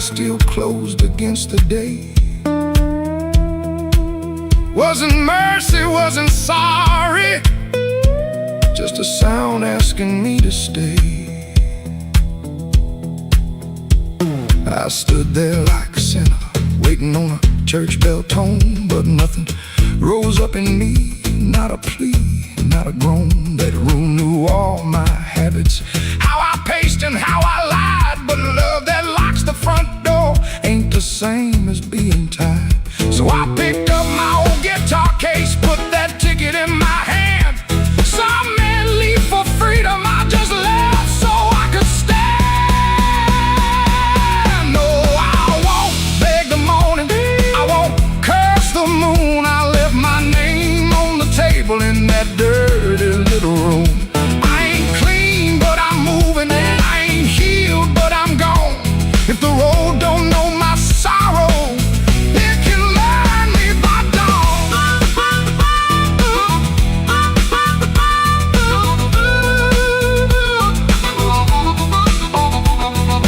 still closed against the day. Wasn't mercy, wasn't sorry, just a sound asking me to stay. I stood there like a sinner, waiting on a church bell tone, but nothing rose up in me, not a plea, not a groan. That room knew all my habits, how I paced and how I lied, but love that locks the front door ain't the same as being tied. So I picked up my old guitar case, put that ticket in my hand. Some men leave for freedom, I just left so I could stand. No, I won't beg the morning, I won't curse the moon. I left my name on the table in that dirty little room. I ain't clean, but I'm moving, and I ain't healed, but I'm gone. If the road don't know my sorrow, it can learn me by dawn.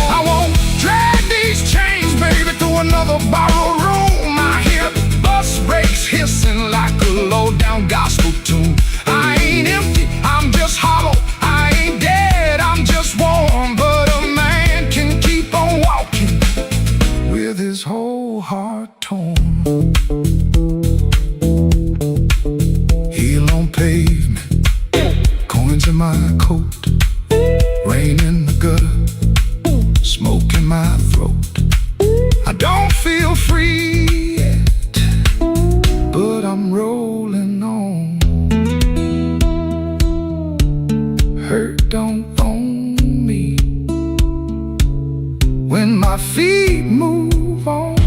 I won't drag these chains, baby, through another borrowed room. I hear bus brakes hissing like a low-down gospel tune. I ain't empty, I'm just hollow. I ain't dead, I'm just warm. But a man can keep on walking with his whole heart torn. Heel on pavement, coins in my coat, rain in the gutter, smoke in my throat. I don't feel free yet, but I'm rolling on. Hurt don't own me when my feet move on.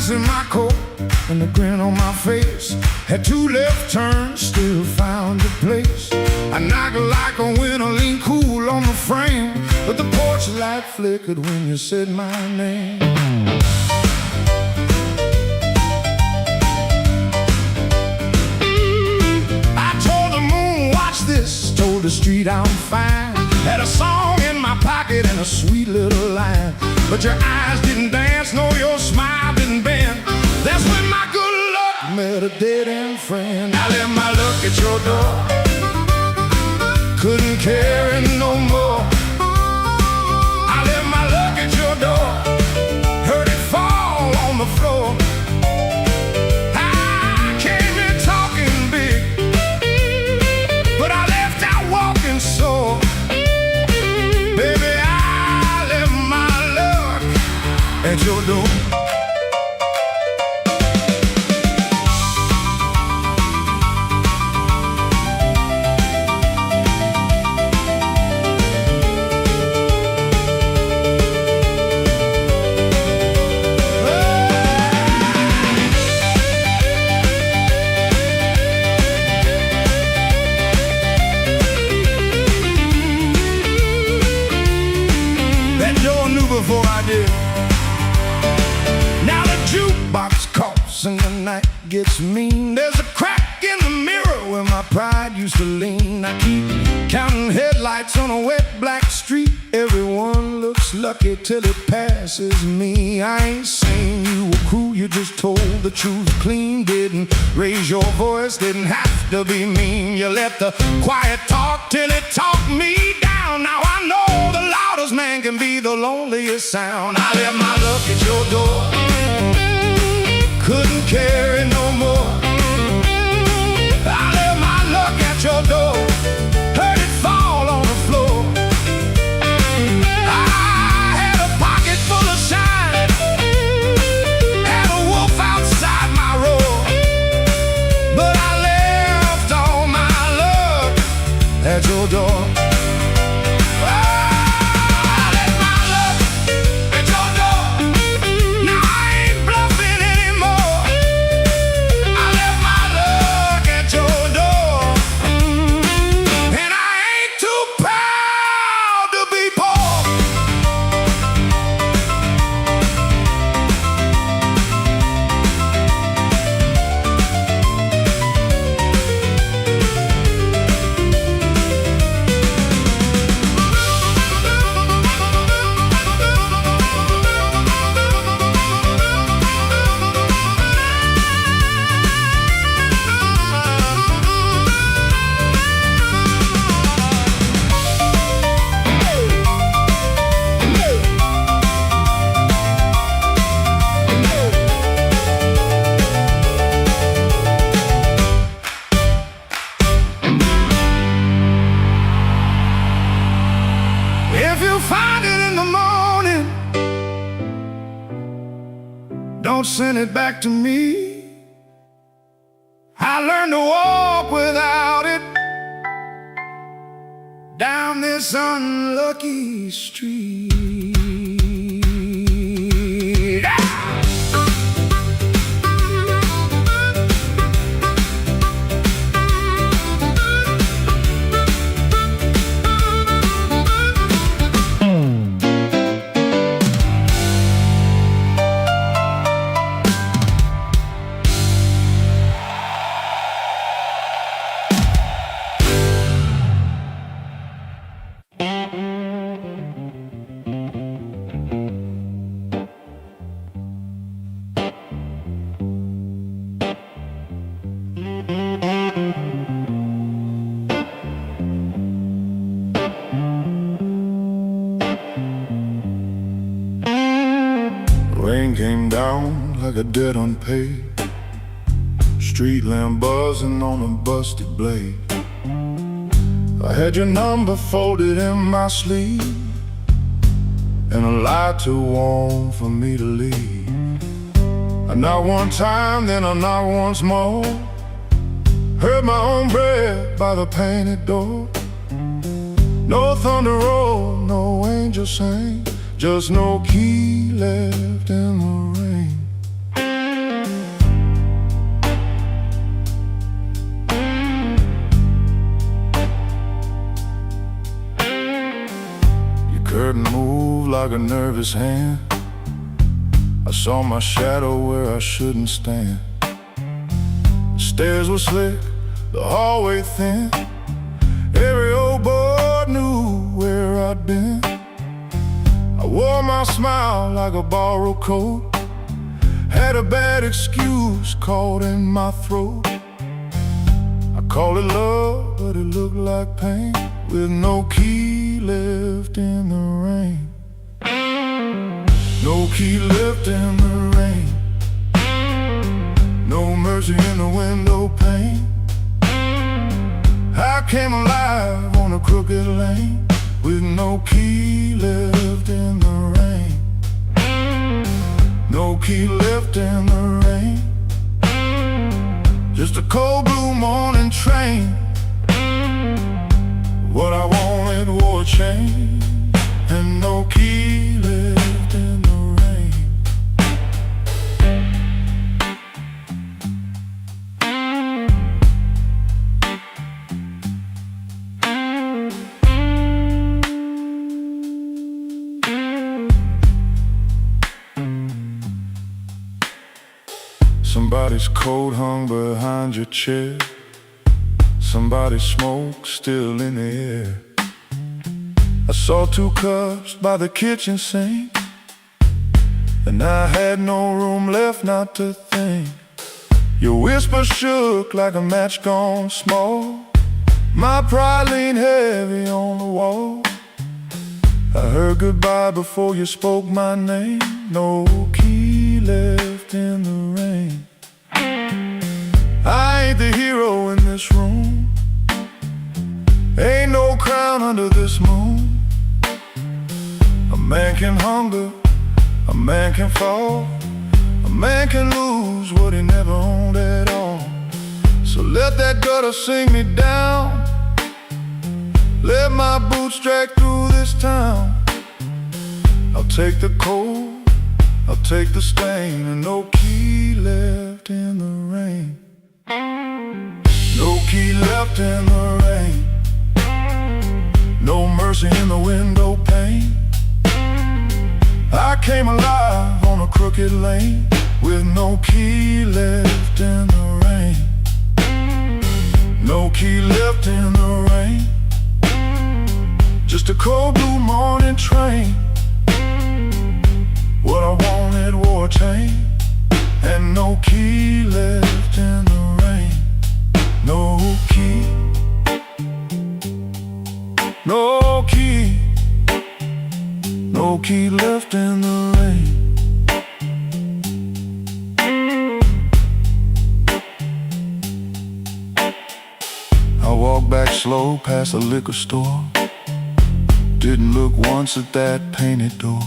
In my coat and a grin on my face, had two left turns, still found a place. I knocked like a winter, lean cool on the frame, but the porch light flickered when you said my name. I told the moon, watch this, told the street I'm fine. Had a song in my pocket and a sweet little line, but your eyes didn't dance, no, your smile didn't bend. That's when my good luck met a dead-end friend. I left my luck at your door, couldn't carry no more. I left my luck at your door, heard it fall on the floor. I came in talking big, but I left out walking sore. Baby, I left my luck at your door. Before I did. Now the jukebox coughs and the night gets mean. There's a crack in the mirror where my pride used to lean. I keep counting headlights on a wet black street. Everyone looks lucky till it passes me. I ain't saying you were cruel, you just told the truth clean. Didn't raise your voice, didn't have to be mean. You let the quiet talk till it talked me down. Now I know the loudest man can be the loneliest sound. I left my luck at your door, couldn't carry no more. I left my luck at your door, heard it fall on the floor. I had a pocket full of shine, had a wolf outside my roar, but I left all my luck at your door. Don't send it back to me. I learned to walk without it down this unlucky street. Rain came down like a debt unpaid, street lamp buzzing on a busted blade. I had your number folded in my sleeve, and a lie too warm for me to leave. I knocked one time, then I knocked once more, heard my own breath by the painted door. No thunder roll, no angel sang, just no key left in the rain. Your curtain moved like a nervous hand, I saw my shadow where I shouldn't stand. The stairs were slick, the hallway thin, every old boy knew where I'd been. I wore my smile like a borrowed coat, had a bad excuse caught in my throat. I called it love, but it looked like pain, with no key left in the rain. No key left in the rain, no mercy in the window pane. I came alive on a crooked lane, with no key left in the rain. No key left in the rain, just a cold blue morning train. What I wanted wore a chain, and no key left in the rain. Somebody's coat hung behind your chair, somebody's smoke still in the air. I saw 2 cups by the kitchen sink, and I had no room left not to think. Your whisper shook like a match gone small. My pride leaned heavy on the wall. I heard goodbye before you spoke my name. No key left in the rain. I ain't the hero in this room. Ain't no crown under this moon. A man can hunger, a man can fall, a man can lose what he never owned at all. So let that gutter sing me down. Let my boots drag through this town. I'll take the cold, I'll take the stain, and no key left in the rain. No key left in the rain. No mercy in the window pane. I came alive on a crooked lane with no key left in the rain. No key left in the rain. Just a cold blue morning train. What I wanted wore a chain, and no key left in the rain. No key. No key. No key left in the rain. I walked back slow past the liquor store. Didn't look once at that painted door.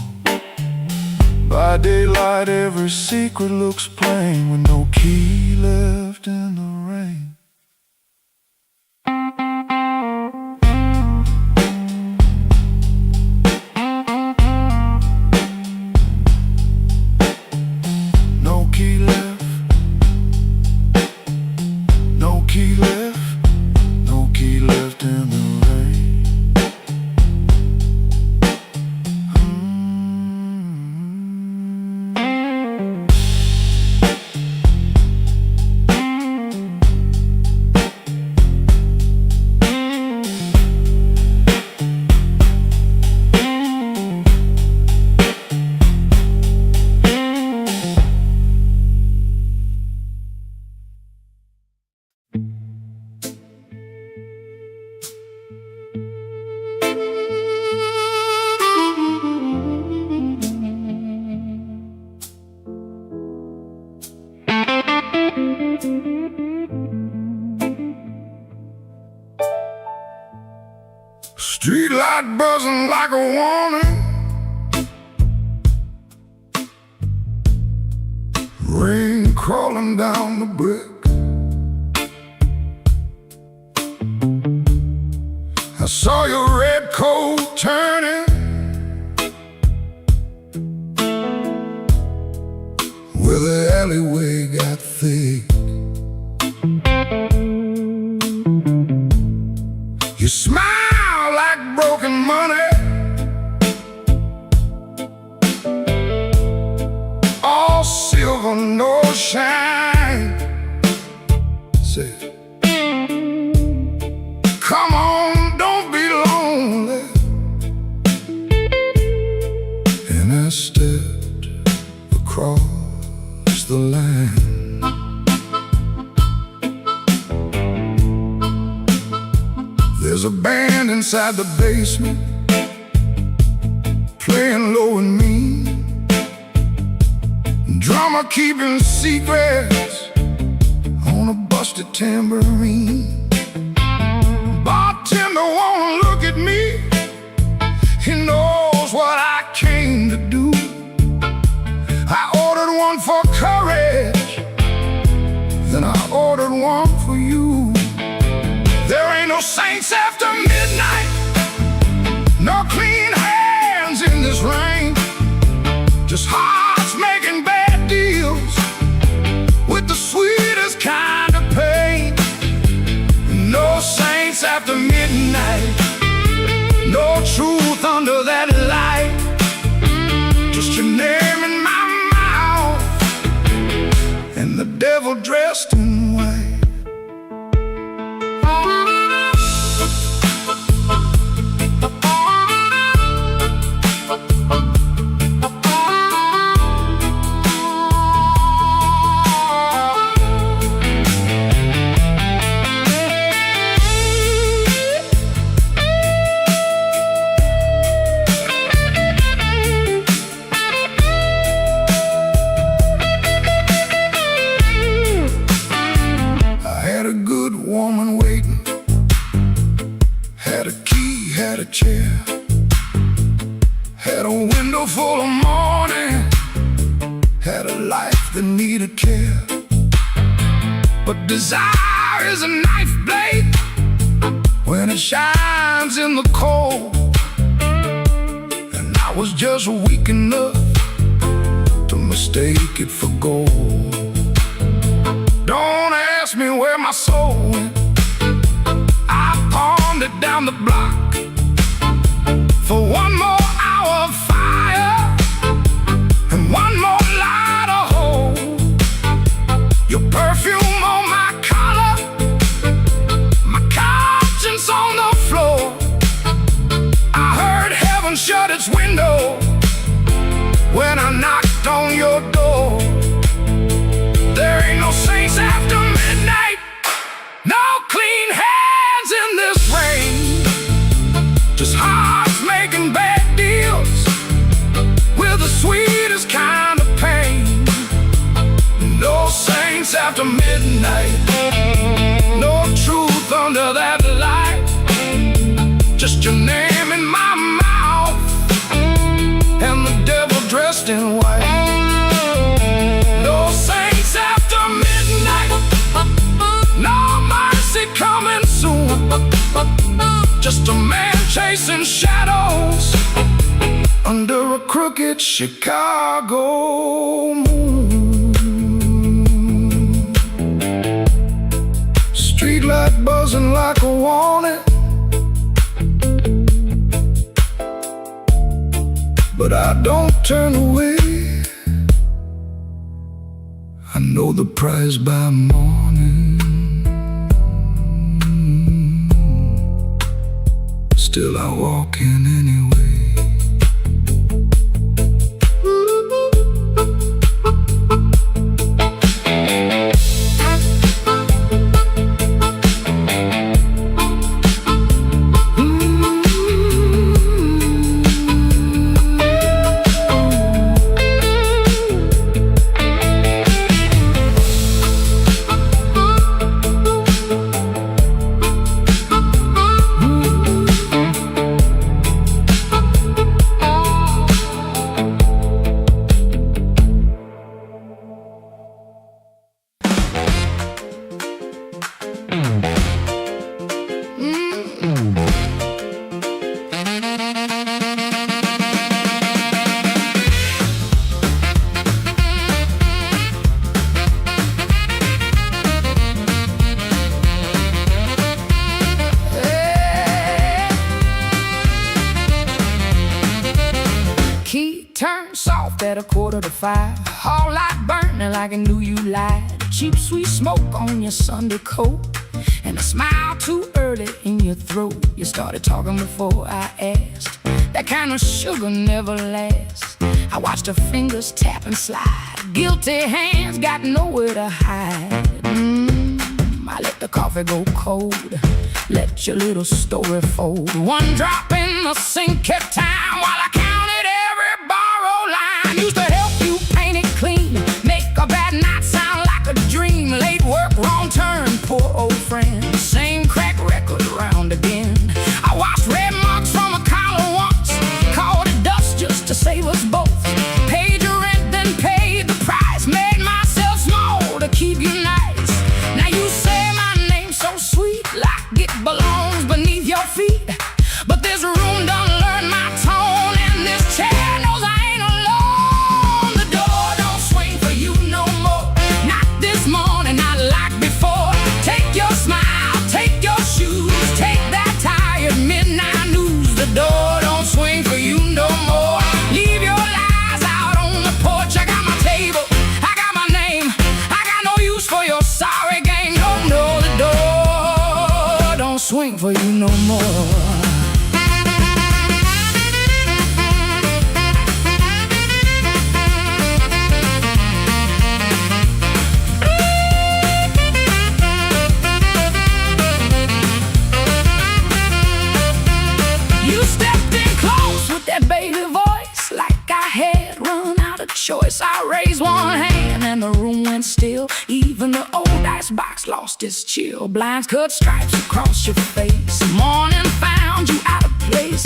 By daylight every secret looks plain, with no key left in the rain. No key left. No key left. No key left in the rain. Street light buzzing like a warning. Rain crawling down the brick. I saw your red coat turning where the alleyway got thick. You smile like broken money, all silver, no shine. Say, come on, don't be lonely. And I stepped across the line. There's a band inside the basement, playing low and mean. Drummer keeping secrets on a busted tambourine. Bartender won't look at me. He knows what I came to do. I ordered one for courage, then I ordered one for you. There ain't no saints after midnight, no clean hands in this rain. Just hearts making bad deals with the sweetest kind of pain. No saints after midnight, no truth under that light. Just your name in my mouth and the devil dressed in white. chair, had a window full of morning, had a life that needed care. But desire is a knife blade when it shines in the cold, and I was just weak enough to mistake it for gold. Don't ask me where my soul went. I pawned it down the block for one more hour of fire and one more light of hope. Your perfume on my collar, my conscience on the floor. I heard heaven shut its window when I knocked on your door. There ain't no saints after midnight, no clean hands in this rain, just hearts making bad deals with the sweetest kind of pain. No saints after midnight, no truth under that light, just your name in my mouth and the devil dressed in white. No saints after midnight, no mercy coming soon, just a man chasing shadows under a crooked Chicago moon. Streetlight buzzing like a warning, but I don't turn away. I know the prize by morning, still I walk in anyway. Turn soft at 4:45, all light burning like I knew you lied. Cheap sweet smoke on your Sunday coat, and a smile too early in your throat. You started talking before I asked, that kind of sugar never lasts. I watched her fingers tap and slide, guilty hands got nowhere to hide. I let the coffee go cold, let your little story fold. One drop in the sink kept time while I counted every borrowed line. Used to help you paint it clean, make a bad night sound like a dream. Late work, wrong turn, poor old friend, same crack record round again. I washed red marks from a collar once, called it dust just to save us both. Paid your rent, then paid the price, made myself small to keep you nice. Now you say my name's so sweet, like it belongs beneath your feet. But this room done learned my tone, and this chair knows I ain't alone. The door don't swing for you no more, not this morning, not like before. Take your smile, take your shoes, take that tired midnight news. The door don't swing for you no more. Leave your lies out on the porch. I got my table, I got my name, I got no use for your sorry game. No, no, the door don't swing for you no more. Choice. I raised one hand and the room went still. Even the old icebox lost its chill. Blinds cut stripes across your face. Morning found you out of place.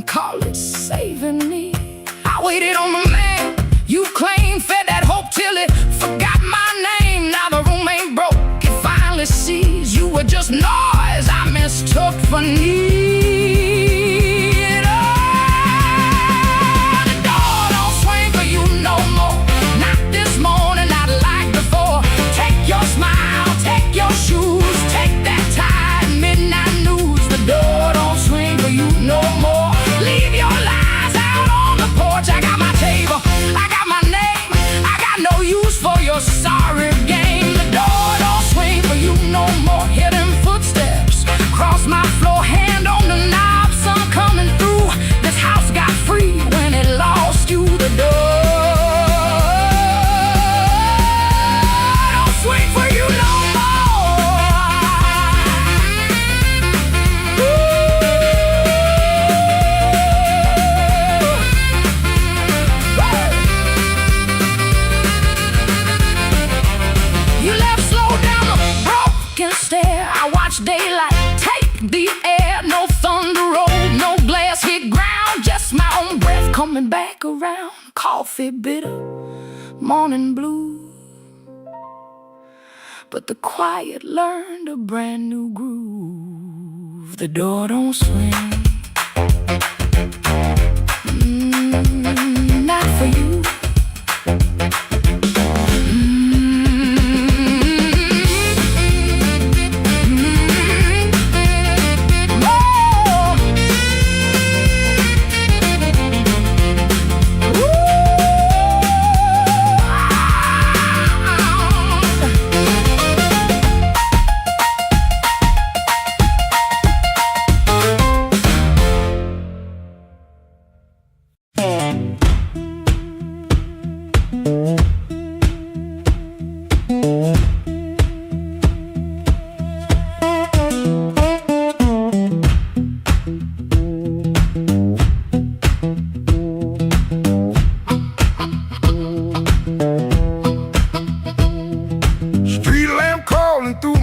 call it saving me. I waited on the man you claimed, fed that hope till it forgot my name. Now the room ain't broke, it finally sees you were just noise I mistook for need. Oh, the door don't swing for you no more, not this morning, not like before. Take your smile, take your shoes, take that tired midnight news. The door don't swing for you no more. Leave your lies out on the porch. I got my table, I got my name, I got no use for your sorry game. The door don't swing for you no more. Hear them footsteps cross my floor, hand on the knob, sun coming through. This house got free when it lost you. The door don't swing for you no stare. I watch daylight take the air. No thunder roll, no glass hit ground, just my own breath coming back around. Coffee bitter, morning blue, but the quiet learned a brand new groove. The door don't swing, not for you.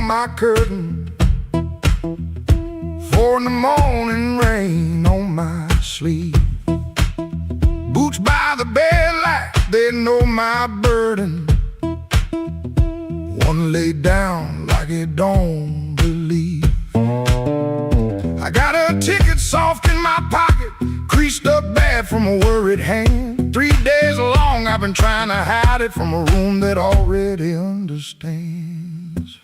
My curtain, 4 in the morning, rain on my sleeve. Boots by the bed like they know my burden. One laid down like it don't believe. I got a ticket soft in my pocket, creased up bad from a worried hand. 3 days long I've been trying to hide it from a room that already understands.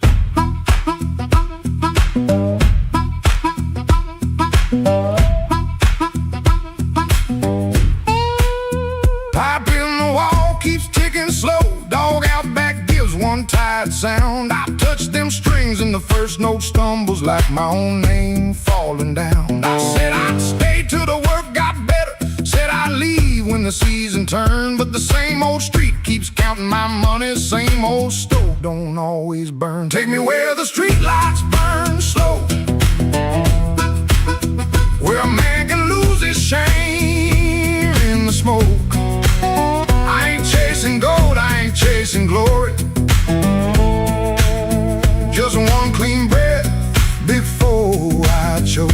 Pipe in the wall keeps ticking slow. Dog out back gives one tired sound. I touch them strings and the first note stumbles like my own name falling down. I said I'd stay till the work got better, said I'd leave when the season turned. But the same old street keeps counting my money, same old stove don't always burn. Take me where the street lights burn slow, where a man can lose his shame in the smoke. I ain't chasing gold, I ain't chasing glory, just one clean breath before I choke.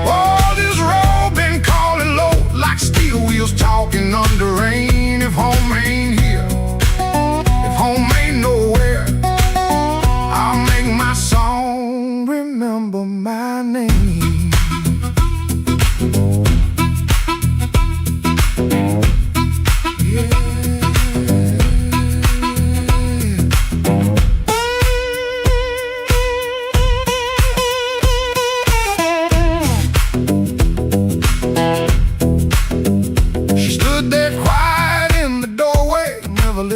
Oh, this road been calling low like steel wheels talking under rain. If home ain't here, if home ain't nowhere, I'll make my song remember my name.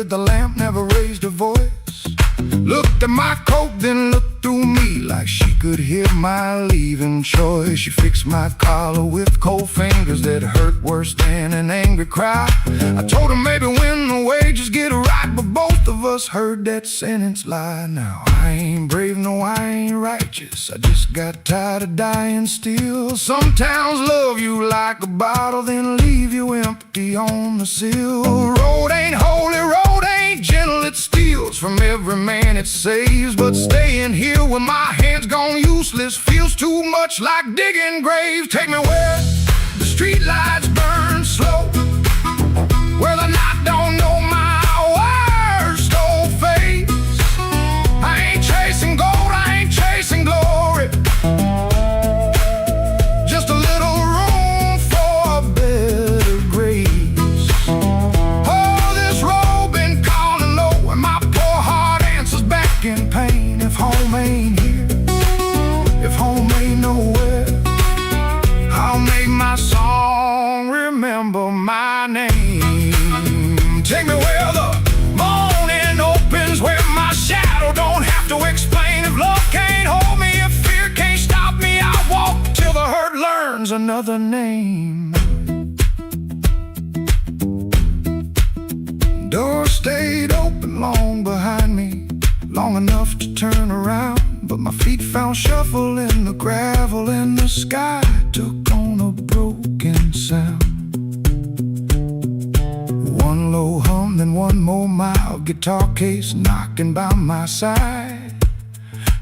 The lamp, never raised her voice, looked at my coat, then looked through me like she could hear my leaving choice. She fixed my collar with cold fingers that hurt worse than an angry cry. I told her maybe when the wages get right, but both of us heard that sentence lie. Now I ain't brave, no I ain't righteous, I just got tired of dying still. Some towns love you like a bottle, then leave you empty on the sill. Road ain't holy, road ain't gentle, it steals from every man it saves. But staying here with my hands gone useless feels too much like digging graves. Take me where the street lights burn slow, where the night don't know my worst old face. I ain't chasing gold, I ain't chasing glory, just a little room for a better grace. Oh, this road been calling low, and my poor heart answers back in pain. If home ain't here, if home ain't nowhere, I'll make my song remember my name. Take me where the morning opens, where my shadow don't have to explain. If love can't hold me, if fear can't stop me, I'll walk till the hurt learns another name. Door stayed open long behind me, long enough to turn around, but my feet found shuffle in the gravel, and the sky took on a broken sound. One low hum, then one more mild guitar case knocking by my side.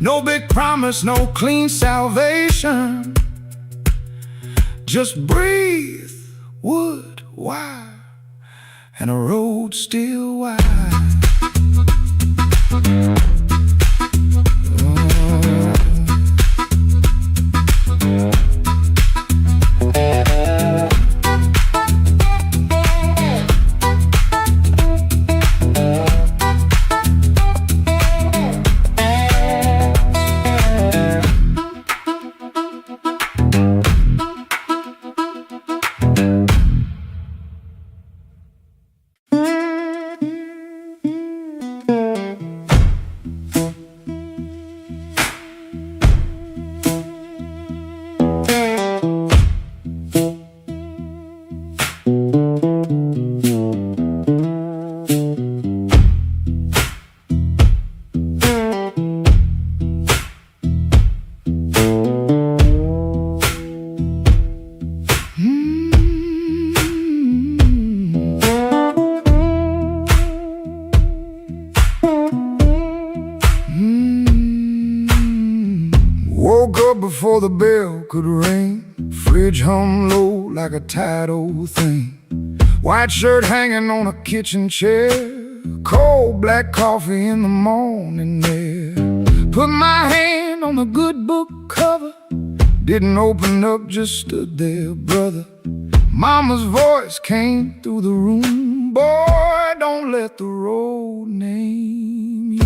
No big promise, no clean salvation, just breathe, wood, wire, and a road still wide. Woke up before the bell could ring, fridge hum low like a tired old thing. White shirt hanging on a kitchen chair, cold black coffee in the morning air. Put my hand on the good book cover, didn't open up, just stood there, brother. Mama's voice came through the room, boy, don't let the road name you.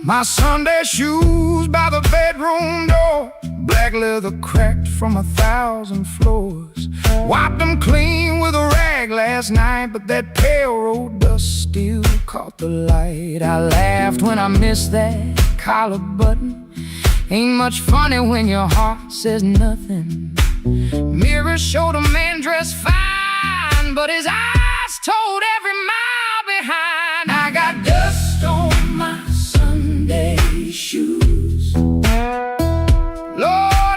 My Sunday shoes by the bedroom door, black leather cracked from 1,000 floors. Wiped them clean with a rag last night, but that pale road dust still caught the light. I laughed when I missed that collar button. Ain't much funny when your heart says nothing. Mirror showed a man dressed fine, but his eyes told every mile behind. I got dust on my Sunday shoes. Lord,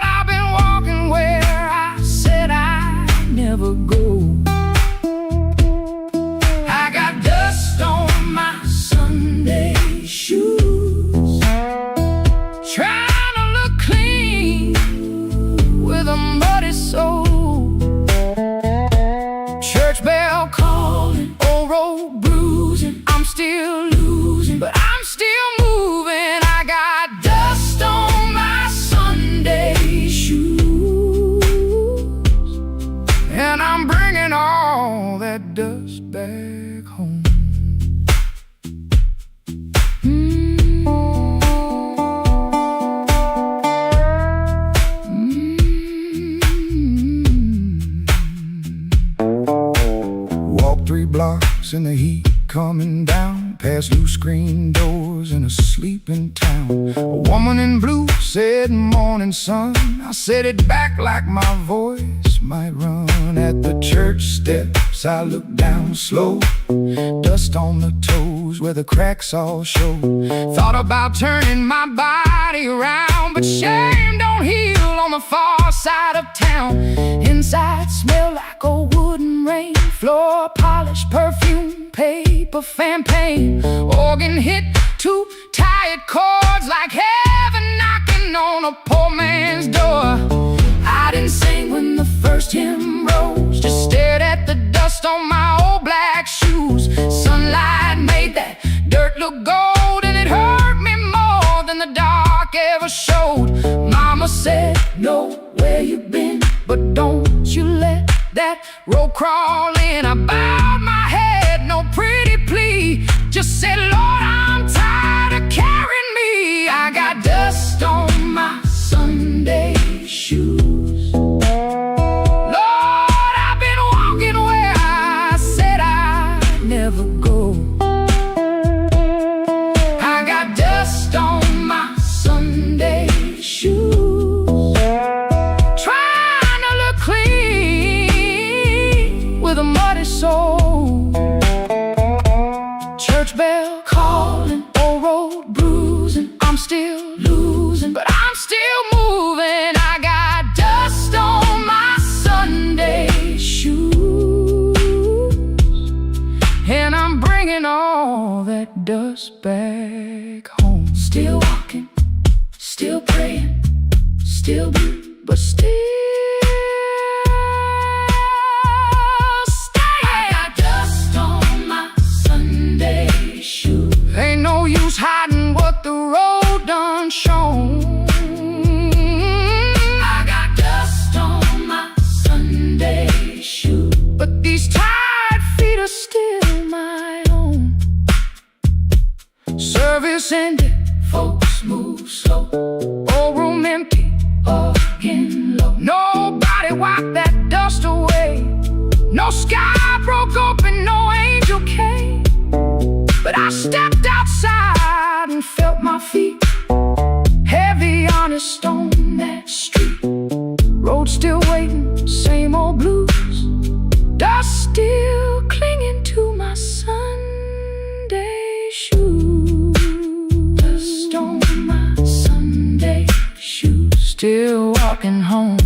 I've been walking where I said I'd never go. I got dust on my Sunday shoes, trying to look clean with a muddy soul. Church bell calling, old road bruising. I'm still losing, but I'm still moving. I got dust on my Sunday shoes, and I'm bringing all that dust back home. Walk 3 blocks in the heat coming down, past loose screen doors in a sleeping town. A woman in blue said, "Morning, sun." I said it back like my voice might run. At the church steps I looked down slow, dust on the toes where the cracks all show. Thought about turning my body around, but shame don't heal on the far side of town. Inside smell like tobacco, wooden rain, floor polish, perfume, paper, fan paint. Organ hit two tired chords like heaven knocking on a poor man's door. I didn't sing when the first hymn rose, just stared at the dust on my old black shoes. Sunlight made that dirt look gold, and it hurt me more than the dark ever showed. Mama said, know where you been, but don't you let that road crawl in. I bowed my head, no pretty plea, just said, Lord, I'm tired of carrying me. I got dust on my Sunday shoes. Lord, I've been walking where I said I'd never go. I got dust on my Sunday shoes, trying to look clean with a muddy soul. Church bell calling, old road bruising. I'm still losing, but I'm still moving. I got dust on my Sunday shoes, and I'm bringing all that dust back home. Still walking, still praying, still blue, but still staying. I got dust on my Sunday shoes. Ain't no use hiding what the road done shown. I got dust on my Sunday shoes, but these tired feet are still my own. Service ended, folks move slow. Old room empty, organ low. Nobody wiped that dust away. No sky broke open, no angel came. But I stepped outside and felt my feet heavy on a stone that street. Road still waiting, same old blues. Dust still clinging to my Sunday shoes. Dust on my Sunday shoes. Still walking home.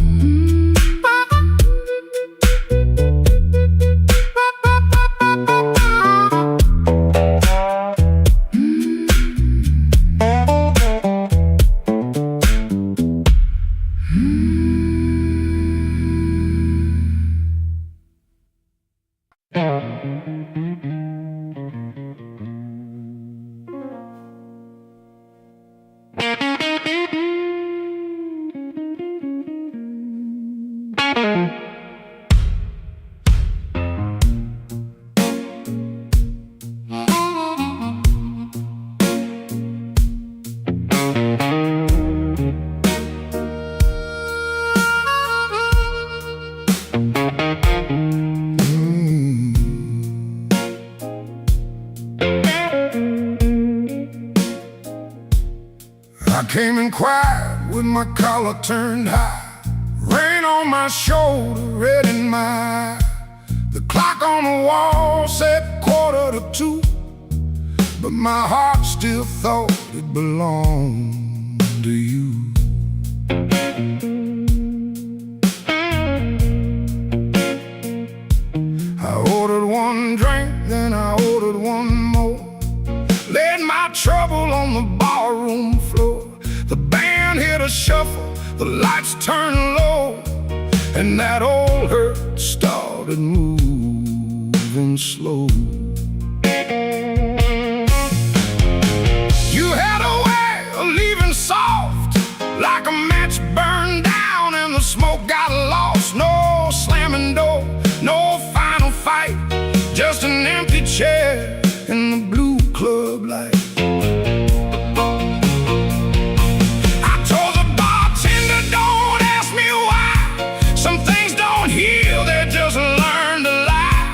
I came in quiet with my collar turned high, rain on my shoulder, red in my eye. The clock on the wall said 1:45, but my heart still thought it belonged to you. I ordered one drink, then I ordered one more, laid my trouble on the barroom floor. The band hit a shuffle, the lights turned low, and that old hurt started moving slow. You had a way of leaving soft, like a match burned down and the smoke got lost. No slamming door, no final fight, just an empty chair in the blue club light. I told the bartender, don't ask me why. Some things don't heal, they just learn to lie.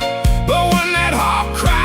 But when that heart cries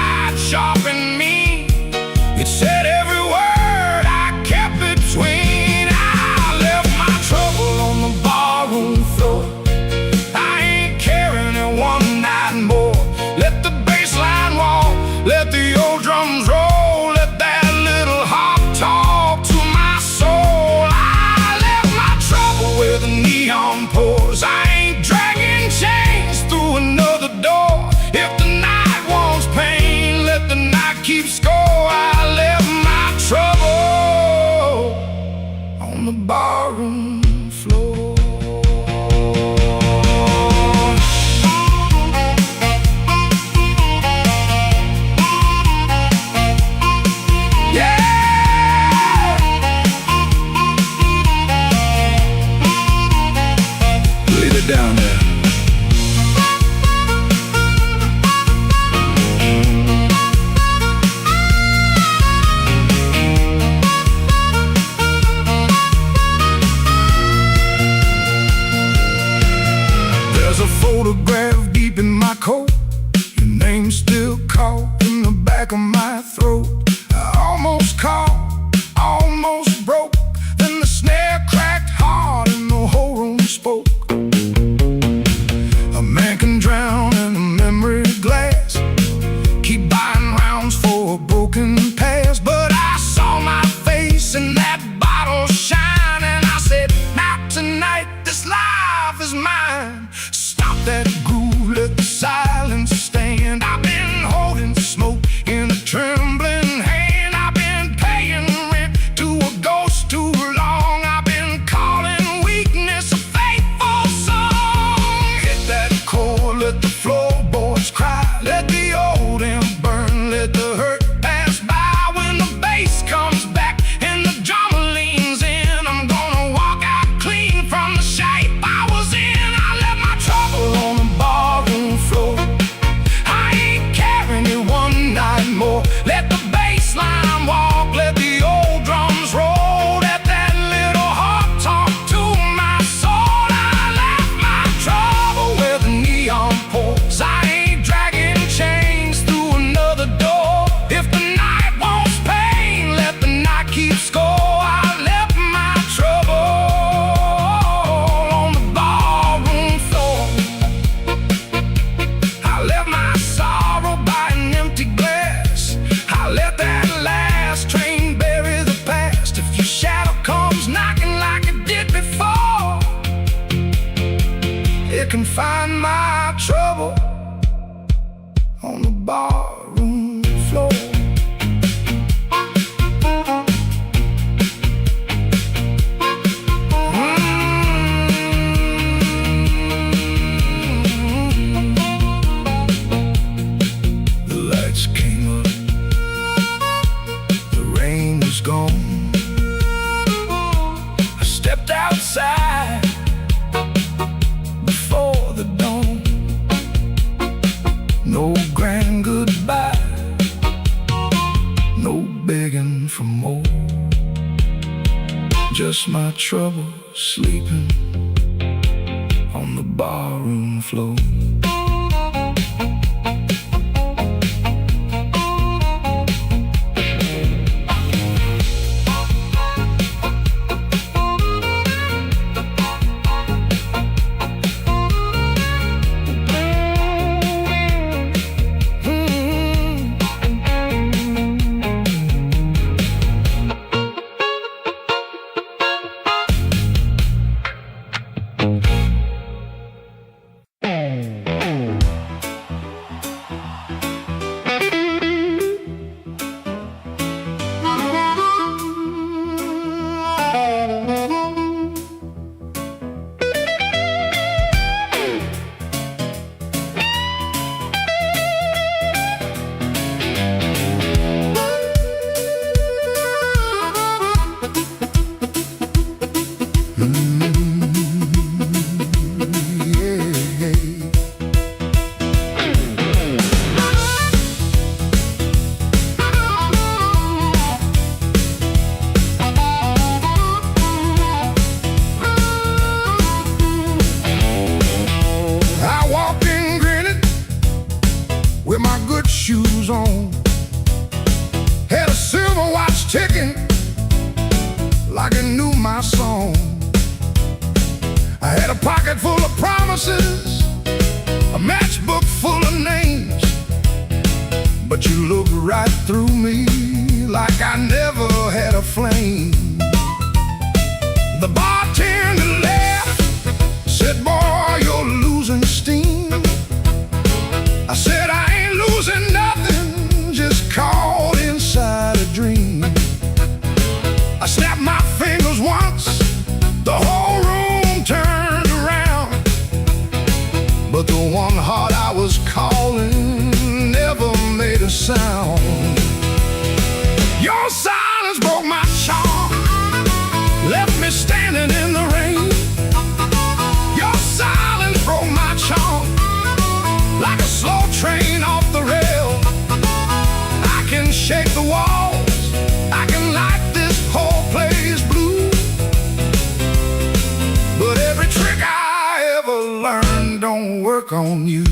down there. There's a photograph deep in my coat. Your name's still caught in the back of my throat. I almost caught, almost broke. Then the snare cracked hard and the whole room spoke. A man can drown in a memory glass, keep buying rounds for a broken past. But I saw my face in that bottle shine, and I said, not tonight, this life is mine. Stop that groove, let the silence stand. I've been holding smoke in a trembling hand. I've been paying rent to a ghost too long. I've been calling weakness a faithful song. Hit that chord, let the floorboards cry. Let the old amp burn, let the hurt pass by. When the bass comes back and the drummer leans in, I'm gonna walk out clean from the shape I was in. I left my trouble on the barroom floor. I ain't carrying it one night more. Let the bass line walk, let the old drums roll. Let that little heart talk to my soul. I left my trouble where the neon pours. I ain't dragging chains through another door. If the night wants pain, let the night keep score. I left my trouble on the barroom floor. I left my sorrow by an empty glass. I let that last train bury the past. If your shadow comes knocking like it did before, it can find my trouble on the barroom floor. The lights came up, the rain was gone. I stepped outside before the dawn. No grand goodbye, no begging for more. Just my trouble sleeping on the barroom floor. With my good shoes on, had a silver watch ticking like it knew my song. I had a pocket full of promises, a matchbook full of names, but you looked right through me like I never had a flame. The bartender laughed, said, boy, you're losing steam. I said, I ain't losing nothing, just caught inside a dream. I snapped my fingers once, the whole room turned around, but the one heart I was calling never made a sound. Your silence broke my charm, left me standing in the rain. Your silence learn don't work on you.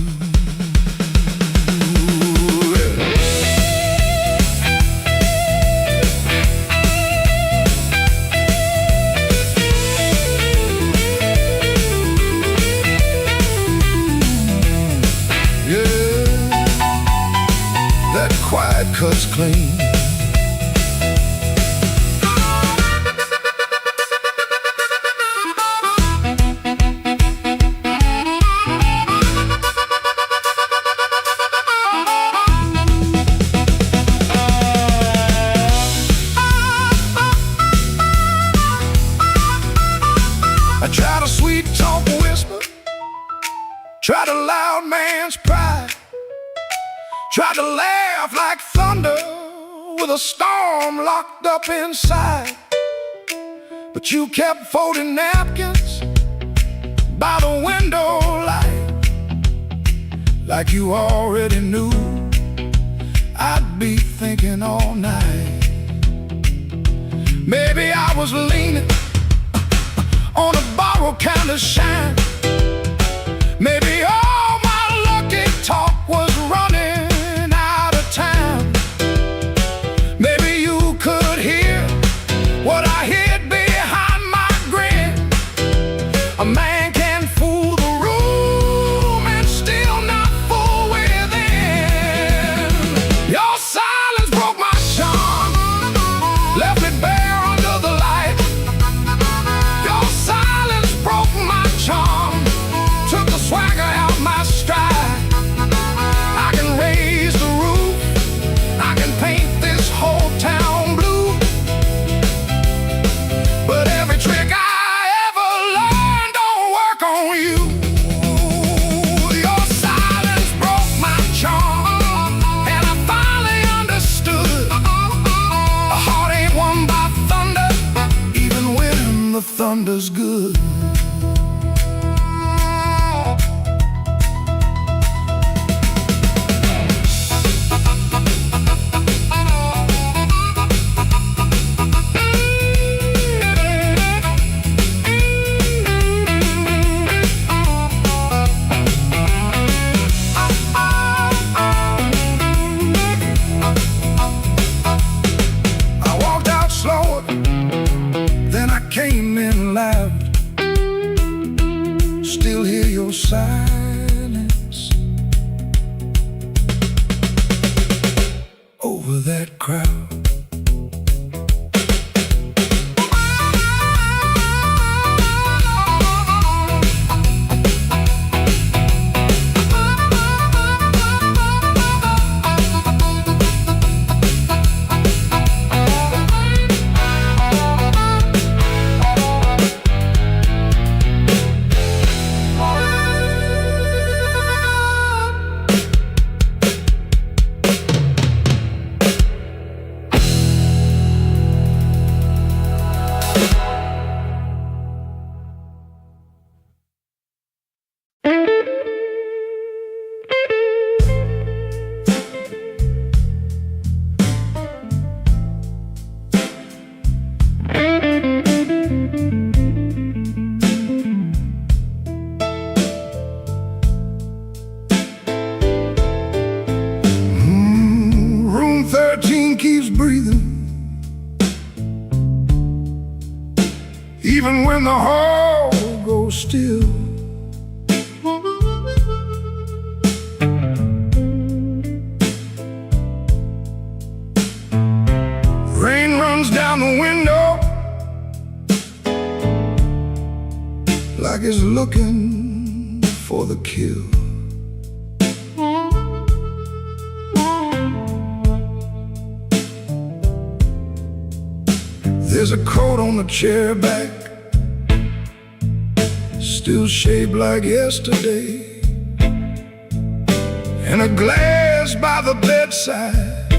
That quiet cuts clean. I try to sweet talk whisper, try to loud man's pride, try to laugh like thunder with a storm locked up inside. But you kept folding napkins by the window light, like you already knew I'd be thinking all night. Maybe I was leaning on a borrowed kind of shine. Maybe all my lucky talk was running out of time. Maybe you could hear what I hid behind my grin. A man can fool the room and still not fool within. Your silence broke my charm, left me bare under the light. Your silence broke my charm, took the swagger out my stride. I can raise the roof, I can paint this whole town blue, but every trick I ever learned don't work on you. Your silence broke my charm, and I finally understood a heart ain't won by thunder, even when the thunder's good. I walked out slower, then I came in loud. Still hear your silence over that crowd. Room 13 keeps breathing, even when the hall goes still. Rain runs down the window like it's looking for the kill. There's a coat on the chair back, still shaped like yesterday, and a glass by the bedside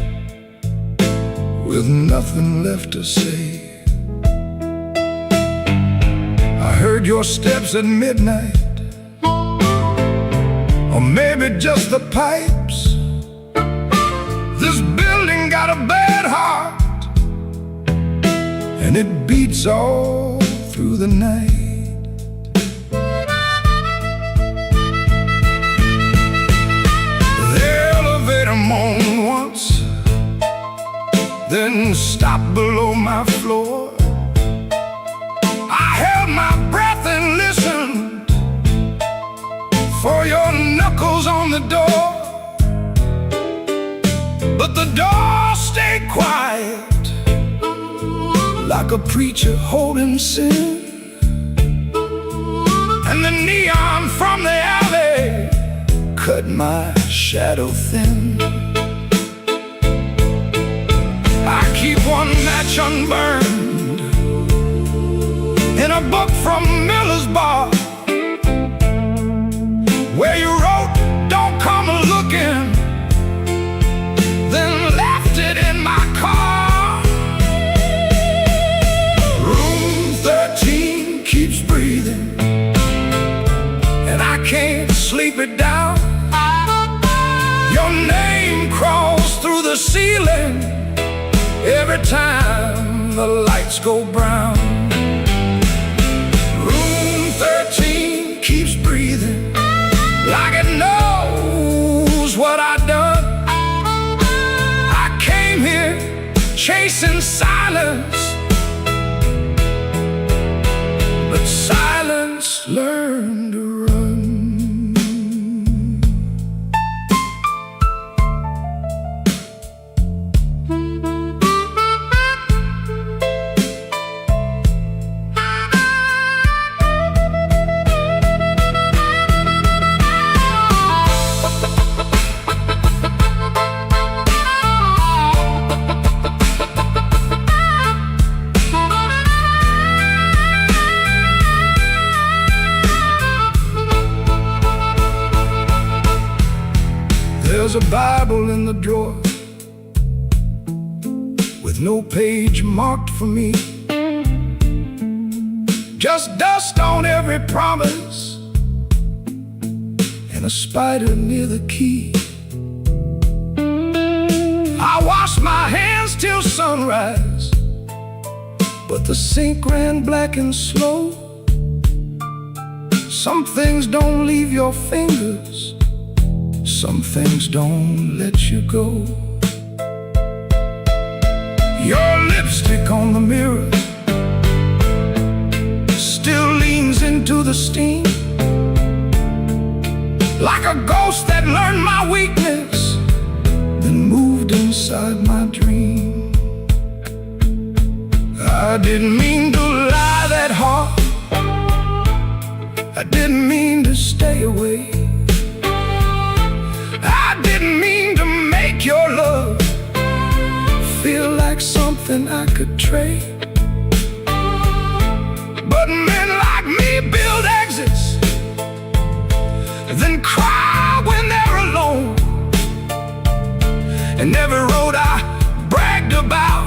with nothing left to say. I heard your steps at midnight, or maybe just the pipes. This building got a bad heart, and it beats all through the night. stopped below my floor. I held my breath and listened for your knuckles on the door. But the door stayed quiet, like a preacher holding sin. And the neon from the alley cut my shadow thin. I keep one match unburned in a book from Miller's Bar, where you wrote, "Don't come looking," then left it in my car. Room 13 keeps breathing, and I can't sleep it down. Your name crawls through the ceiling every time the lights go brown. Room 13 keeps breathing, like it knows what I've done. I came here chasing silence, but silence learned to run. There's a Bible in the drawer with no page marked for me, just dust on every promise and a spider near the key. I washed my hands till sunrise, but the sink ran black and slow. Some things don't leave your fingers, some things don't let you go. Your lipstick on the mirror still leans into the steam, like a ghost that learned my weakness, then moved inside my dream. I didn't mean to lie that hard, I didn't mean to stay away, I didn't mean to make your love feel like something I could trade. But men like me build exits, then cry when they're alone. And every road I bragged about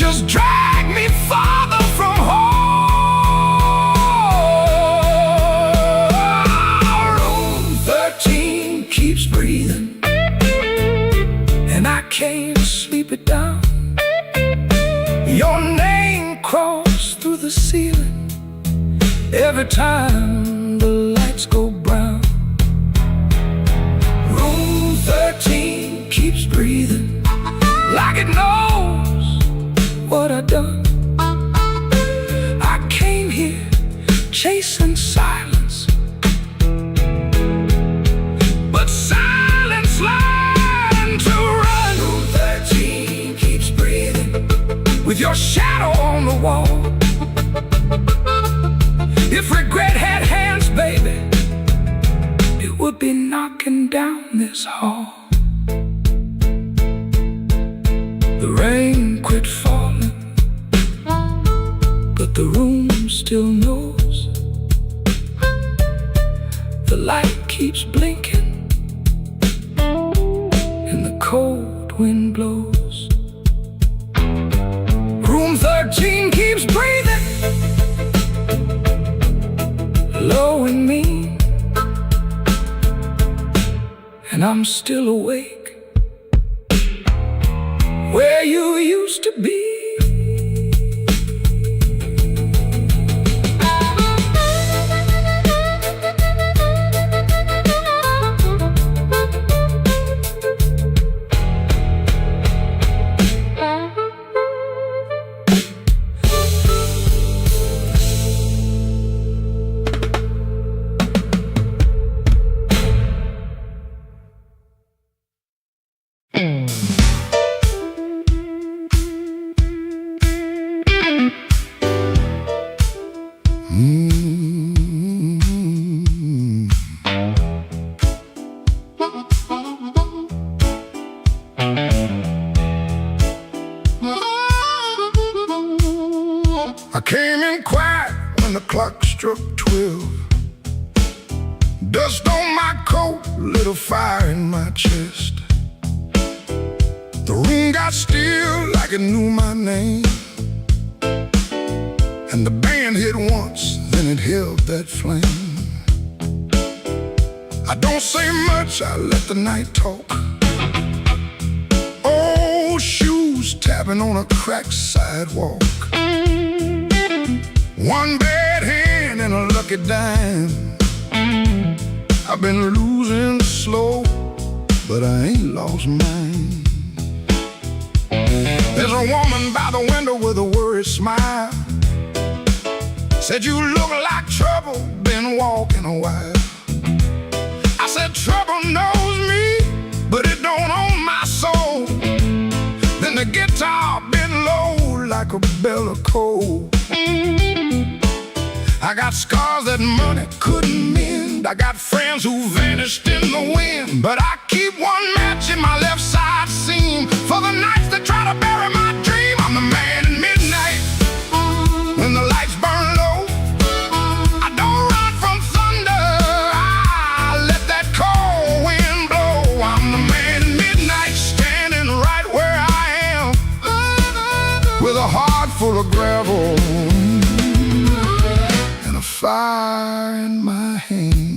just dragged me farther from home. Room 13 keeps breathing, and I can't sleep it down. Your name crawls through the ceiling every time the lights go brown. Room 13 keeps breathing, like it knows what I've done. I came here chasing silence, but silence learned to run. Room 13 keeps breathing, with your shadow on the wall. If regret had hands, baby, it would be knocking down this hall. The rain quit falling, but the room still knows. The light keeps blinking, and the cold wind blows. Room 13 keeps breathing, low and mean, and I'm still awake where you used to be. clock struck 12. Dust on my coat lit a fire in my chest. The room got still like it knew my name, and the band hit once, then it held that flame. I don't say much, I let the night talk. Old shoes tapping on a cracked sidewalk. One bad hand and a lucky dime. I've been losing slow, but I ain't lost mine. There's a woman by the window with a worried smile. Said, you look like trouble, been walking a while. I said, trouble knows me, but it don't own my soul. Then the guitar bent low like a bell of coal. I got scars that money couldn't mend. I got friends who vanished in the wind, but I keep one match in my left side seam for the nights that try to bury my dream. I'm the man in midnight when the lights burn low. I don't run from thunder, I let that cold wind blow. I'm the man in midnight, standing right where I am, with a heart full of gravel and a fire in my hands.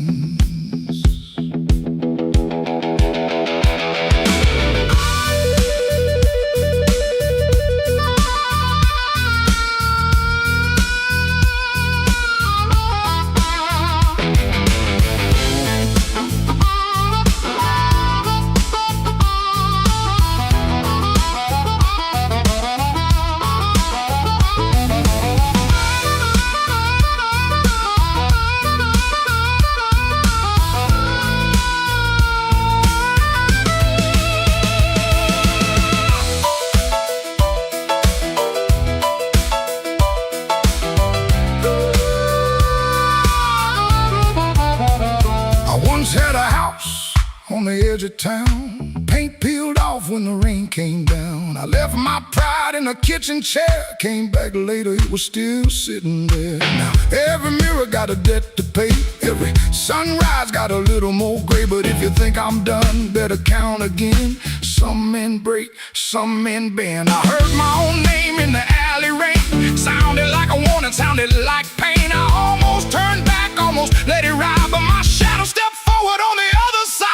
Had a house on the edge of town, paint peeled off when the rain came down. I left my pride in a kitchen chair, came back later, it was still sitting there. Now every mirror got a debt to pay, every sunrise got a little more gray. But if you think I'm done, better count again. Some men break, some men bend. I heard my own name in the alley rain, sounded like a warning, sounded like pain. I almost turned back, almost let it ride, but my shadow stepped forward on the other side.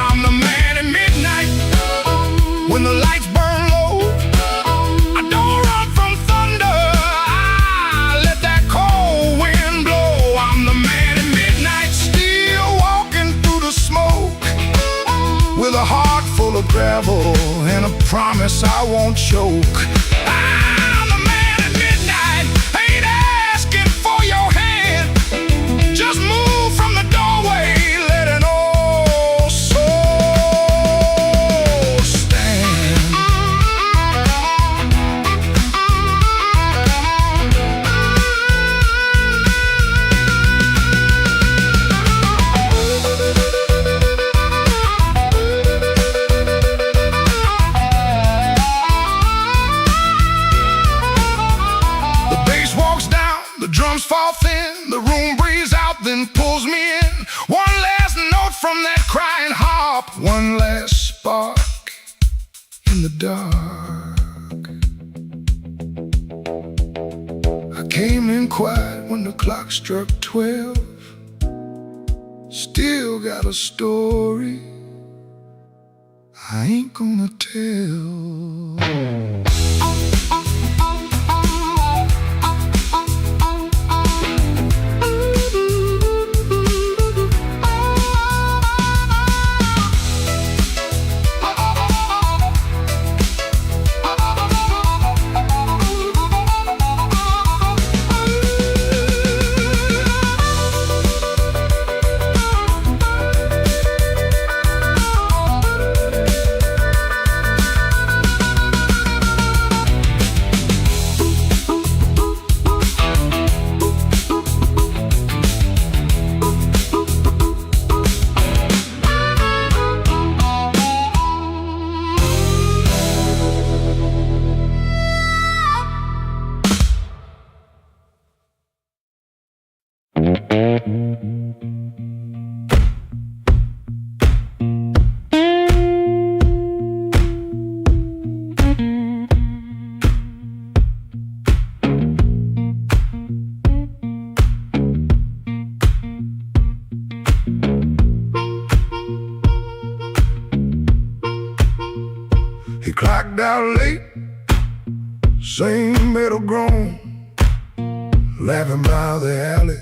I'm the man at midnight when the lights burn low. I don't run from thunder, I let that cold wind blow. I'm the man at midnight, still walking through the smoke, with a heart full of gravel and a promise I won't choke. I'm the man at midnight, ain't asking for your hand, just move from the doorway, let an old soul stand. The bass walks down, the drums fall thin, the room breathes out, then pulls me in. One last note from that crying harp, one last spark in the dark. I came in quiet when the clock struck 12. Still got a story I ain't gonna tell. He clocked out late, same metal groan, laughing by the alley,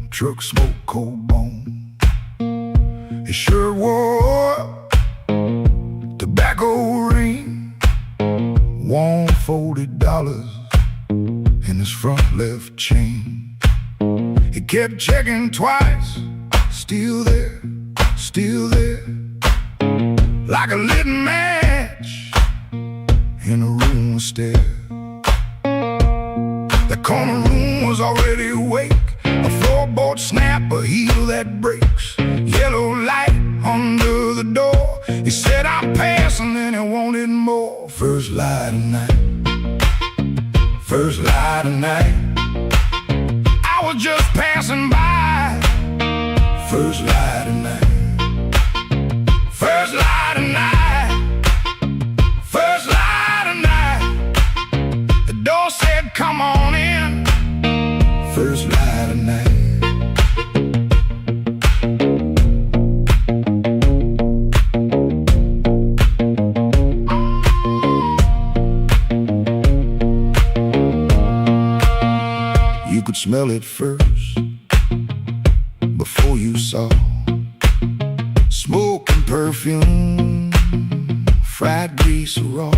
truck smoke, cold bone. His shirt wore tobacco ring, warm $40 in his front left chain. He kept checking twice, still there, like a lit match in a room of stairs. The corner room was already awake, a floorboard snap, a heel that breaks, yellow light under the door. He said, I'm passing, and he wanted more. First light of night, first light of night, I was just passing by. First light of night, first light of night, first light of night. The door said, come on in. First light of night. You could smell it first, before you saw smoke and perfume, fried grease raw,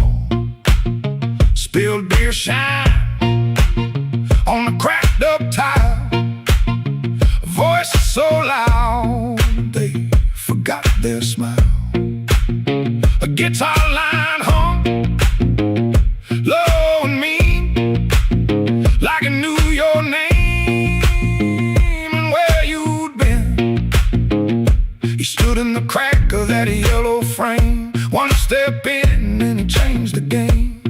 spilled beer shine on the cracked up tile, a voice so loud they forgot their smile. A guitar line hung low and mean, like it knew your name and where you'd been. He stood in the crack of that yellow frame, one step in and he changed the game.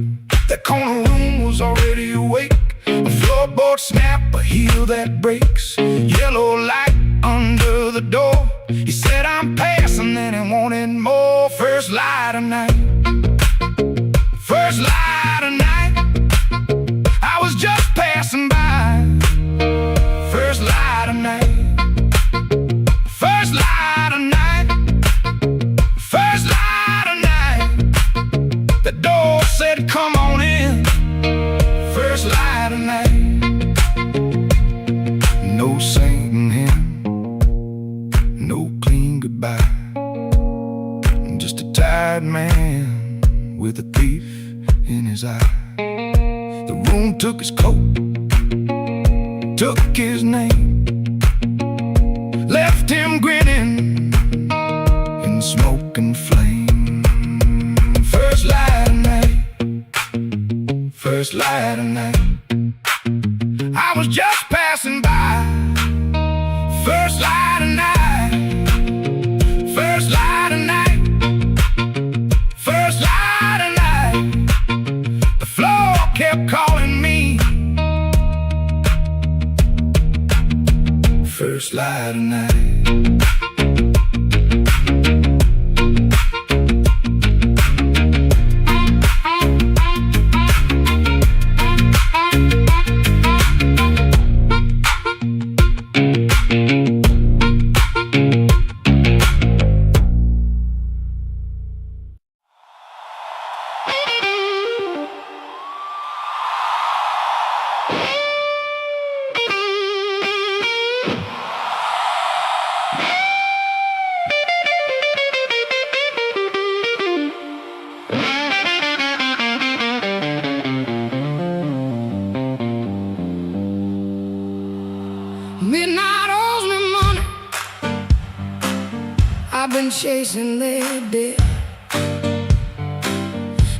That corner room was already awake, a floorboard snap, a heel that breaks, yellow light under the door. He said, I'm passing, and he wanted more. First light of night, first light of night, I was just passing by. First light of night, first light of night, first light of night. The door said, come on in. First light of night. No singing hymn, no clean goodbye, just a tired man with a thief in his eye. The room took his coat, took his name, left him grinning in smoke and flame. First light of night, first light of night, I was just passing by. First light of night, first light of night, first light of night. The floor kept calling me. First light of night. Midnight owes me money, I've been chasing their debt.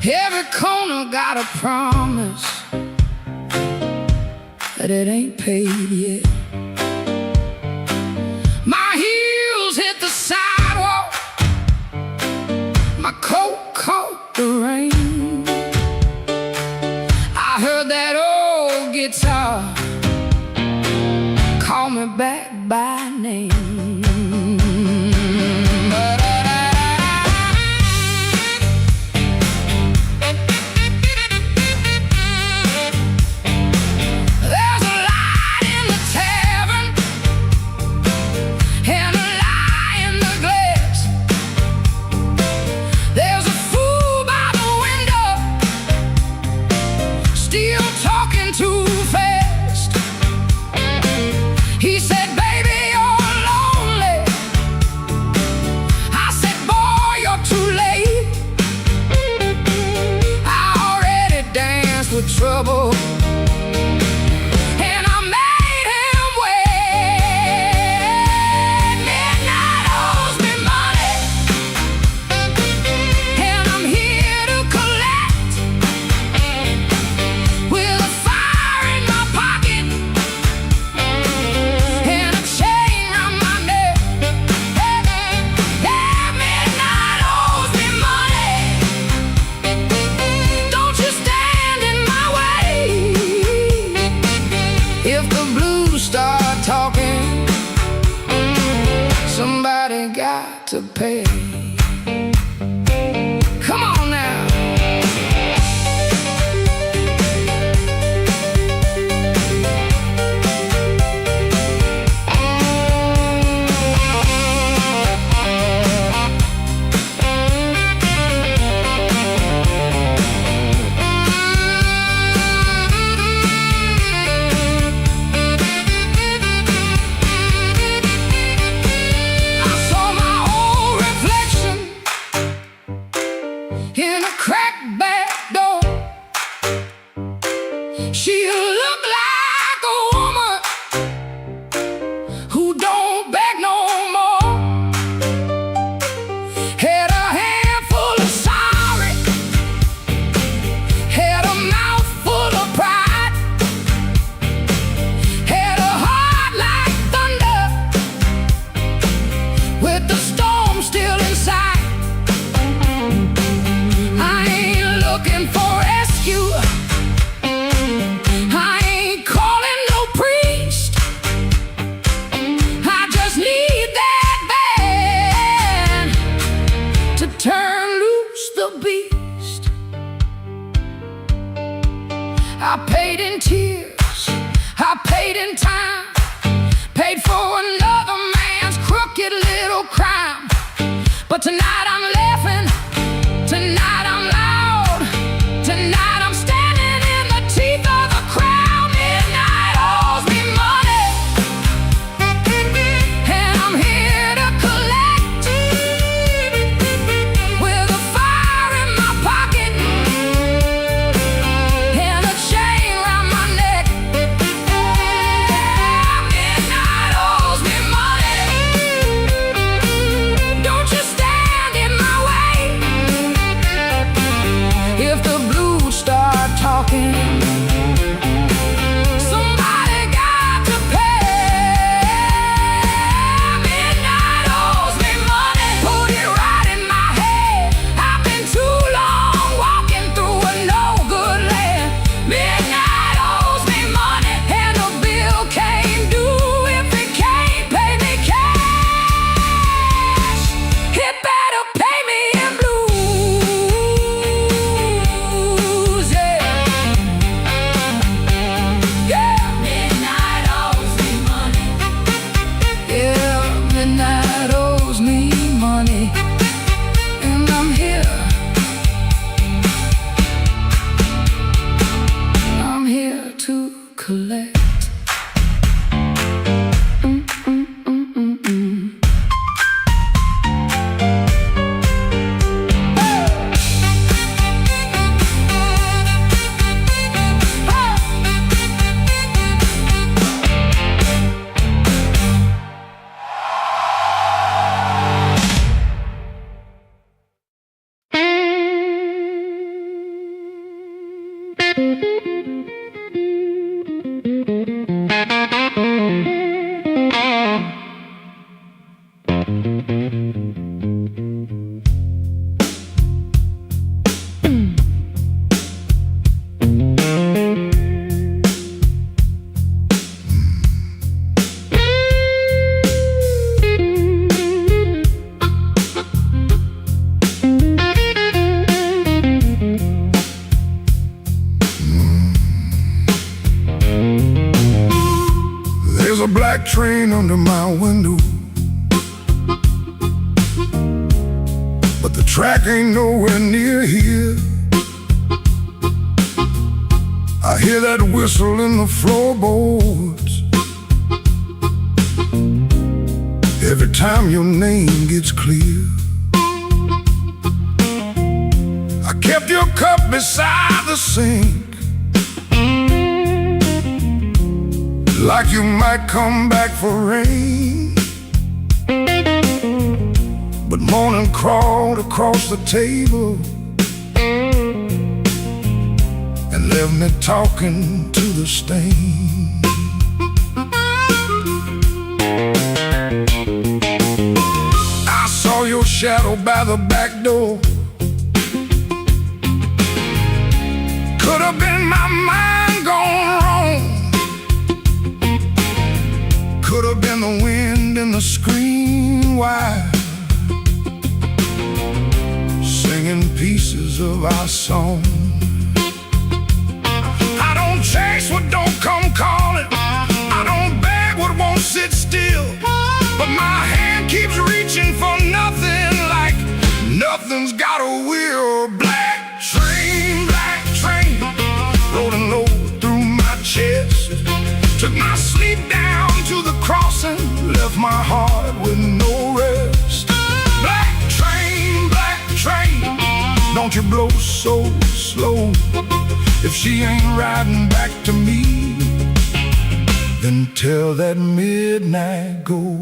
Every corner got a promise that it ain't paid yet. My heels hit the sidewalk, my coat caught the rain. I heard that old guitar call me back by name. There's a light in the tavern and a lie in the glass. There's a fool got to pay. Come on now. In a cracked back door, she looked like a woman who don't beg no more. Had a handful of sorry, had a mouth full of pride, had a heart like thunder with the storm still inside. Looking for rescue, I ain't calling no priest. I just need that band to turn loose the beast. I paid in tears, I paid in time, paid for another man's crooked little crime. But tonight I'm laughing, tonight I'm loud. Tonight I'm standing in the teeth of the crowd. Midnight owes me money, and I'm here to collect. With a fire in my pocket and a chain around my neck. Midnight owes me money. Don't you stand in my way. If the start talking, somebody got to pay. Midnight owes me money. Put it right in my head. I've been too long walking through a no-good land. Midnight owes me money, and the bill came due. If it can't pay me cash, it better pay me in blue. Midnight owes me money, and I'm here to collect. There's a black train under my window, but the track ain't nowhere near here. I hear that whistle in the floorboards every time your name gets clear. I kept your cup beside the sink, like you might come back for rain. But morning crawled across the table and left me talking to the stain. I saw your shadow by the back door. Could have been my mind gone wrong. Could have been the wind in the screen wire. singing pieces of our song. I don't chase what don't come calling, I don't beg what won't sit still, but my hand keeps reaching for nothing, like nothing's got a wheel. Black train, rolling low through my chest, took my sleep down to the crossing, left my heart with no rest. Black train, don't you blow so slow. If she ain't riding back to me, then tell that midnight go.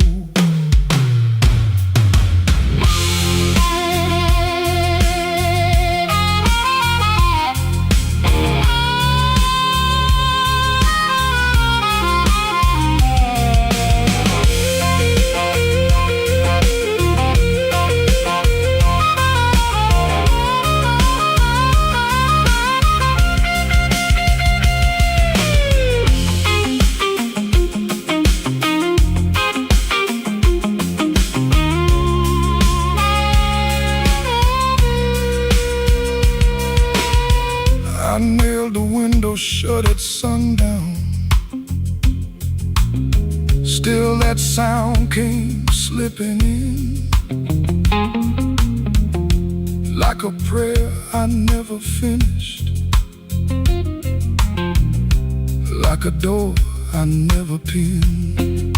I nailed the window shut at sundown, still that sound came slipping in, like a prayer I never finished, like a door I never pinned.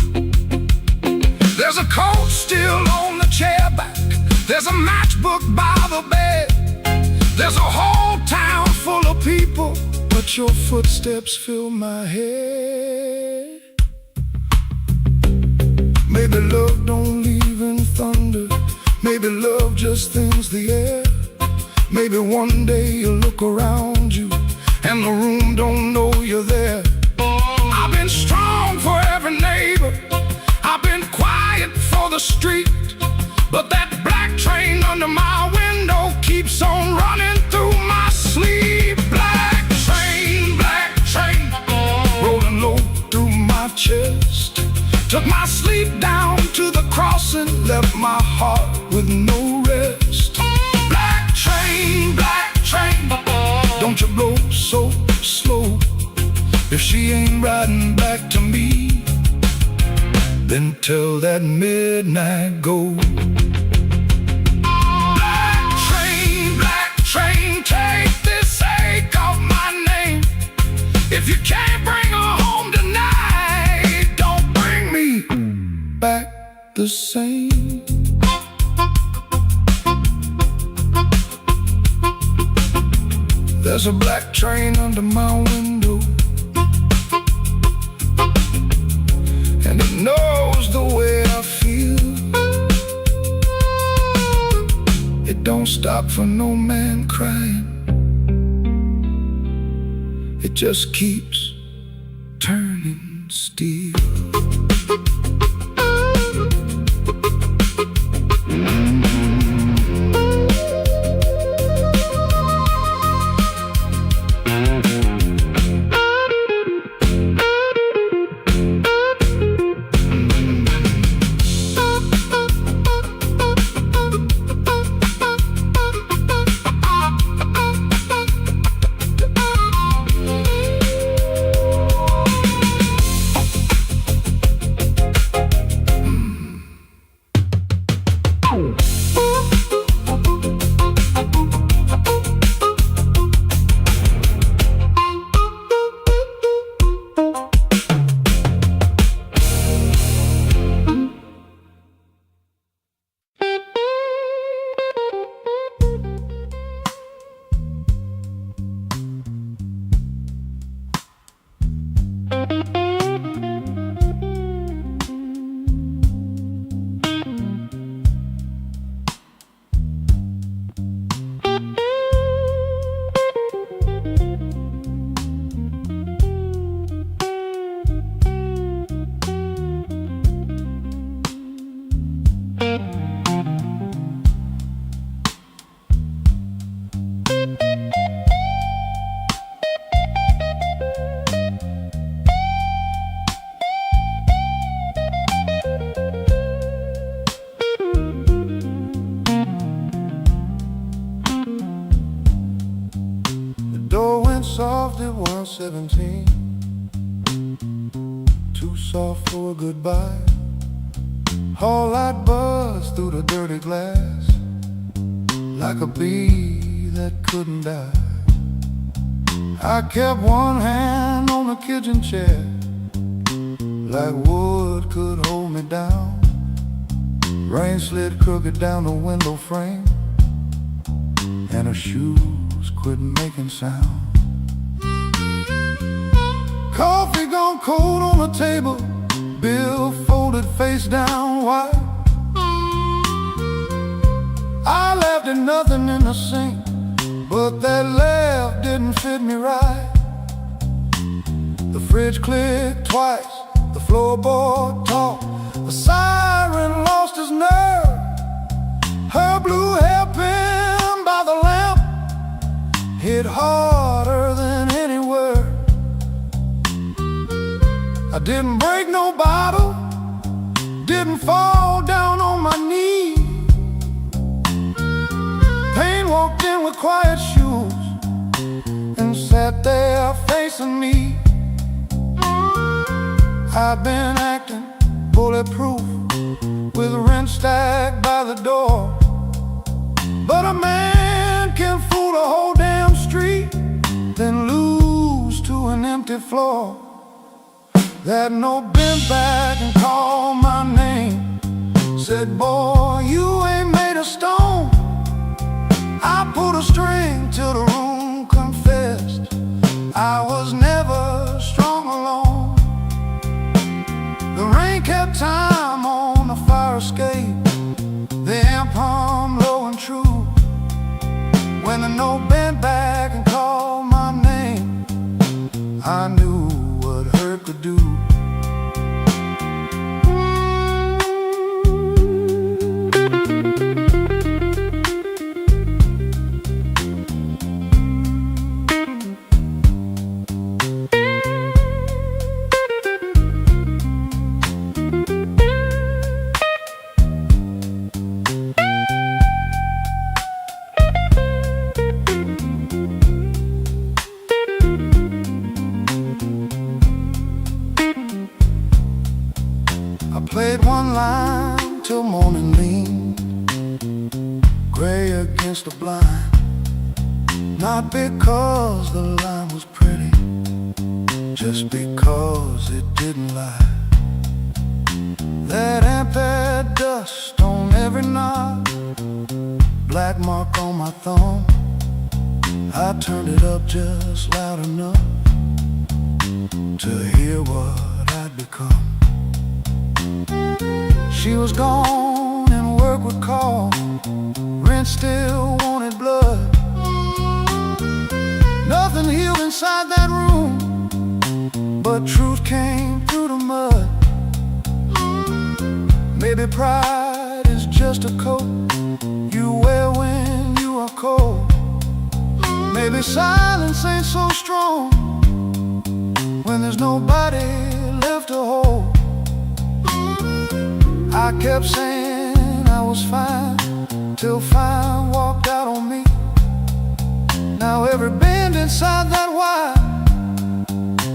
There's a coat still on the chair back, there's a matchbook by the bed, there's a whole town full of people, but your footsteps fill my head. Maybe love don't leave in thunder, maybe love just thins the air. Maybe one day you'll look around you and the room don't know you're there. I've been strong for every neighbor, I've been quiet for the street, but that black train under my window keeps on running through my sleep. Black train, rolling low through my chest, took my sleep down to the crossing, left my heart with no rest. Black train, don't you blow so slow. If she ain't riding back to me, then tell that midnight go. Black train, take this ache off my name. If you can't bring her home tonight, don't bring me back the same. There's a black train under my window, and it knows the way I feel. It don't stop for no man crying, it just keeps turning steel. weren't 17, too soft for a goodbye. All light buzzed through the dirty glass, like a bee that couldn't die. I kept one hand on the kitchen chair, like wood could hold me down. Rain slid crooked down the window frame, and her shoes quit making sound. Coffee gone cold on the table, bill folded face down wide. I laughed at nothing in the sink, but that laugh didn't fit me right. The fridge clicked twice, the floorboard talked, the siren lost his nerve. Her blue hairpin by the lamp hit harder than any word. I didn't break no bottle, didn't fall down on my knees. Pain walked in with quiet shoes and sat there facing me. I've been acting bulletproof with rent stacked by the door, but a man can fool the whole damn street, then lose to an empty floor. That note bent back and called my name, said, boy, you ain't made of stone. I pulled a string till the room confessed I was never strong alone. The rain kept time on the fire escape, the amp hummed low and true. When the note bent back and called my name, I knew what hurt could do. Played one line till morning leaned gray against the blind, not because the line was pretty, just because it didn't lie. That amp had dust on every knob, black mark on my thumb. I turned it up just loud enough to hear what I'd become. She was gone and work would call, rent still wanted blood. Nothing healed inside that room, but truth came through the mud. Maybe pride is just a coat you wear when you are cold. Maybe silence ain't so strong when there's nobody left to hold. I kept saying I was fine, till fine walked out on me. Now every bend inside that wire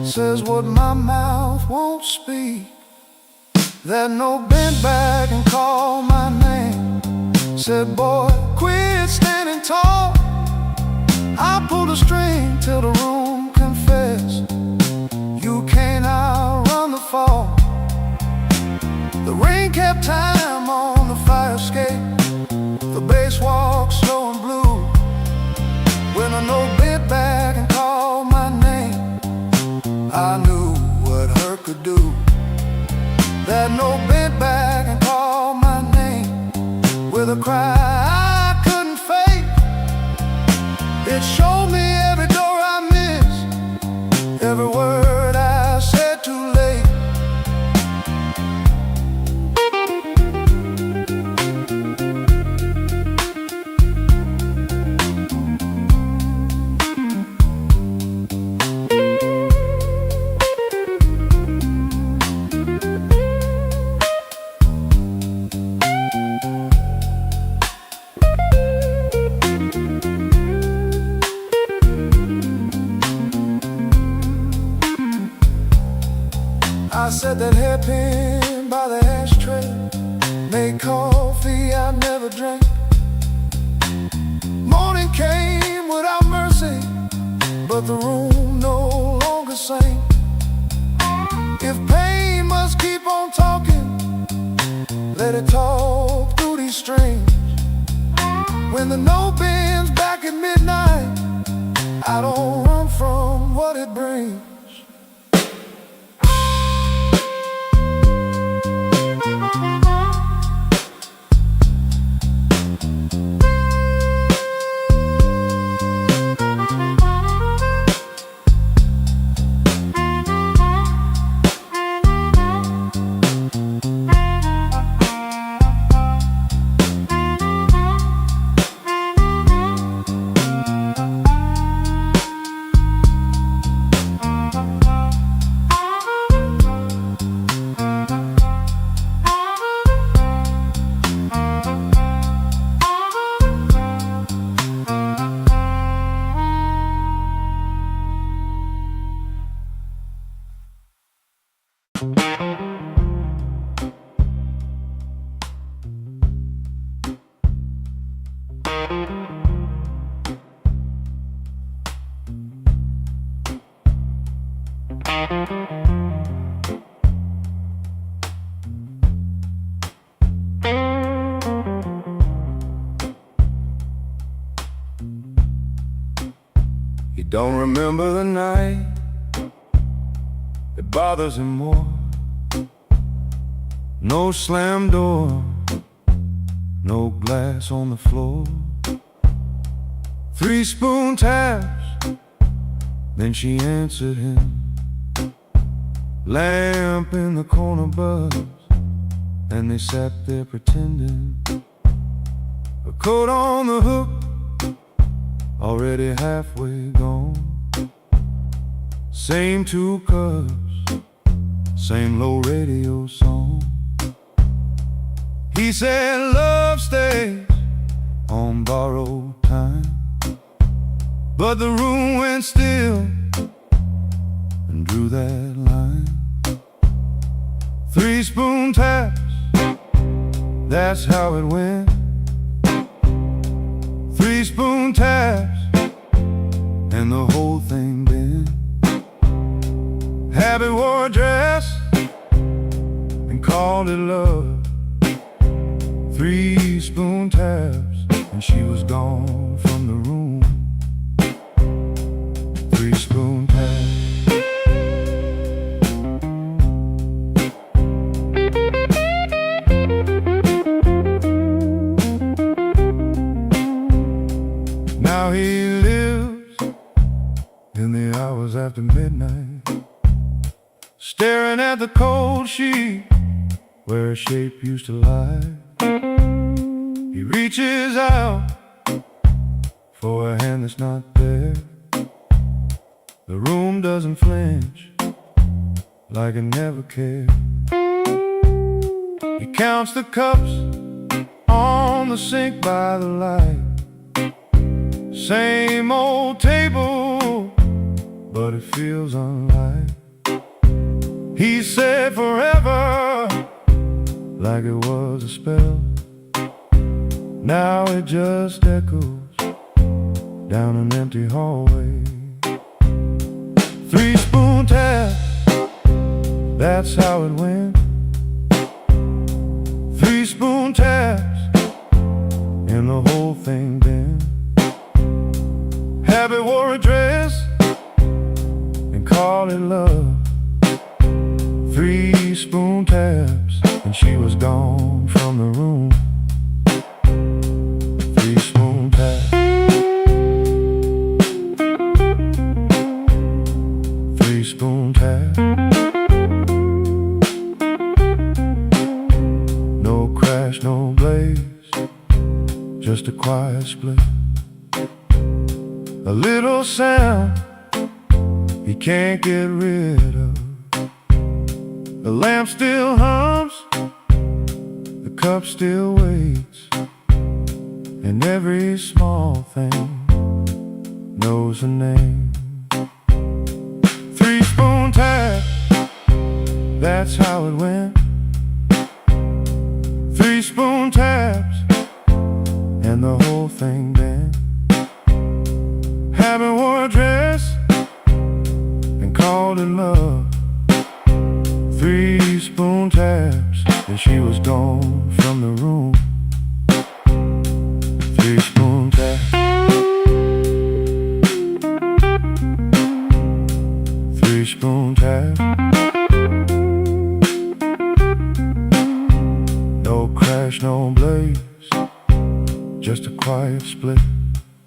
says what my mouth won't speak. That note bent back and called my name, said, boy, quit standing tall. I pulled a string till the room confessed you can't outrun the fall. The rain kept time on the fire escape, the bass walked slow and blue. When a note bent back and called my name, I knew what hurt could do. That note bent back and called my name with a cry I couldn't fake. It showed me every door I missed, every word I said too late. that hairpin by the ashtray, made coffee I never drank. Morning came without mercy, but the room no longer sang. If pain must keep on talking, let it talk through these strings. When the note bends back at midnight, I don't run from what it brings. He don't remember the night, it bothers him more. No slam door, no glass on the floor. 3 spoon taps, then she answered him. Lamp in the corner buzzed, and they sat there pretending. A coat on the hook, already halfway gone. Same 2 cups, same low radio song. He said love stays on borrowed time, but the room went still and drew that line. 3 spoon taps, that's how it went. 3 spoon taps, and the whole thing bent. Habit wore a dress and called it love. 3 spoon taps, and she was gone from the room. 3 spoon taps. Now he lives in the hours after midnight, staring at the cold sheet where a shape used to lie. He reaches out for a hand that's not there. The room doesn't flinch, like it never cared. He counts the cups on the sink by the light. Same old table, but it feels unlike. He said forever, like it was a spell. Now it just echoes down an empty hallway. 3 spoon tap, that's how it went. 3 spoon taps, and the whole thing bent. Habit wore a dress and called it love. 3 spoon taps, and she was gone from the room. 3 spoon taps. 3 spoon taps. No crash, no blaze, just a quiet split. A little sound he can't get rid of. The lamp still hums, the cup still waits, and every small thing knows a name. 3 spoon taps, That's how it went. 3 spoon taps, and the whole thing bent. Haven't wore a dress and called it love. 3 spoon taps, and she was gone from the room. 3 spoon taps. 3 spoon taps. No crash, no blaze, just a quiet split.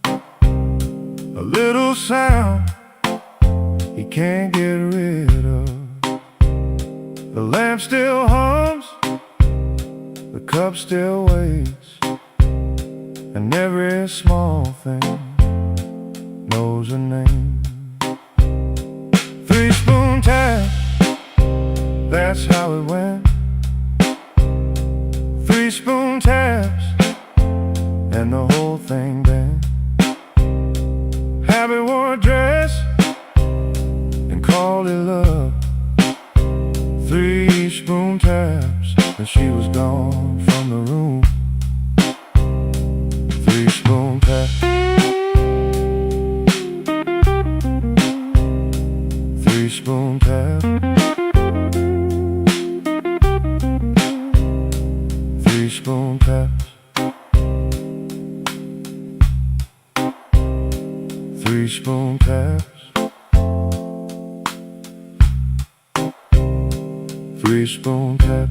A little sound he can't get rid of. The lamp still hums, the cup still waits, and every small thing knows a name. 3 spoon tap, that's how it went. 3 spoon taps, and the whole thing bent. Happy wore a dress and called it love. 3 spoon taps, and she was gone from the room. 3 spoon taps. 3 spoon taps. 3 spoon taps. 3 spoon taps. 3 spoon taps.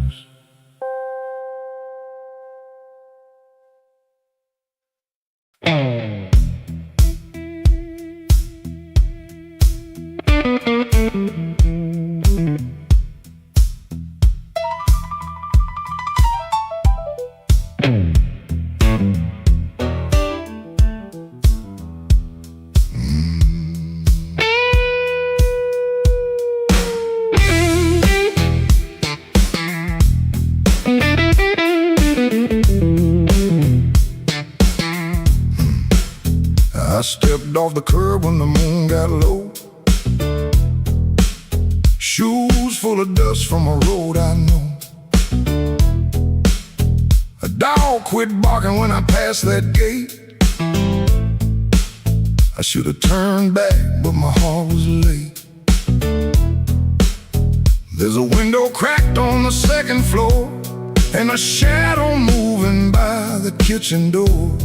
I stepped off the curb when the moon got low. Shoes full of dust from a road I know. A dog quit barking when I passed that gate. I should have turned back, but my heart was late. There's a window cracked on the 2nd floor, and a shadow moving by the kitchen door.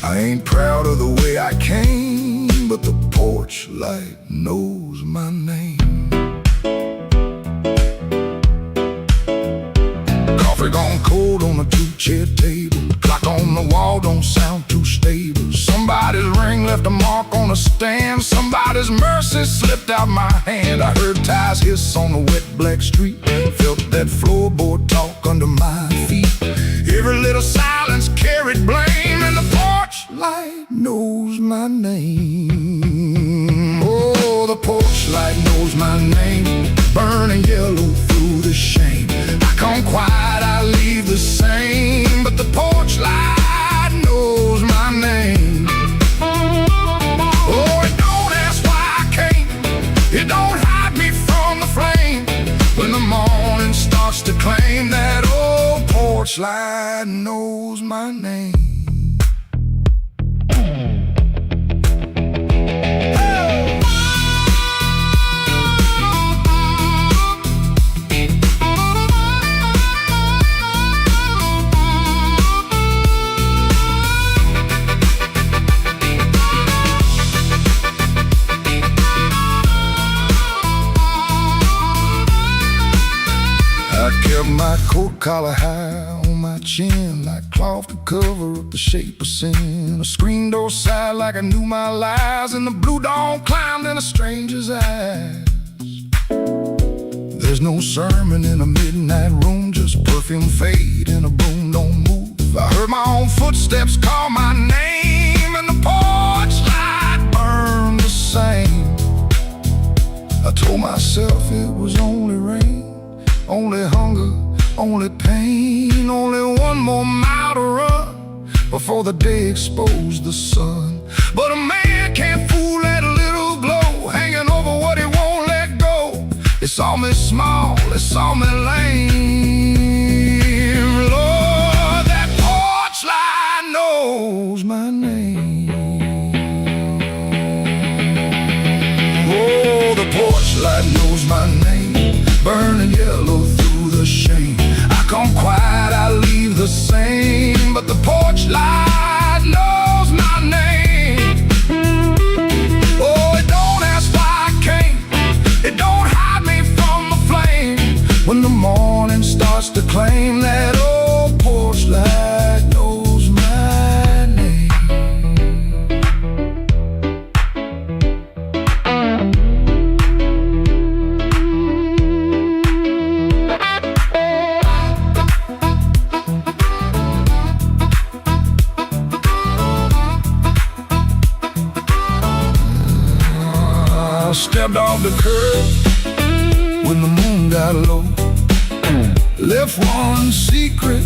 I ain't proud of the way I came, but the porch light knows my name. Coffee gone cold on a 2-chair table. Clock on the wall don't sound too stable. Somebody's ring left a mark on a stand. Somebody's mercy slipped out my hand. I heard tires hiss on the wet black street. Felt that floorboard talk under my feet. Every little silence carried blame, and the porch light knows my name. Oh, the porch light knows my name. Burning yellow through the shame. I come quiet, I leave the same, but the porch light knows my name. Oh, it don't ask why I came. It don't hide me from the flame. When the morning starts to claim, that old porch light knows my name. I kept my coat collar high on my chin, like cloth to cover up the shape of sin. A screen door side like I knew my lies, and the blue dawn climbed in a stranger's eyes. There's no sermon in a midnight room, just perfume fade and a broom don't move. I heard my own footsteps call my name, and the porch light burned the same. I told myself it was only rain, only hunger, only pain, only one more mile to run before the day exposed the sun. But a man can't fool that little glow hanging over They saw me small, they saw me lame. Lord, that porch light knows my name. Oh, the porch light knows my name, burning yellow through the shame. I come quiet, I leave the same, but the porch light knows my name. Oh, it don't ask why I came, it don't hide me from the flame. When the morning starts to claim, that old porch light knows my name. I stepped off the curb when the moon got low. Left one secret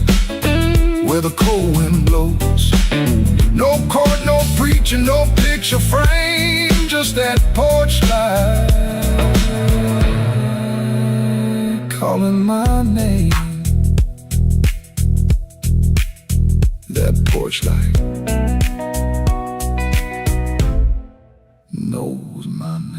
where the cold wind blows. No court, no preacher, no picture frame, just that porch light calling my name. That porch light knows my name.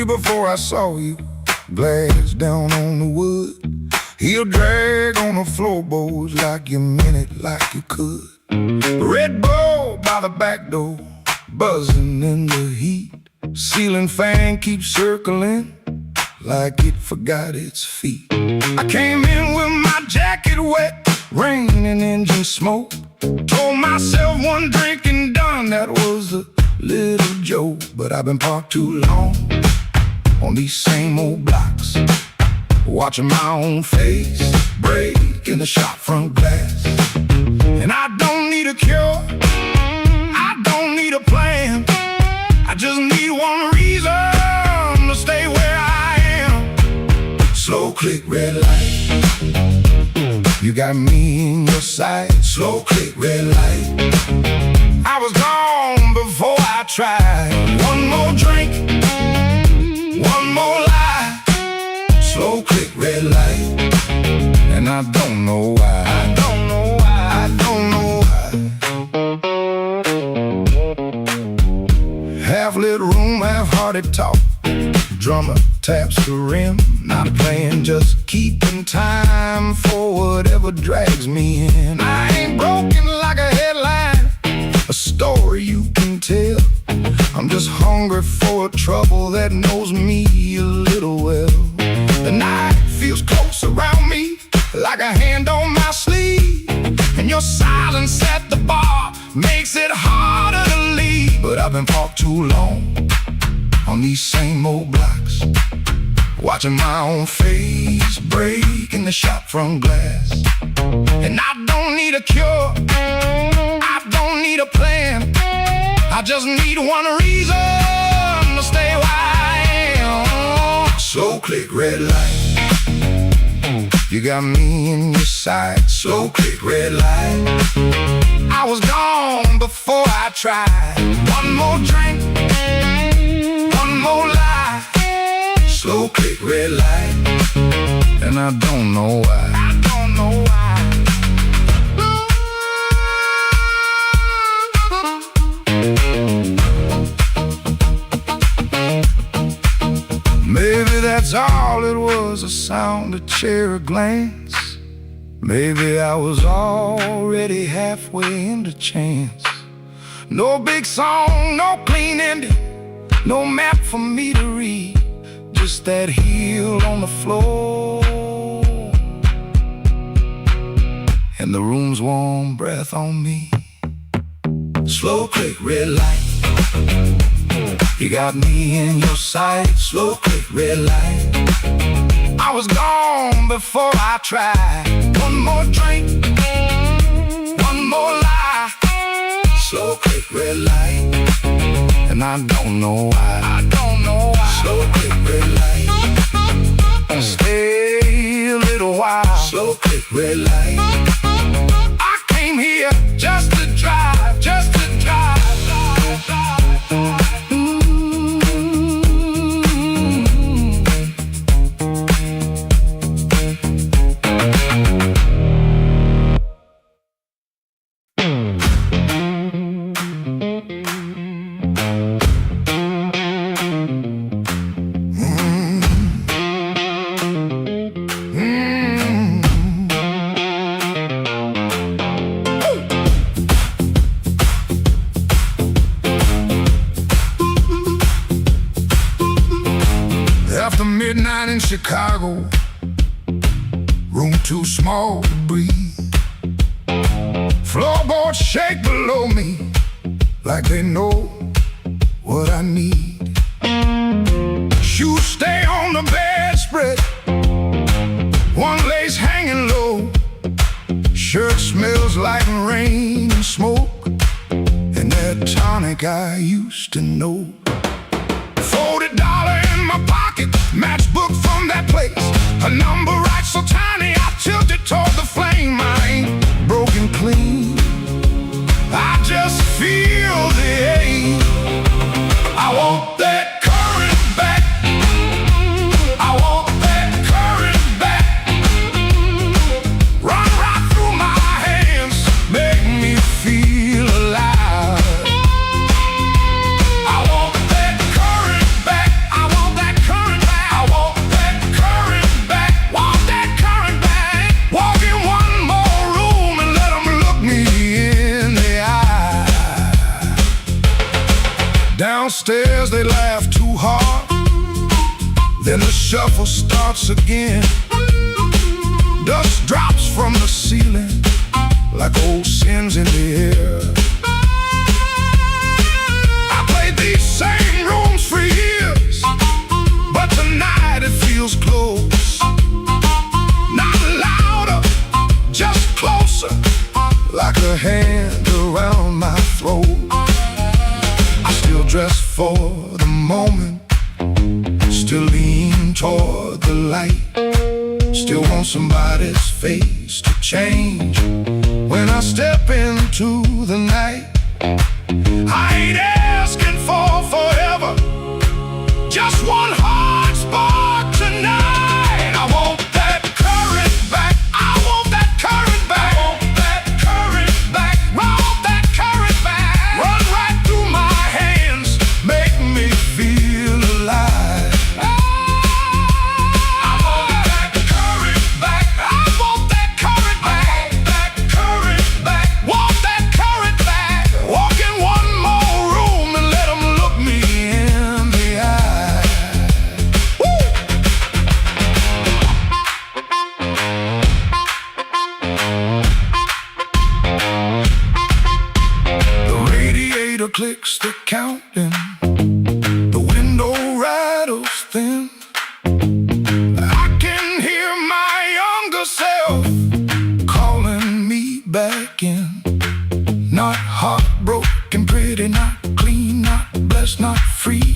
Before I saw you, glass down on the wood. He'll drag on the floorboards like you meant it, like you could. Red Bull by the back door, buzzing in the heat. Ceiling fan keeps circling like it forgot its feet. I came in with my jacket wet, rain and engine smoke. Told myself one drink and done, that was a little joke. But I've been parked too long on these same old blocks, watching my own face break in the shop front glass. And I don't need a cure, I don't need a plan, I just need one reason to stay where I am. Slow click red light, you got me in your sight. Slow click red light, I was gone before I tried. One more drink, one more lie. Slow click red light, and I don't know why. I don't know why. I don't know why. Half lit room, half-hearted talk. Drummer taps the rim, not playing, just keeping time for whatever drags me in. I ain't broken like a headline, a story you can tell. I'm just hungry for a trouble that knows me a little well. The night feels close around me, like a hand on my sleeve. And your silence at the bar makes it harder to leave. But I've been parked too long on these same old blocks, watching my own face break in the shop front glass. And I don't need a cure, I don't need a plan, I just need one reason to stay where I am. Slow click red light, you got me in your sight. Slow click red light, I was gone before I tried. One more drink, one more lie. Slow click red light, and I don't know why. I don't know why. Maybe that's all it was, a sound, a chair, a glance. Maybe I was already halfway into chance. No big song, no clean ending, no map for me to read, just that heel on the floor and the room's warm breath on me. Slow click, red light, you got me in your sight. Slow click, red light, I was gone before I tried. One more drink, one more lie. Slow click, red light, and I don't know why. I don't know why. Slow click, red light, stay a little while. Slow click, red light, I came here just to drive, just to drive. After midnight in Chicago, room too small to breathe. Floorboards shake below me like they know what I need. Shoes stay on the bedspread, one lace hanging low. Shirt smells like rain and smoke, and that tonic I used to know. $40 in my pocket, matchbook from that place. A number right so tiny, I tilted toward the flame. I ain't broken clean, I just feel the ache. I want that current back, I want that current back. Run right through my hands, make me feel alive. I want that current back, I want that current back, I want that current back, want that current back. Walk in one more room and let them look me in the eye. Downstairs they laugh too hard, then the shuffle starts again. Dust drops from the ceiling like old sins in the air. I played these same rooms for years, but tonight it feels close. Not louder, just closer, like a hand around my throat. I still dress for the moment, still lean toward the light, still want somebody's face to change when I step into the night. I ain't asking for forever, just one hard spark tonight. I want that current back, I want that current back, I want that current back, want that current back. Run right through my hands, make me feel alive. I want that current back, I want that current back, that current back, want that current back. Walk in one more room and let them look me in the eye. Woo! The radiator clicks the counting, the window rattles thin. I can hear my younger self calling me back in. Not heartbroken, pretty, not clean, not blessed, not free.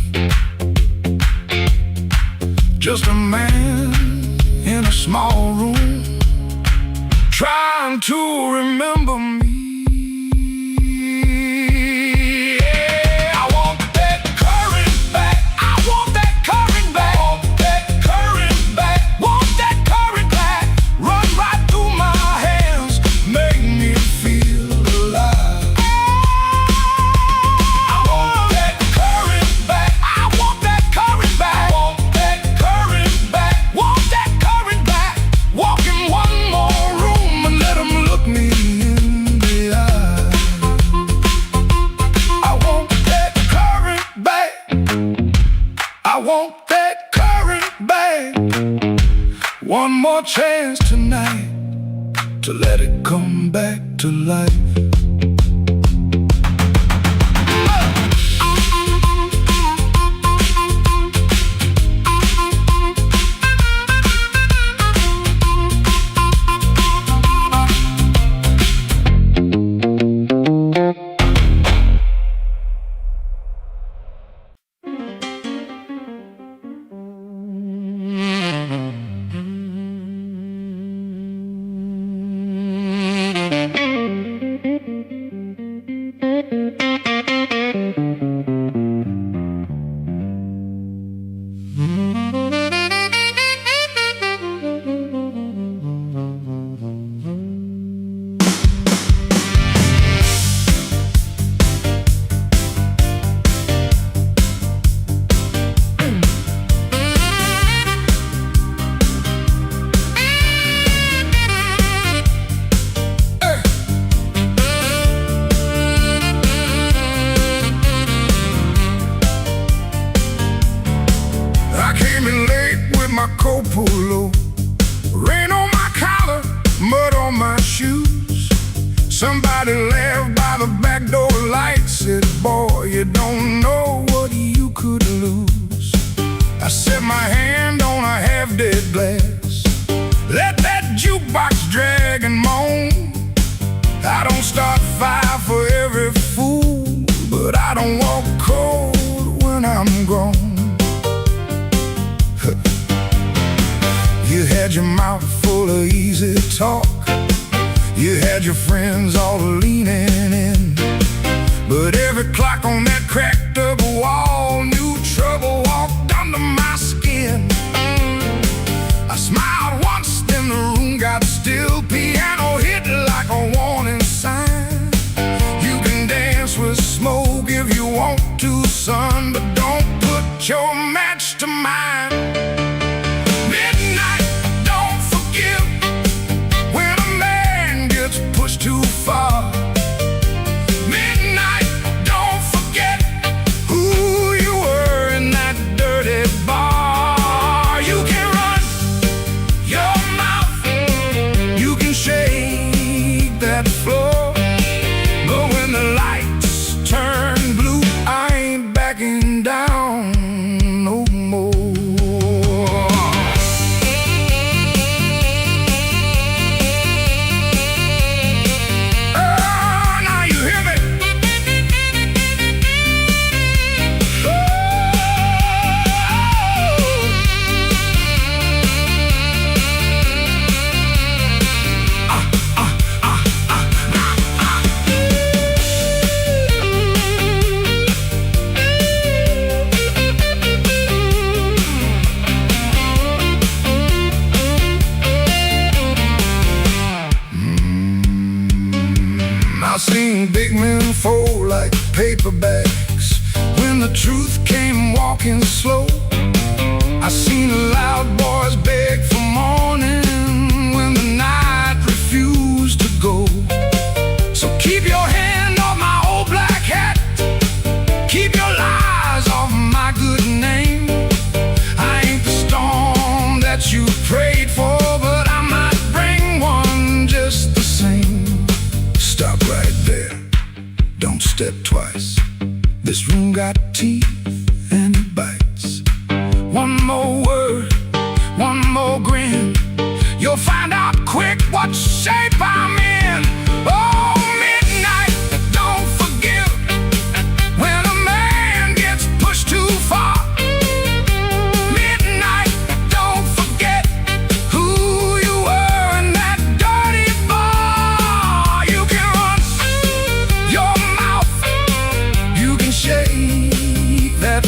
Just a man in a small room, trying to remember me. Yeah, I want that current back, I want that current back, want that current back, want that current back. Run right through my hands, make me feel alive. I want that current back, I more chance tonight to let it come back to life. Coat pulled low, rain on my collar, mud on my shoes. Somebody laughed by the back door light, said, boy, you don't know what you could lose. I set my hand on a half-dead glass, let that jukebox drag and moan. I don't start fire for every fool, but I don't walk cold when I'm grown. You had your mouth full of easy talk, you had your friends all leaning in, but every clock on that cracked up wall knew trouble walked under my skin. I smiled once, then the room got still, piano hit like a warning sign. You can dance with smoke if you want to, son, but don't put your match to mine. Too far. Midnight, don't forget who you were in that dirty bar. You can run your mouth, you can shake that floor, but when the lights turn blue, I ain't backing down no more. I've seen big men fold like paper bags when the truth came walking slow. I seen loud boys beg for morning when the night refused to go. So keep your hand off my old black hat, keep your lies off my good name. I ain't the storm that you prayed for, but I might bring one just the same. Stop right there, don't step twice. This room got teeth and it bites. One more word, one more grin, you'll find out quick what shape I'm in. Oh, midnight, don't forgive when a man gets pushed too far. Midnight, don't forget who you were in that dirty bar. You can run your mouth, you can shake that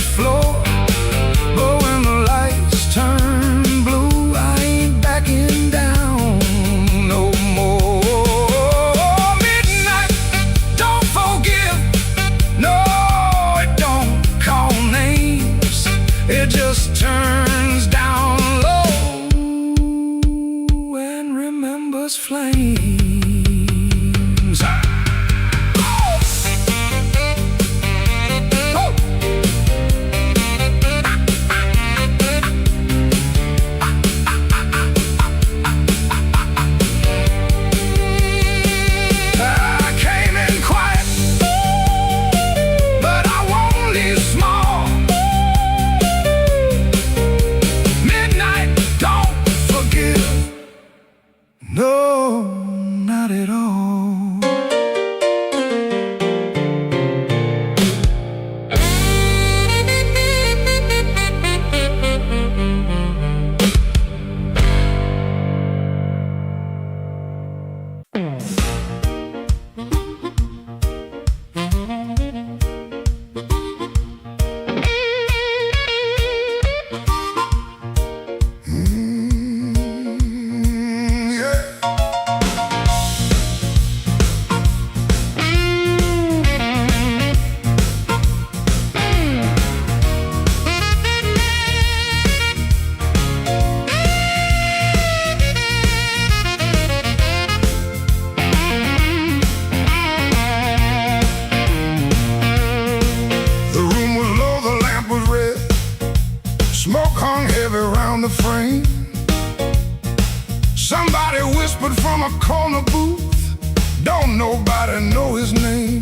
a corner booth, don't nobody know his name.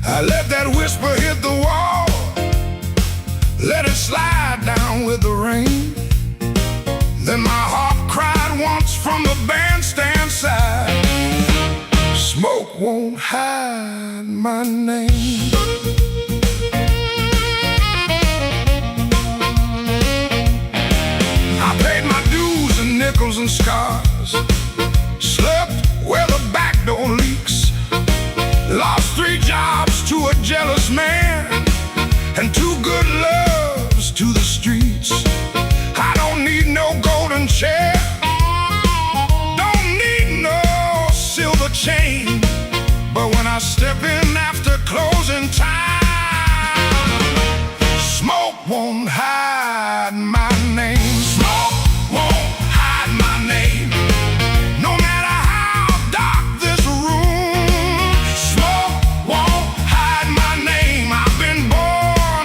I let that whisper hit the wall, let it slide down with the rain. Then my heart cried once from the bandstand side, smoke won't hide my name. I paid my dues in nickels and scars, slept where the back door leaks, lost 3 jobs to a jealous man, and 2 good loves to the streets. I don't need no golden chair, don't need no silver chain, but when I step in after closing time, smoke won't hide my name. Smoke won't hide my name. No matter how dark this room, smoke won't hide my name. I've been born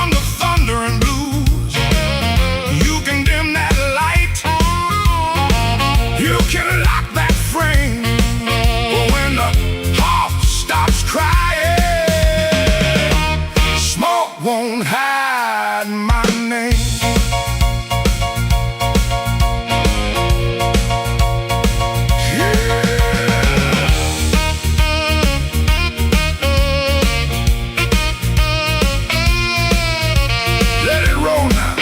under thunder and blues. You can dim that light, you can lock that frame, but when the heart stops crying, smoke won't hide my name. Let it roll now.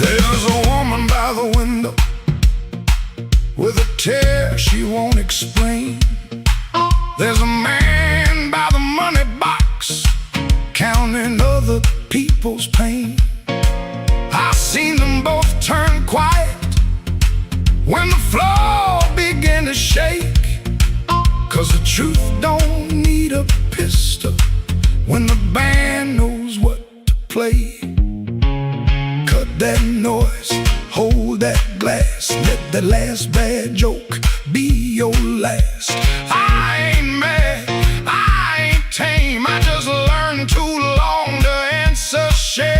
There's a woman by the window with a tear she won't explain. There's a man by the money box counting other people's pain. I've seen them both turn quiet when the floor began to shake, 'cause the truth don't need a pistol when the band knows what to play. Cut that noise, hold that glass, let that last bad joke be your last. I ain't mad, I ain't tame, I just learned too long to answer shame.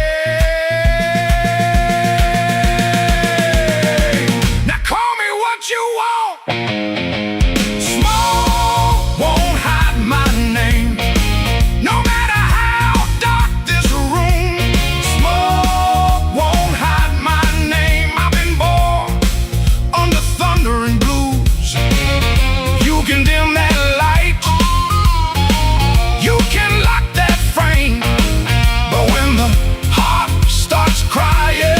Now call me what you want, smoke won't hide my name. No matter how dark this room, smoke won't hide my name. I've been born under thunder and blues. You can dim that light, you can lock that frame, but when the heart starts crying,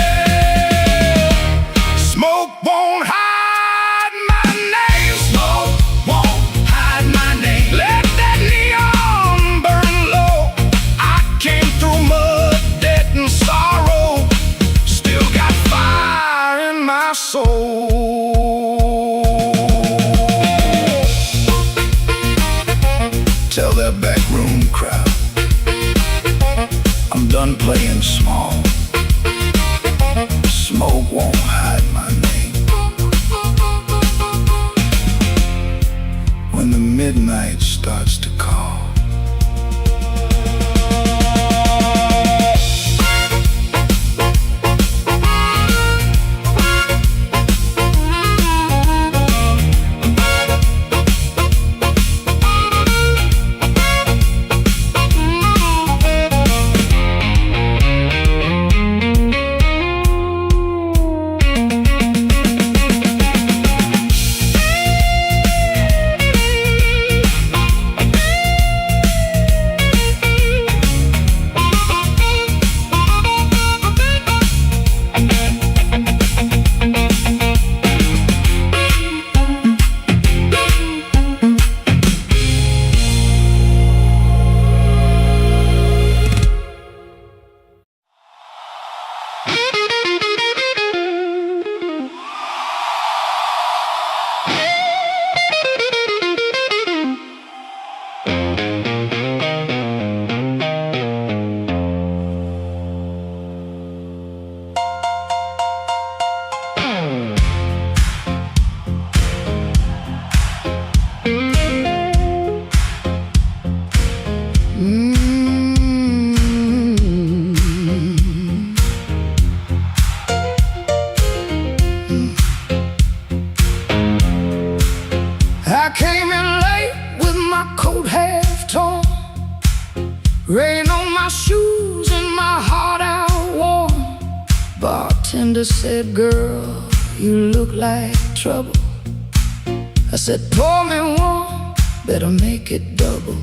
smoke won't hide my name. Smoke won't hide my name. Let that neon burn low. I came through mud, debt, and sorrow, still got fire in my soul. Tell that backroom crowd I'm done playing small. Smoke won't hide my name. When the midnight starts to call, on my shoes and my heart outworn. Bartender said, girl, you look like trouble. I said, pour me one, better make it double.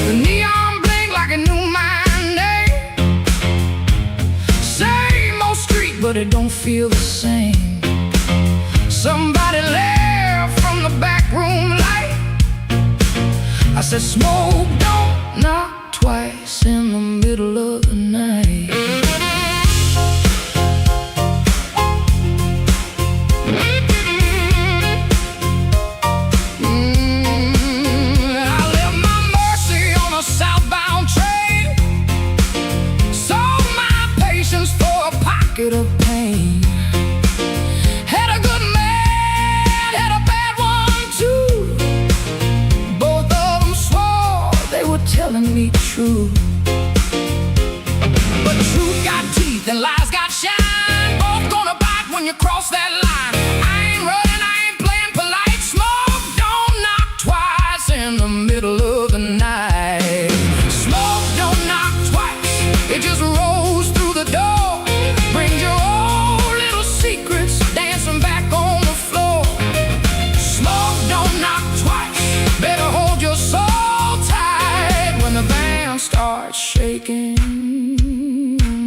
The neon blinked like it knew my name. Same old street, but it don't feel the same. Somebody left from the back room light. I said, smoke don't knock twice in the middle of the night. I left my Mercy on a southbound train. Sold my patience for a pocket of pain. Had a good man, had a bad one too. Both of them swore they were telling me true. But truth got teeth and lies got shine. Both gonna bite when you cross that line. I ain't running, I ain't playing polite. Smoke don't knock twice in the middle of the night. Smoke don't knock twice, it just rolls through the door. Brings your old little secrets dancing back on the floor. Smoke don't knock twice, better hold your soul tight when the band starts shaking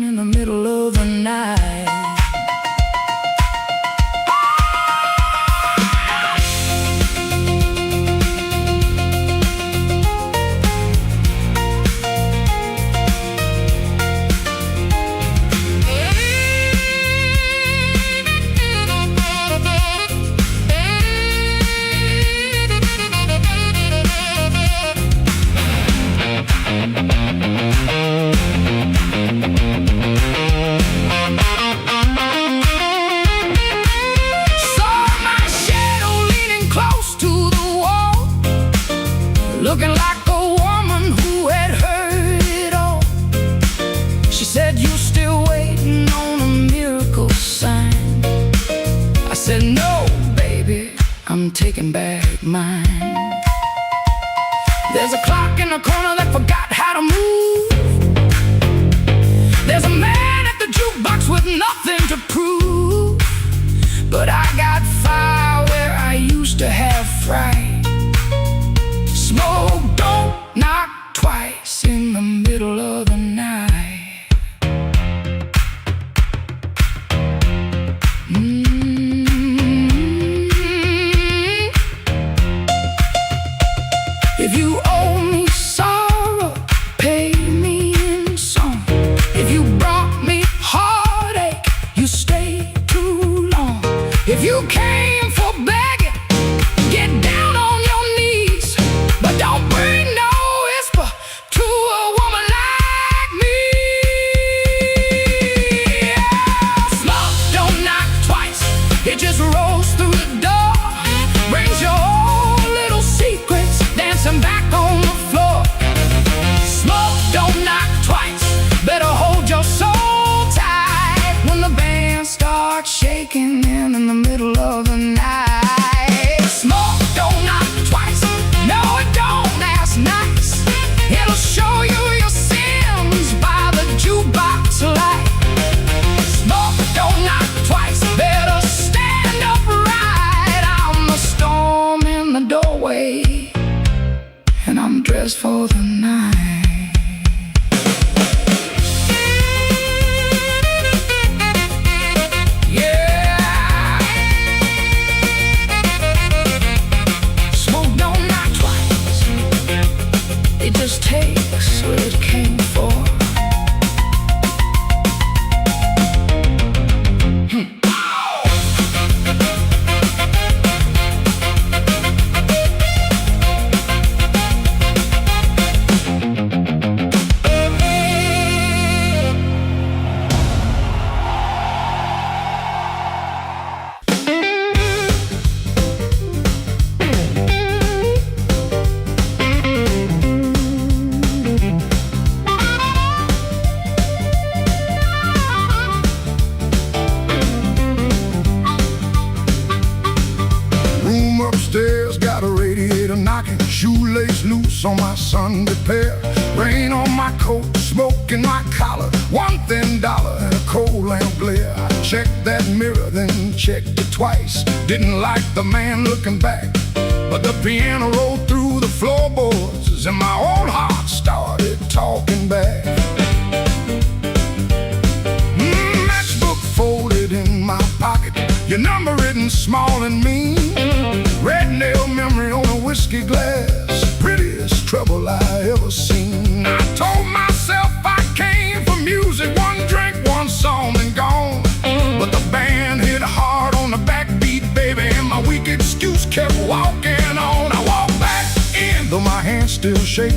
in the middle of the night. Looking like a woman who had heard it all. She said, you still waiting on a miracle sign. I said, no, baby, I'm taking back mine. There's a clock in the corner that forgot how to move. There's a man at the jukebox with nothing to prove. But I got fire where I used to have fright. Smoke don't knock twice in the middle of the night. If you owe me sorrow, pay me in song. If you brought me heartache, you stayed too long. If you came for begging, get down on your knees. But don't bring no whisper to a woman like me. Smoke don't knock twice, it just rolls through the door. Brings your old little secrets dancing back on the floor. Smoke don't knock twice, better hold your soul tight when the band starts shaking in the middle of the night. radiator knocking, shoelace loose on my Sunday pair, rain on my coat, smoke in my collar, one thin dollar and a coal lamp glare. I checked that mirror, then checked it twice. Didn't like the man looking back, but the piano rolled through the floorboards and my old heart started talking back. Matchbook folded in my pocket, your number written small and mean, red nail memory on a whiskey glass, prettiest trouble I ever seen. I told myself I came for music, one drink, one song and gone, but the band hit hard on the backbeat, baby, and my weak excuse kept walking on. I walked back in, though my hands still shake.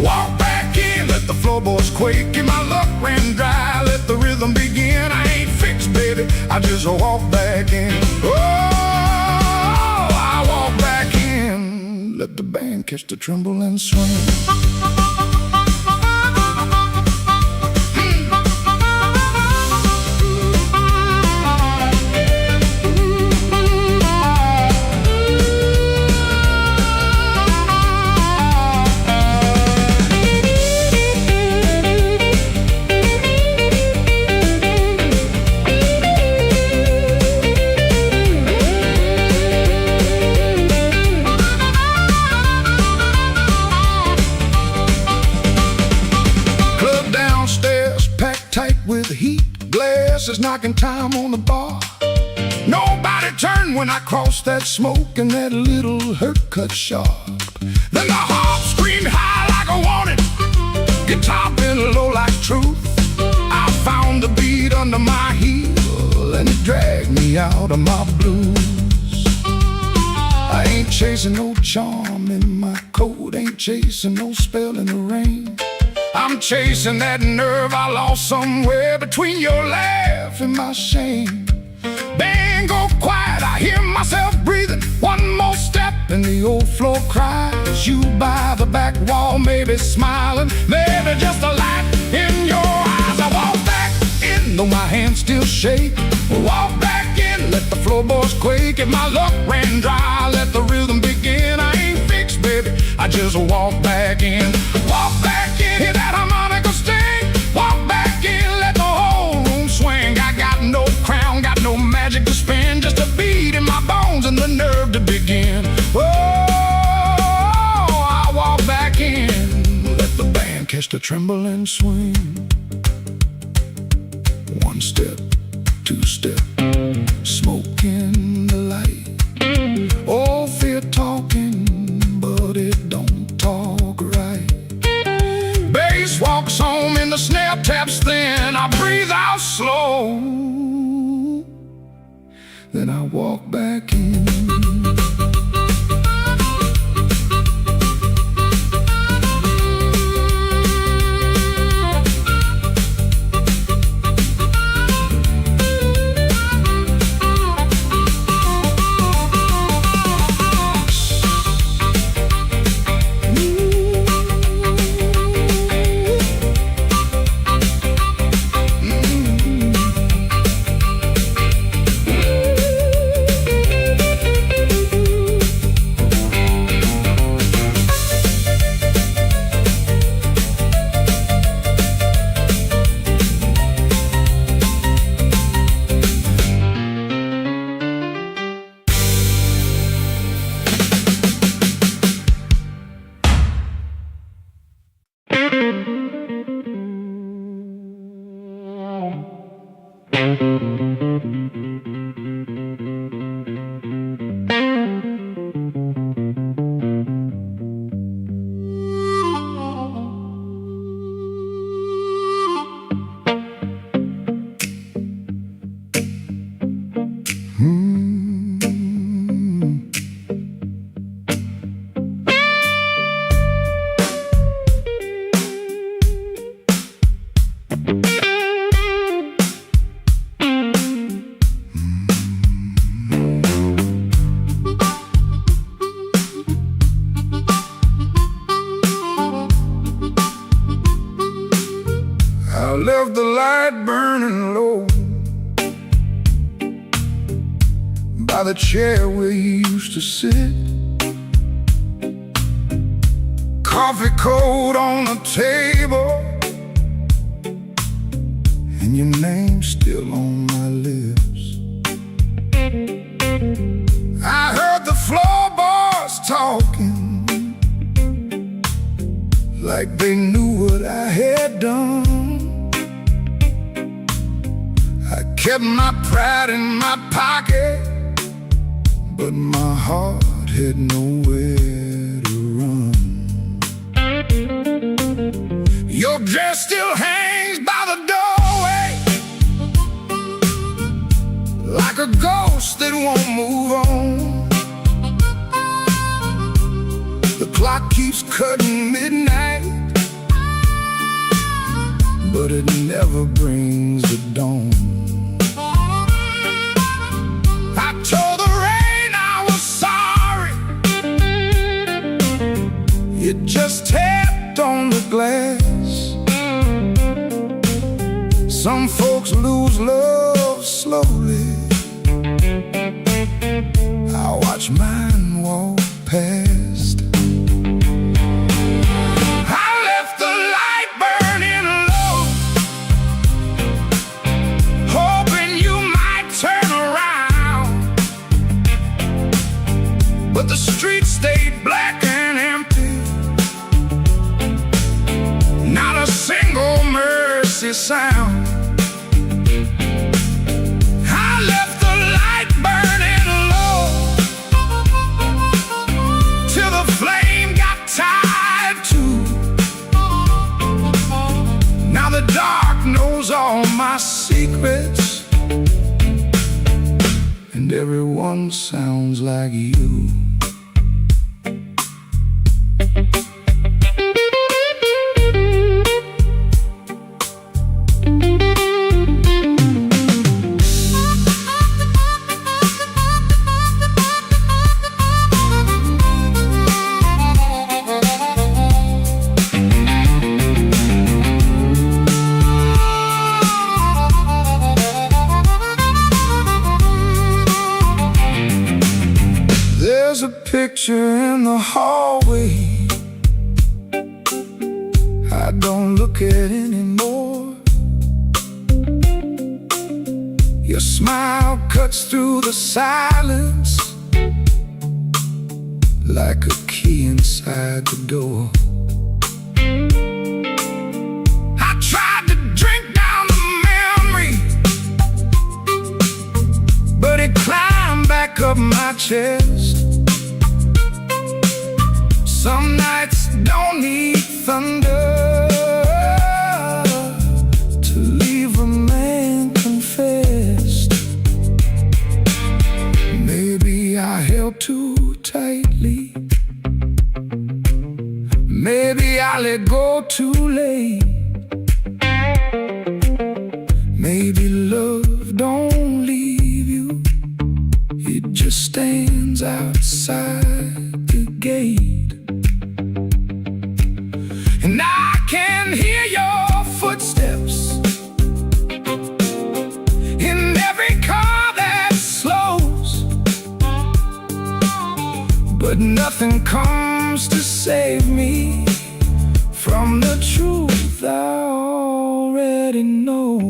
Walk back in, let the floorboards quake, and my luck ran dry, let the rhythm begin. I ain't fixed, baby, I just walk back in. Oh, I walk back in, let the band catch the tremble and swing. With heat, glasses knocking time on the bar. Nobody turned when I crossed that smoke, and that little hurt cut sharp. Then the harp screamed high like I wanted, guitar bent low like truth. I found the beat under my heel, and it dragged me out of my blues. I ain't chasing no charm in my coat, ain't chasing no spell in the rain. I'm chasing that nerve I lost somewhere between your laugh and my shame. Band go quiet, I hear myself breathing. One more step and the old floor cries. You by the back wall, maybe smiling, maybe just a light in your eyes. I walk back in, though my hands still shake. Walk back in, let the floorboards quake. If my luck ran dry, let the rhythm begin. I ain't fixed, baby, I just walk back in. Walk back in, hear that harmonica sting. Walk back in, let the whole room swing. I got no crown, got no magic to spin, just a beat in my bones and the nerve to begin. Oh, I walk back in, let the band catch the tremble and swing. One step, two step, smoke in the light. Oh, fear talking, but it don't talk right. Bass walks home and the snare taps thin. I breathe out slow, then I walk back in. I left the light burning low by the chair where you used to sit. coffee cold on the table, and your name's still on my lips. I heard the floorboards talking like they knew what I had done. I kept my pride in my pocket, but my heart had nowhere to run. Your dress still hangs by the doorway like a ghost that won't move on. The clock keeps cutting midnight, but it never brings the dawn. I told the rain I was sorry. It just tapped on the glass. Some folks lose love slowly. I watch mine walk past. I left the light burning low, hoping you might turn around. But the street stayed black and empty. Not a single mercy sound. All my secrets, and everyone sounds like you. There's a picture in the hallway I don't look at anymore. Your smile cuts through the silence like a key inside the door. I tried to drink down the memory, but it climbed back up my chest. Some nights don't need thunder to leave a man confessed. Maybe I held too tightly. Maybe I let go too late. Maybe love don't leave you, it just stands outside the gate. And I can hear your footsteps in every car that slows, but nothing comes to save me from the truth I already know.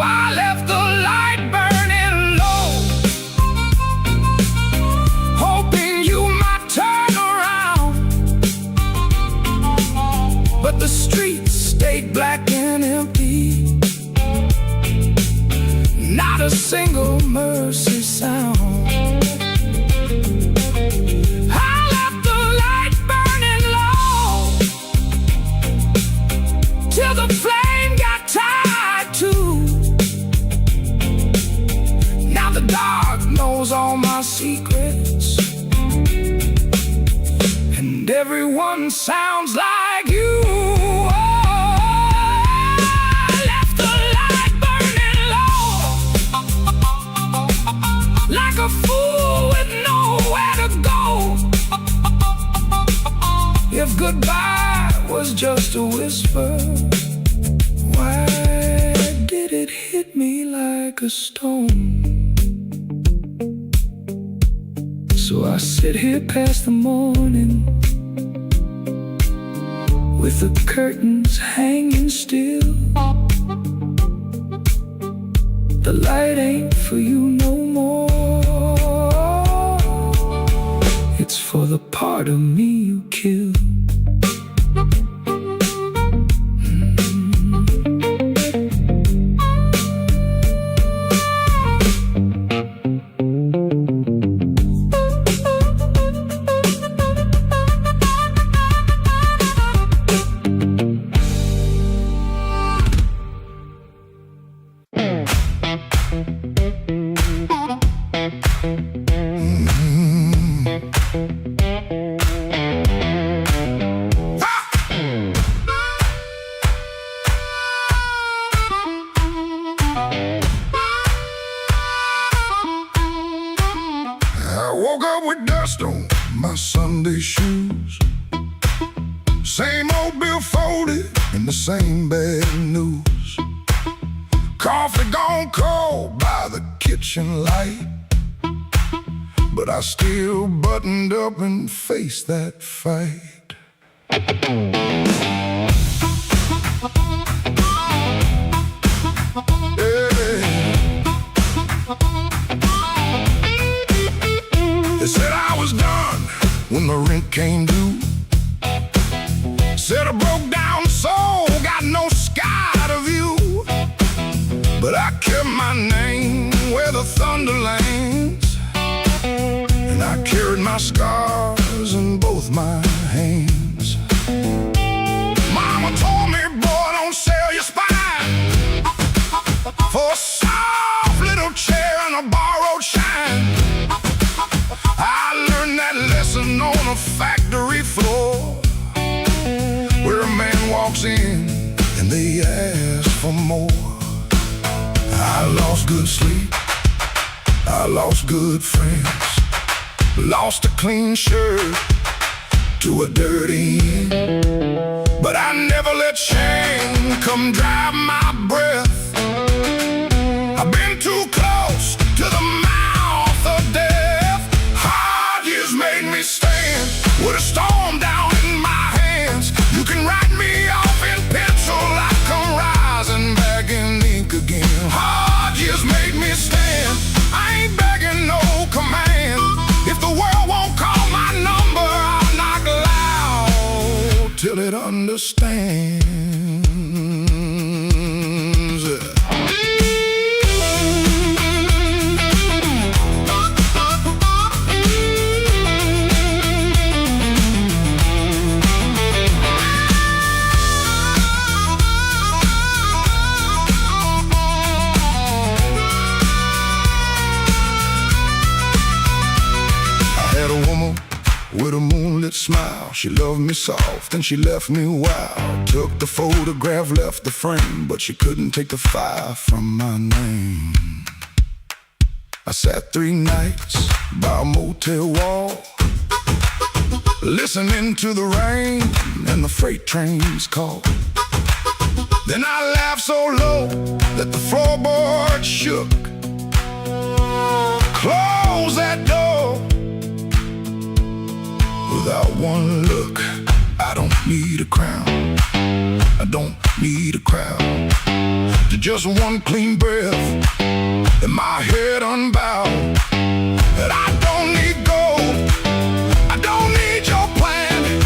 I left the light burning low, hoping you might turn around. But the streets stayed black and empty. Not a single mercy sound. I left the light burning low till the flame got tied too. Now the dark knows all my secrets, and everyone sounds like you. Like a fool with nowhere to go. If goodbye was just a whisper, why did it hit me like a stone? So So I sit here past the morning, with the curtains hanging still. The light ain't for you no more. It's for the part of me you killed. I woke up with dust on my Sunday shoes. Same old bill folded and the same bad news. Coffee gone cold by the kitchen light, but I still buttoned up and faced that fight. They said I was done when the rent came due. Said I broke down soul, got no sky to view. But I kept my name where the thunder lands, and I carried my scars in both my hands. Mama told me, boy, don't sell your spine for a soft little chair and a borrowed shine. I learned that lesson on a factory floor, where a man walks in and they ask for more. I lost good sleep, I lost good friends, lost a clean shirt to a dirty end. But I never let shame come drive my breath. I've been too close to the mouth of death. Hard years made me stand with a storm down in my hands. You can write me off in pencil, I come rising back in ink again. Hard years made me stand, I ain't begging no command. If the world won't call my number, I'll knock loud till it understands. With a moonlit smile, she loved me soft and she left me wild. Took the photograph, left the frame, but she couldn't take the fire from my name. I sat 3 nights by a motel wall, listening to the rain and the freight trains call. Then I laughed so low that the floorboard shook. Close that door. Without one look, I don't need a crown, I don't need a crowd, to just one clean breath and my head unbowed. And I don't need gold, I don't need your plan.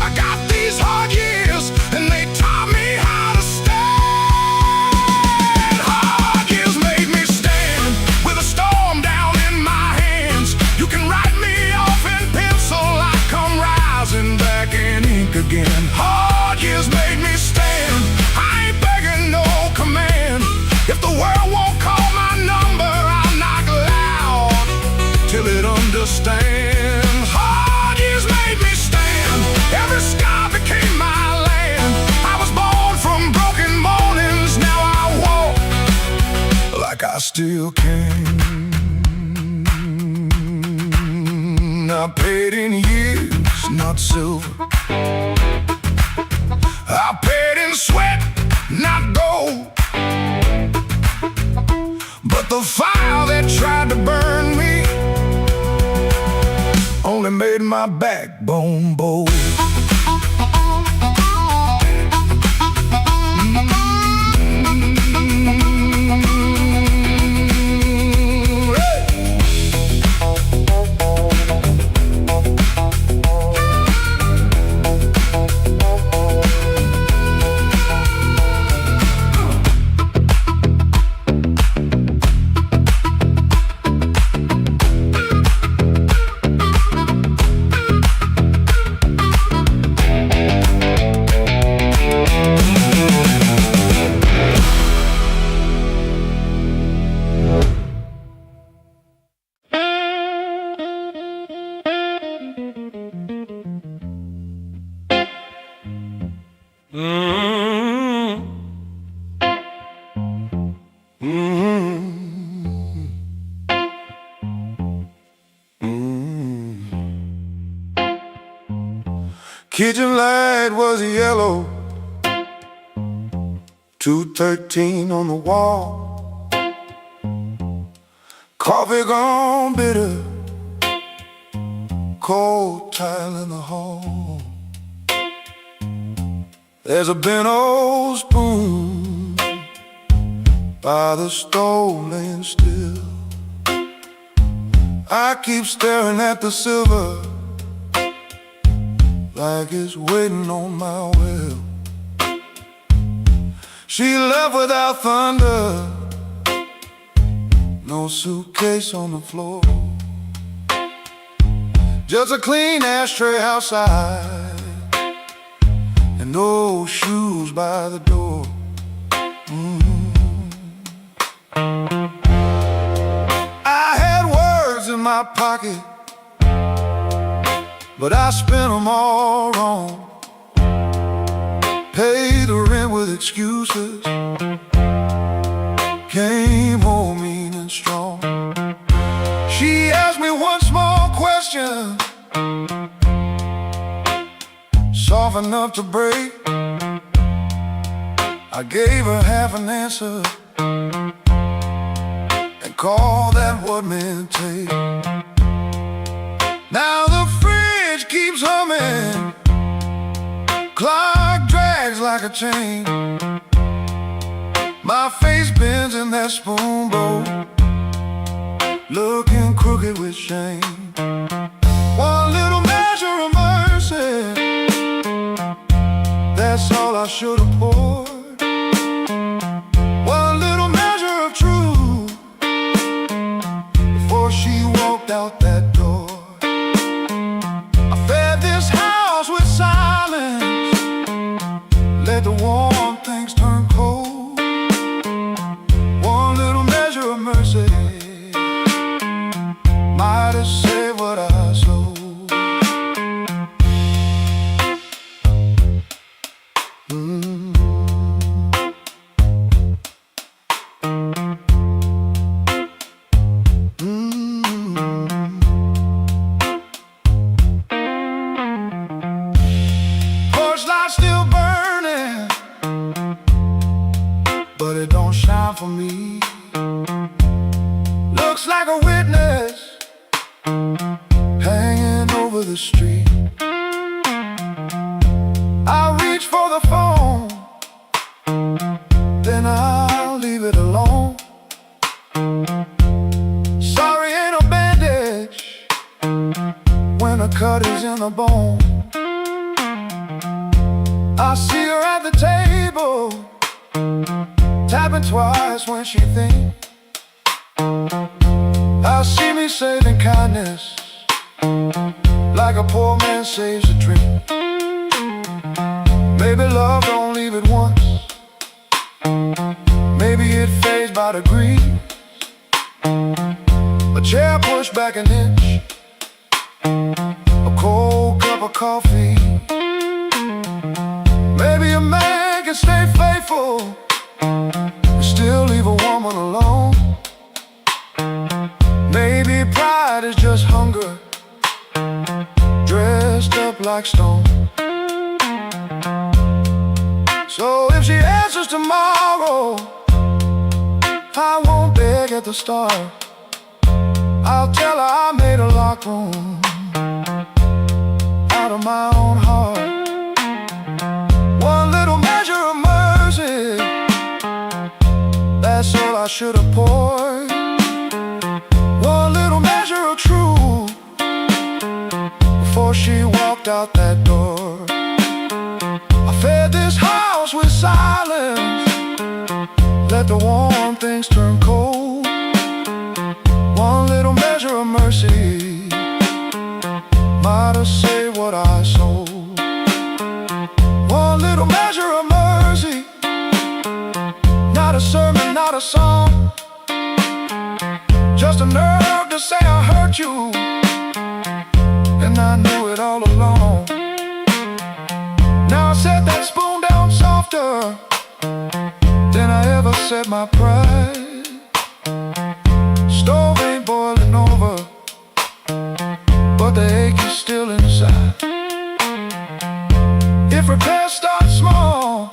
I got these hard years and they taught me how to stand. Hard years made me stand with a storm down in my hands. You can write me off in pencil, rising back in ink again. Hard years made me stand, I ain't begging no command. If the world won't call my number, I'll knock loud till it understands. Hard years made me stand, every scar became my land. I was born from broken mornings, now I walk like I still can. I paid in years, not silver. I paid in sweat, not gold. But the fire that tried to burn me only made my backbone bold. Kitchen light was yellow, 213 on the wall. Coffee gone bitter, cold tile in the hall. There's a bent old spoon by the stove laying still. I keep staring at the silver like it's waiting on my will. She left without thunder, no suitcase on the floor, just a clean ashtray outside and no shoes by the door. I had words in my pocket, but I spent them all wrong. Paid the rent with excuses, came home mean and strong. She asked me one small question, soft enough to break. I gave her half an answer and called that what men take. Now the fridge keeps humming, clock drags like a chain. My face bends in that spoon bowl, looking crooked with shame. One little measure of mercy, that's all I should have poured. One little measure of truth before she walked out that door. I fed this house with silence, let the warm things turn cold. One little measure of mercy might have saved what I sold. Porch light still burning, but it don't shine for me. Looks like a witness hanging over the street. I reach for the phone, then I'll leave it alone. Sorry ain't a bandage when a cut is in the bone. I see her at the table, tapping twice when she thinks. I see me saving kindness like a poor man saves a drink. Maybe love don't leave it once, maybe it fades by degrees. A chair pushed back an inch, a cold cup of coffee. Maybe a man can stay faithful and still leave a woman alone. Maybe pride is just hunger dressed up like stone. So if she answers tomorrow, I won't beg at the start. I'll tell her I made a locked room. my own heart. One little measure of mercy, that's all I should have poured. One little measure of truth before she walked out that door. I fed this house with silence, let the warm things turn cold. One little measure of mercy might have saved what I sold. One little measure of mercy, not a sermon, not a song, just a nerve to say I hurt you, and I knew it all along. Now I set that spoon down softer than I ever set my pride. Stove ain't boiling over, but the ache is still inside. If repair starts small,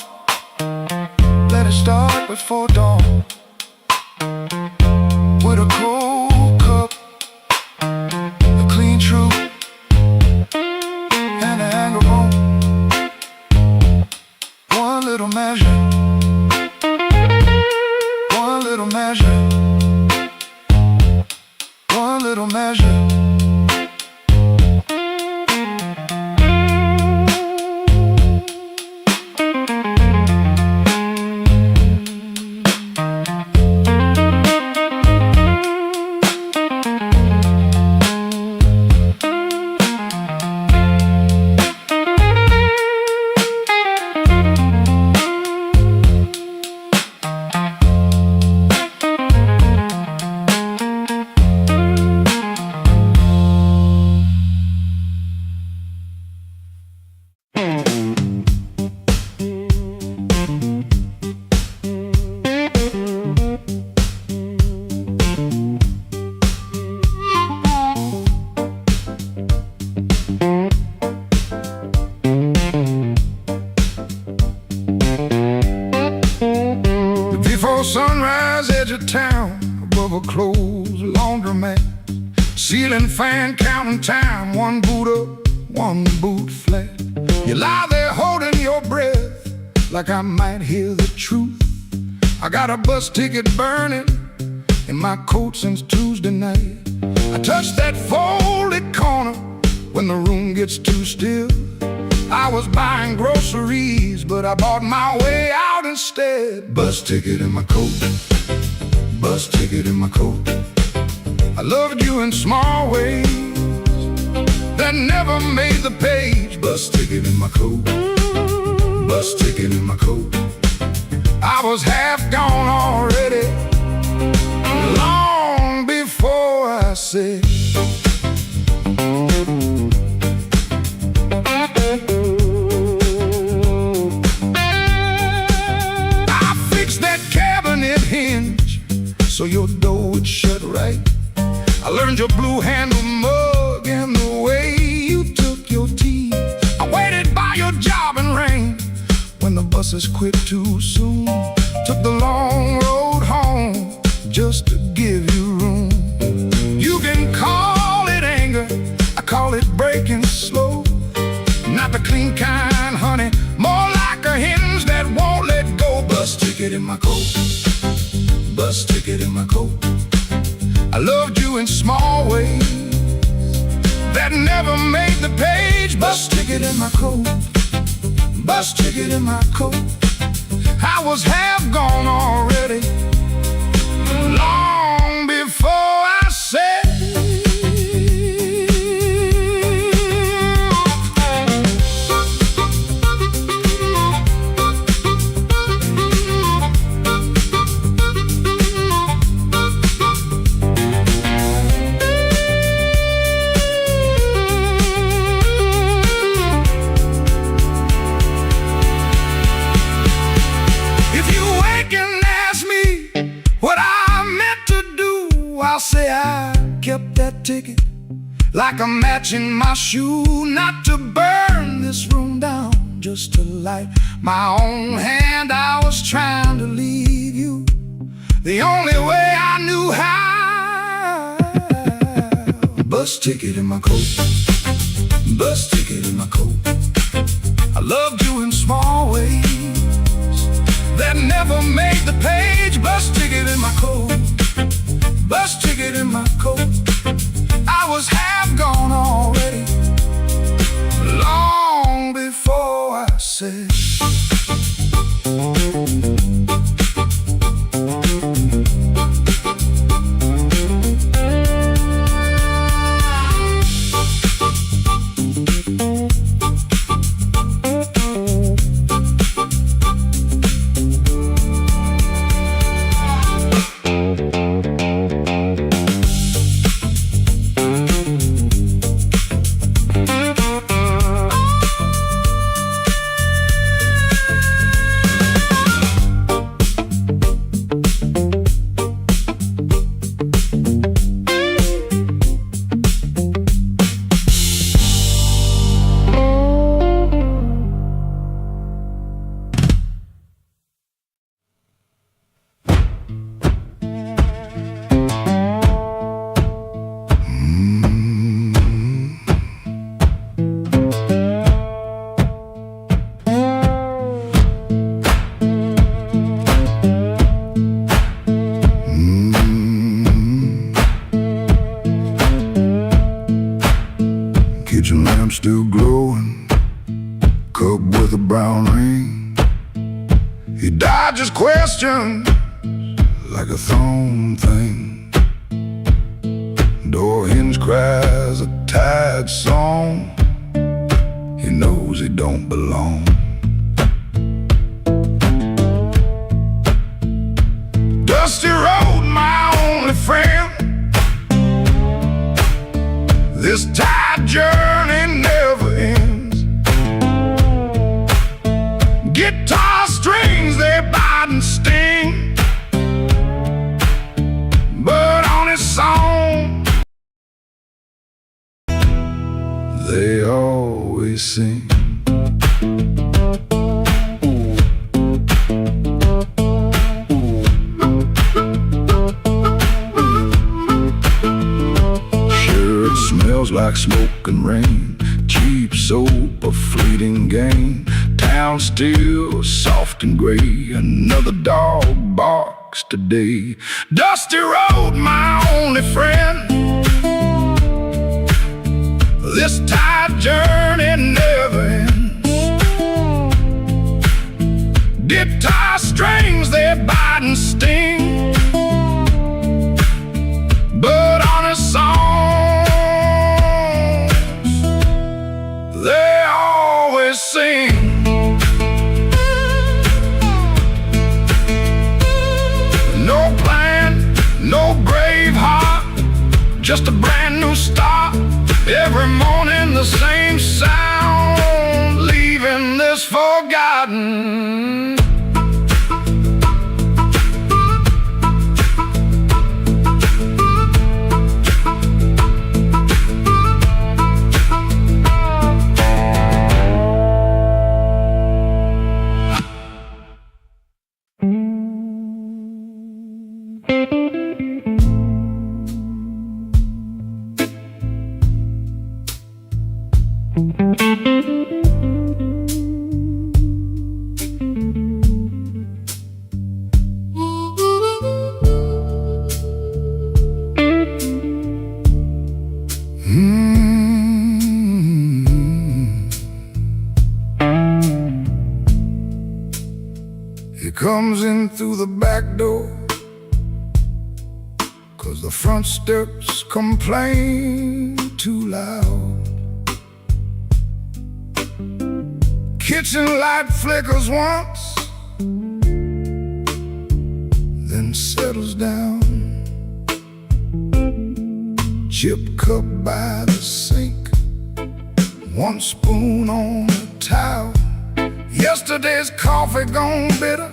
let it start before dawn. With a cold cup, a clean truth, and an anger bone. One little measure, one little measure, one little measure. Before sunrise, edge of town, above a closed laundromat, ceiling fan counting time, one boot up, one boot flat. You lie there holding your breath, like I might hear the truth. I got a bus ticket burning in my coat since Tuesday night. I touch that folded corner when the room gets too still. I was buying groceries, but I bought my way out instead. Bus ticket in my coat, bus ticket in my coat. I loved you in small ways that never made the page. Bus ticket in my coat, bus ticket in my coat. I was half gone already, long before I said. So your door would shut right. I learned your blue handle mug and the way you took your tea. I waited by your job in rain when the buses quit too soon. Took the long road home just to give you room. You can call it anger, I call it breaking slow. Not the clean kind, honey, more like a hinge that won't let go. Bus ticket in my coat, bus ticket in my coat. I loved you in small ways that never made the page. Bus ticket in my coat, bus ticket in my coat. I was half gone already, long before I said. I'll say I kept that ticket like a match in my shoe, not to burn this room down, just to light my own hand. I was trying to leave you the only way I knew how. Bus ticket in my coat, bus ticket in my coat. I loved you in small ways that never made the page. Bus ticket in my coat, bus ticket in my coat. I was half gone already, long before I said. Kitchen lamp still glowing, cup with a brown ring. He dodges questions like a thrown thing. Door hinge cries a tired song. He knows he don't belong. Dusty road, my only friend. This tired journey never ends. Guitar strings, they bite and sting, but on his song they always sing. Like smoke and rain, cheap soap, a fleeting gain. Town still soft and gray, another dog barks today. Dusty road, my only friend. This tired journey never ends. Guitar strings, they bite and sting, but on a song they always sing. No plan, no brave heart, just a brand new start. Every morning the same sound, leaving this forgotten. He comes in through the back door, 'cause the front steps complain too loud. Kitchen light flickers once, then settles down. Chip cup by the sink, one spoon on the towel. Yesterday's coffee gone bitter,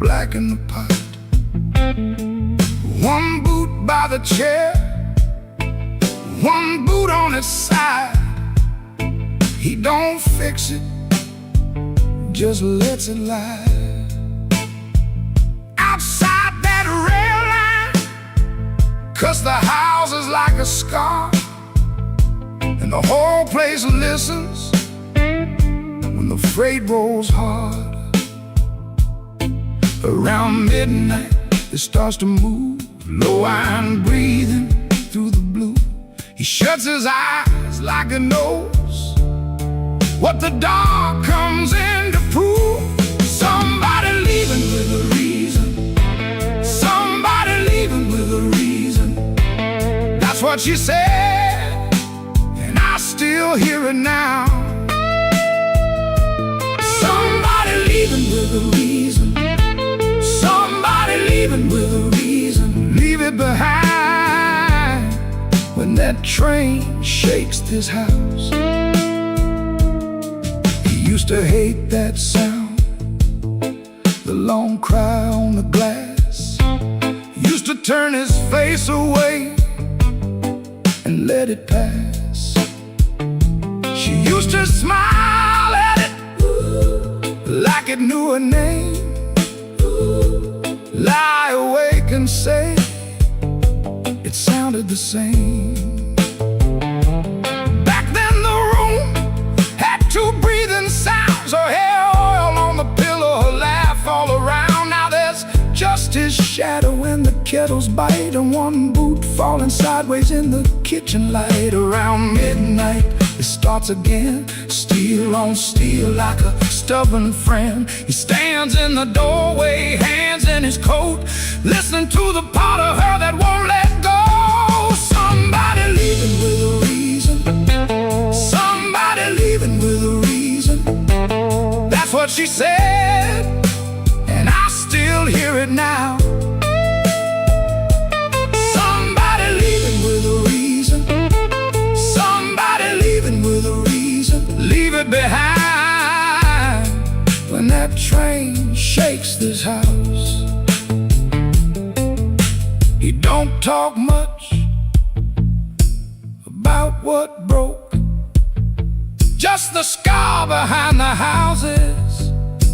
black in the pot. One boot by the chair, one boot on its side. He don't fix it, just lets it lie. Outside that rail line, 'cause the house is like a scar. the whole place listens. When the freight rolls hard, around midnight it starts to move, low iron breathing through the blue. He shuts his eyes like he knows what the dark comes in to prove. Somebody leaving with a reason, somebody leaving with a reason. That's what she said, and I still hear it now. Somebody leaving with a reason, somebody leaving with a reason. Leave it behind when that train shakes this house. He used to hate that sound, the long cry on the glass. Used to turn his face away and let it pass. She used to smile at it like it knew her name, lie awake and say it sounded the same. Back then the room had two breathing sounds, her hair oil on the pillow, her laugh all around. Now there's just his shadow and the kettle's bite, and one boot falling sideways in the kitchen light. Around midnight it starts again, steel on steel like a stubborn friend. He stands in the doorway, hands in his coat, listening to the part of her that won't let go. Somebody leaving with a reason, somebody leaving with a reason. That's what she said, and I still hear it now. Somebody leaving with a reason, somebody leaving with a reason. Leave it behind when that train shakes this house. He don't talk much about what broke, just the scar behind the houses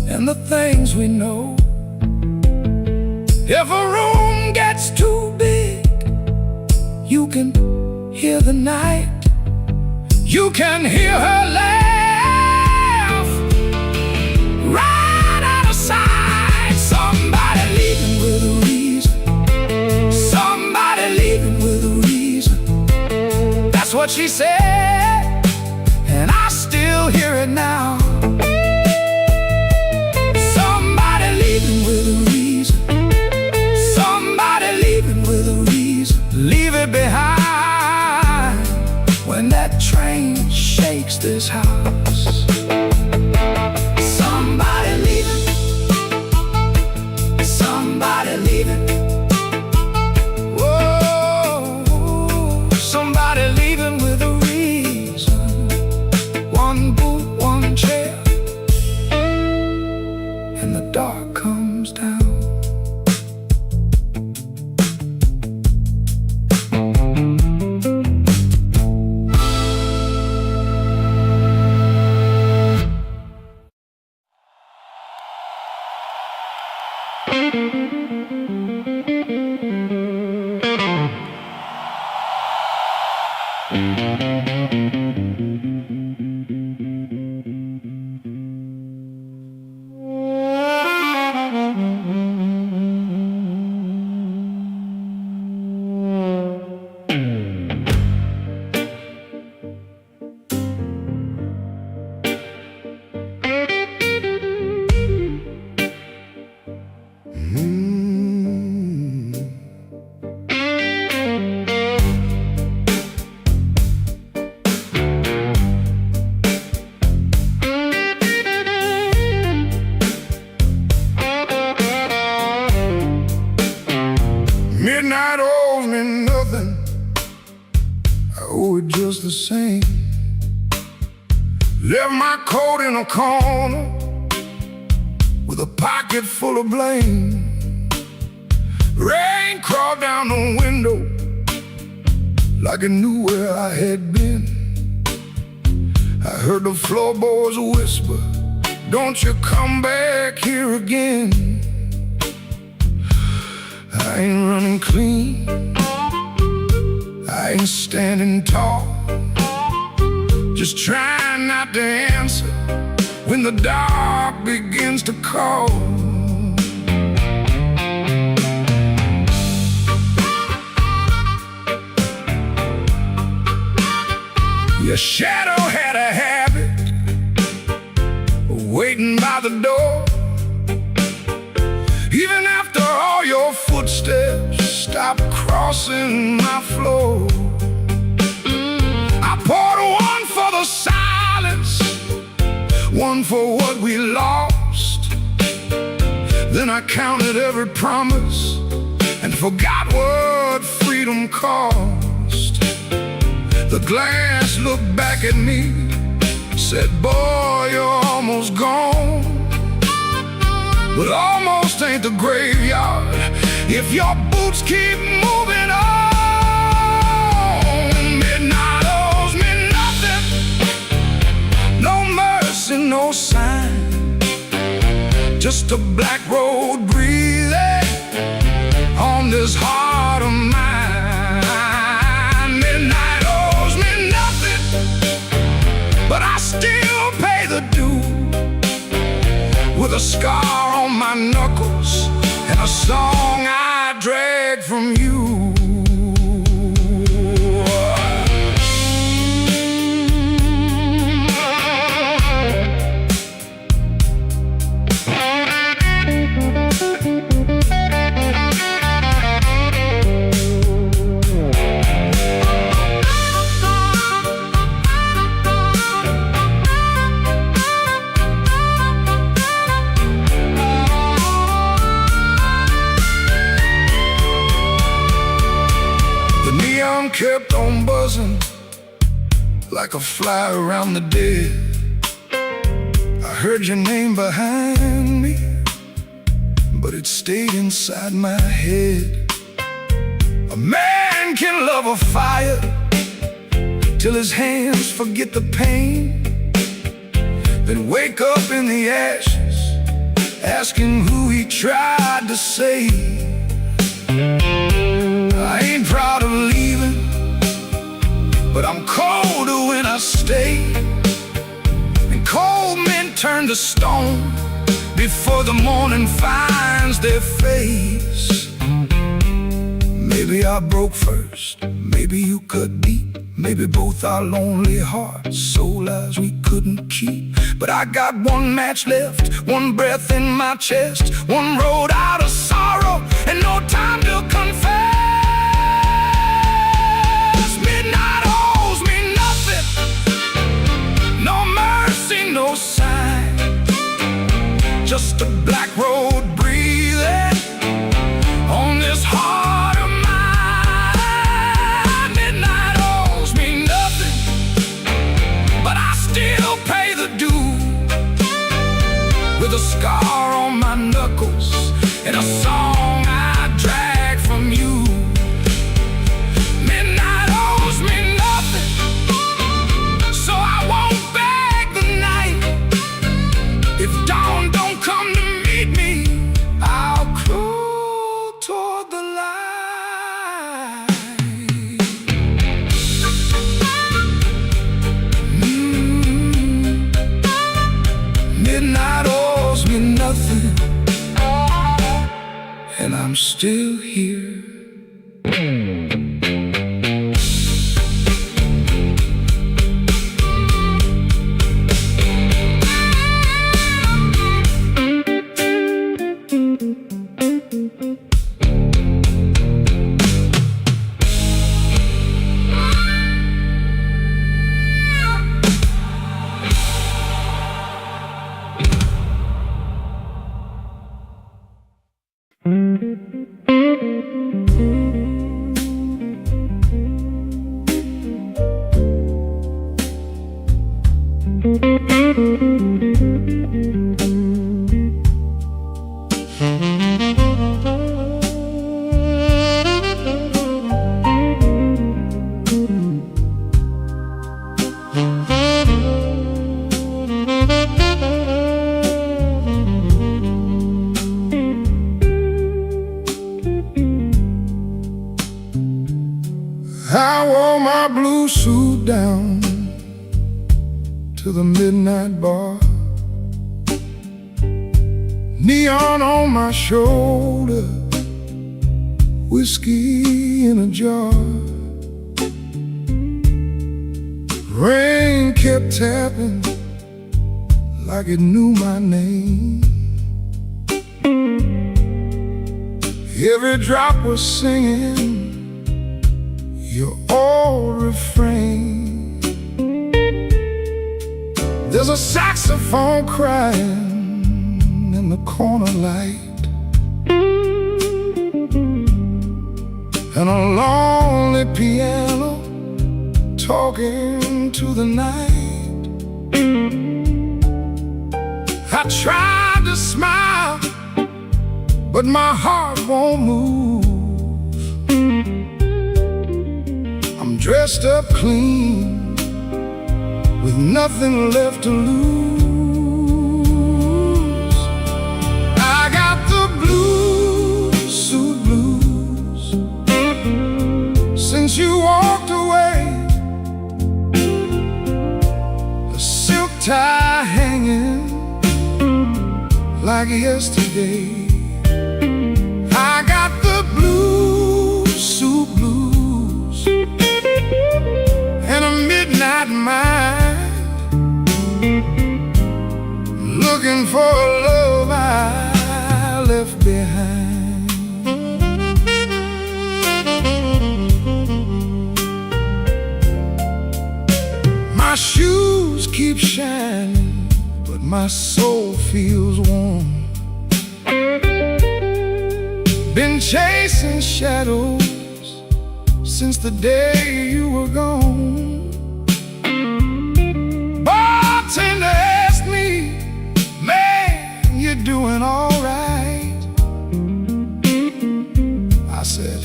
and the things we know. If a room gets too big, you can hear the night, you can hear her laugh right out of sight. Somebody leaving with a reason, somebody leaving with a reason. That's what she said, and I still hear it now. Somebody leaving with a reason, somebody leaving with a reason. Leave it behind when that train shakes this house. Somebody leaving, somebody leaving. Whoa, somebody leaving with a reason. One boot, one chair, and the dark comes down. Midnight owes me nothing, I owe it just the same. Left my coat in a corner with a pocket full of blame. Rain crawled down the window like it knew where I had been. I heard the floorboards whisper, don't you come back here again. I ain't running clean, I ain't standing tall, just trying not to answer when the dark begins to call. Your shadow had a habit of waiting by the door. Even after all your footsteps stopped crossing my floor, I poured one for the silence, one for what we lost. Then I counted every promise and forgot what freedom cost. The glass looked back at me, said, boy, you're almost gone. But almost ain't the graveyard if your boots keep moving on. Midnight owes me nothing, no mercy, no sign, just a black road breathing on this heart of mine. Midnight owes me nothing, but I still pay the due, with a scar on my knuckles and a song I drag from you. Kept on buzzing like a fly around the dead. I heard your name behind me, but it stayed inside my head. A man can love a fire till his hands forget the pain, then wake up in the ashes asking who he tried to save. I ain't proud of leaving, but I'm colder when I stay. And cold men turn to stone before the morning finds their face. Maybe I broke first, maybe you cut deep, maybe both our lonely hearts sold lives we couldn't keep. But I got one match left, one breath in my chest, one road out of sorrow, and no time to confess. Midnight owes me nothing, no mercy, no sign, just a black road breathing on this heart of mine. Midnight owes me nothing, but I still pay the due, with a scar on my knuckles and a song I drag from you. Midnight owes me nothing, so I won't beg the night. If dawn don't come to meet me, I'll crawl toward the light. Midnight owes me nothing, and I'm still here. I wore my blue suit down to the midnight bar. Neon on my shoulder, whiskey in a jar. Rain kept tapping like it knew my name. Every drop was singing your old refrain. There's a saxophone crying in the corner light, and a lonely piano talking to the night. I tried to smile, but my heart won't move. I'm dressed up clean, with nothing left to lose. I got the blues, suit blues, since you walked away. A silk tie hanging like yesterday. I got the blues, suit blues, and a midnight mind, looking for a love I left behind. My shoes keep shining, but my soul feels warm. Been chasing shadows since the day you were gone. Bartender asked me, man, you doing all right? I said,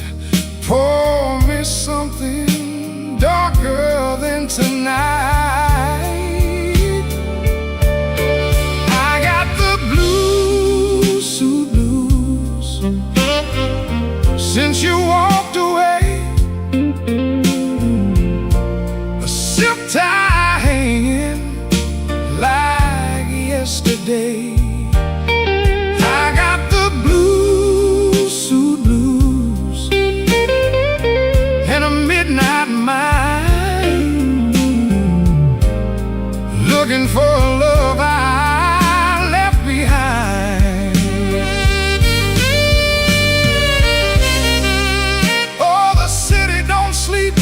pour me something darker than tonight. I got the blues, suit blues, since you walked away. A silk tie hanging like yesterday. I got the blues, suit blues, and a midnight mind, looking for a love I left behind. Oh, the city don't sleep,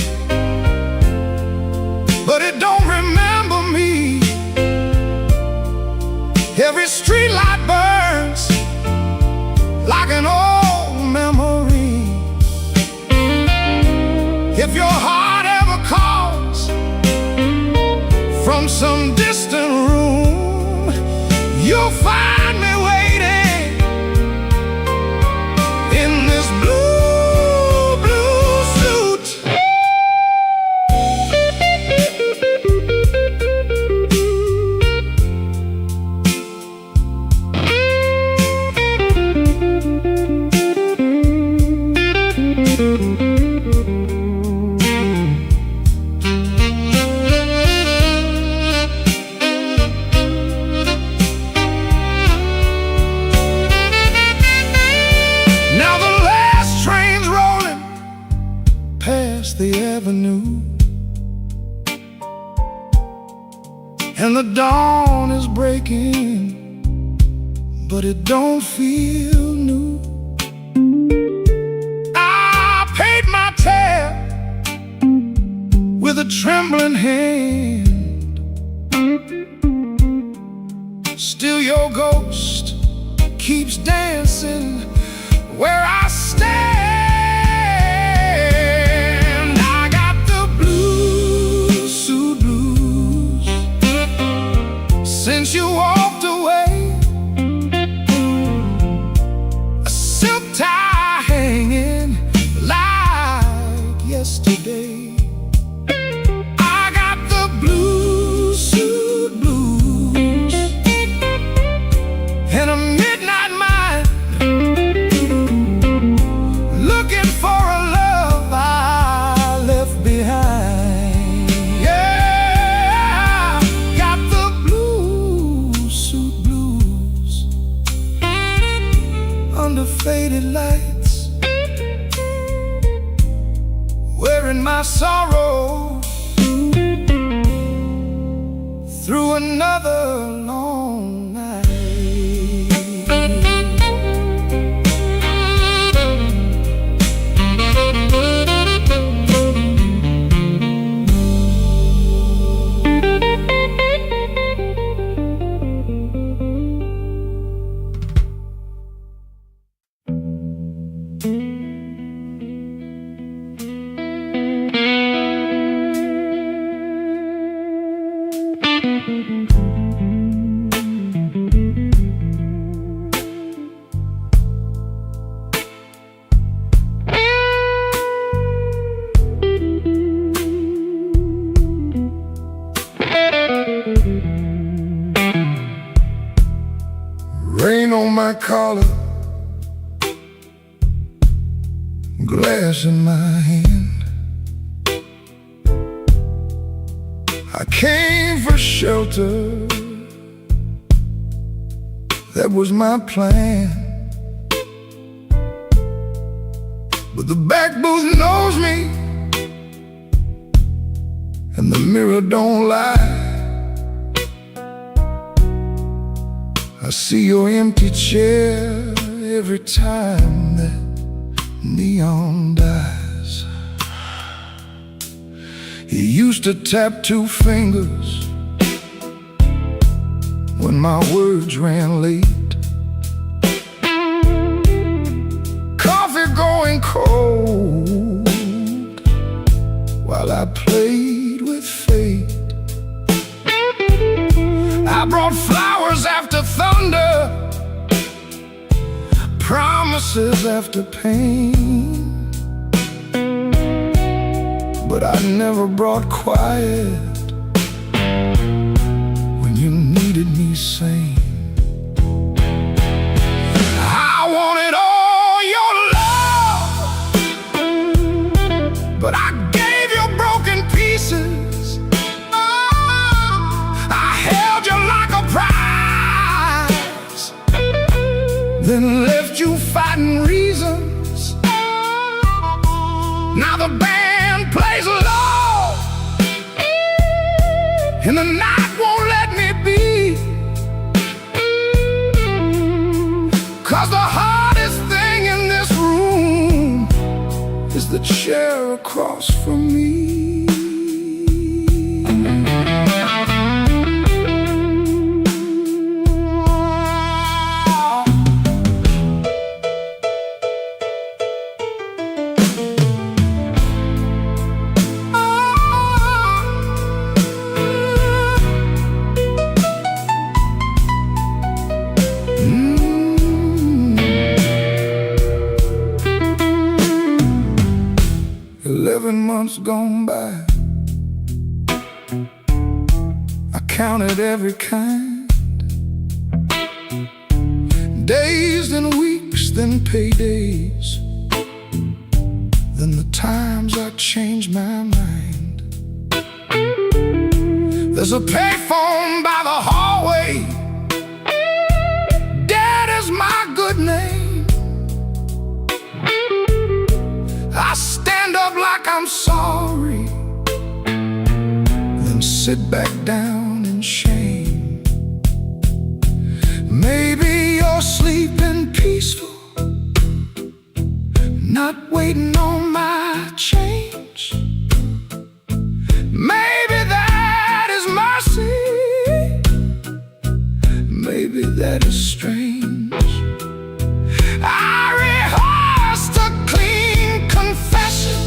but it don't remember me. Every street light burns like an old memory. If your heart ever calls from some distant room, you'll find me waiting in this blue, blue suit. Now the last train's rolling past the avenue, and the dawn is breaking, but it don't feel new. I paid my tab with a trembling hand. Still your ghost keeps dancing where I stand. I got the blues, suit blues, since you walked away. A silk tie hanging like yesterday. I got the blues, sorrow through another long night. Rain on my collar, glass in my hand. I came for shelter, that was my plan. But the back booth knows me, and the mirror don't lie. I see your empty chair every time that neon dies. You used to tap 2 fingers when my words ran late. Coffee going cold while I played with fate. I brought flowers after thunder, promises after pain, but I never brought quiet when you needed me sane. I wanted all your love, but I gave you broken pieces. Then left you fighting reasons. Now the band plays low, and the night won't let me be. 'Cause the hardest thing in this room is the chair across from me. 11 months gone by, I counted every kind. Days, then weeks, then paydays, then the times I changed my mind. There's a payphone by the hallway, Dad is my good name. I stand up like I'm sorry, then sit back down in shame. Maybe you're sleeping peaceful, not waiting on my change. Maybe that is mercy, maybe that is strange. I rehearsed a clean confession,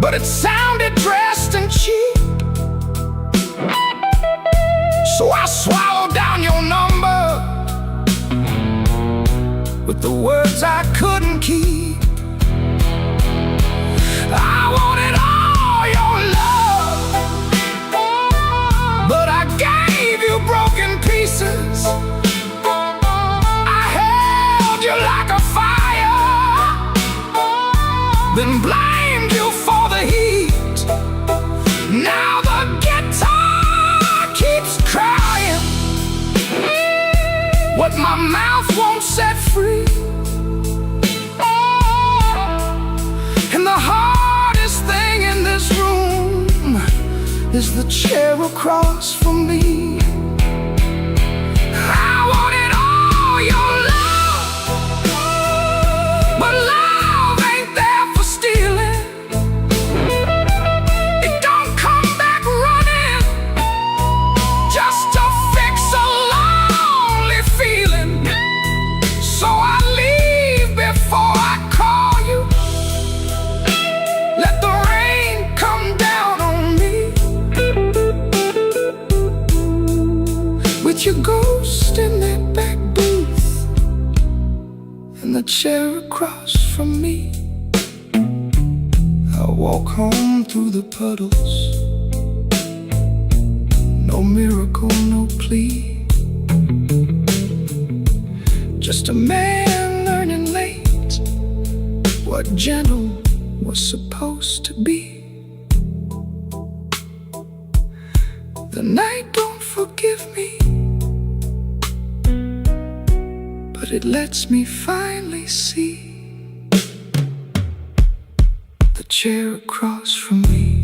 but it sounded dressed and cheap. So I swallowed down your number with the words I couldn't keep. I wanted all your love, but I gave you broken pieces. I held you like a fire, then blamed you for the heat. Now the guitar keeps crying what my mouth won't set free. And the heart is the chair across from me. I wanted all your love, but love ain't there for stealing. It don't come back running just to fix a lonely feeling. So I leave before I call you. Let the rain come down on me with your ghost in that back booth and the chair across from me. I walk home through the puddles, no miracle, no plea, just a man learning late what gentle was supposed to be. The night don't forgive me, but it lets me finally see the chair across from me.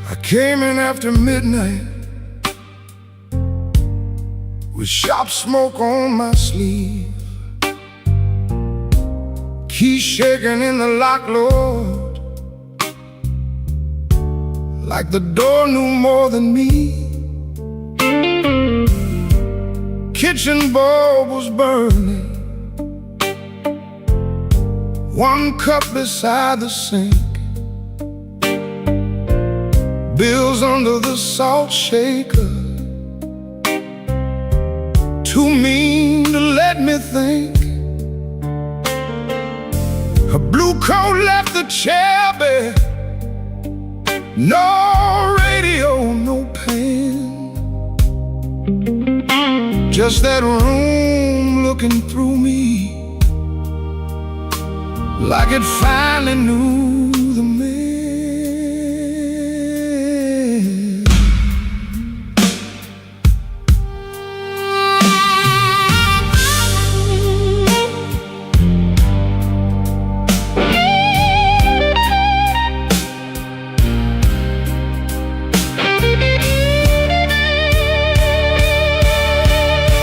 I came in after midnight with sharp smoke on my sleeve, key shaking in the lock, Lord, like the door knew more than me. Kitchen bulb was burning, one cup beside the sink, bills under the salt shaker, too mean to let me think. Her blue coat left the chair bare, no radio, no pen, just that room looking through me like it finally knew the man.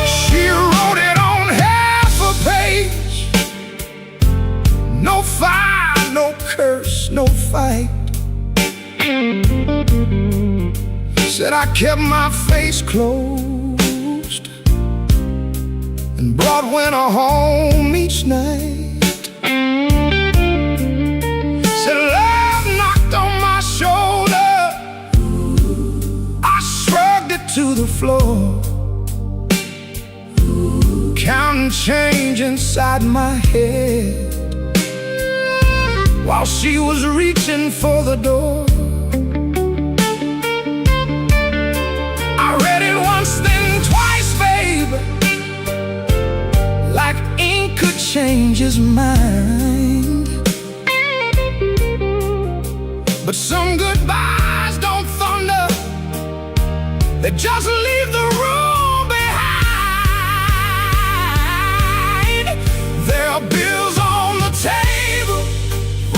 She wrote it on half a page, no fire, no curse, no fight. Said I kept my face closed and brought winter home each night. Said love knocked on my shoulder, I shrugged it to the floor, counting change inside my head while she was reaching for the door. I read it once, then twice, babe, like ink could change his mind. But some goodbyes don't thunder, they just leave the room behind. There are bills on the table,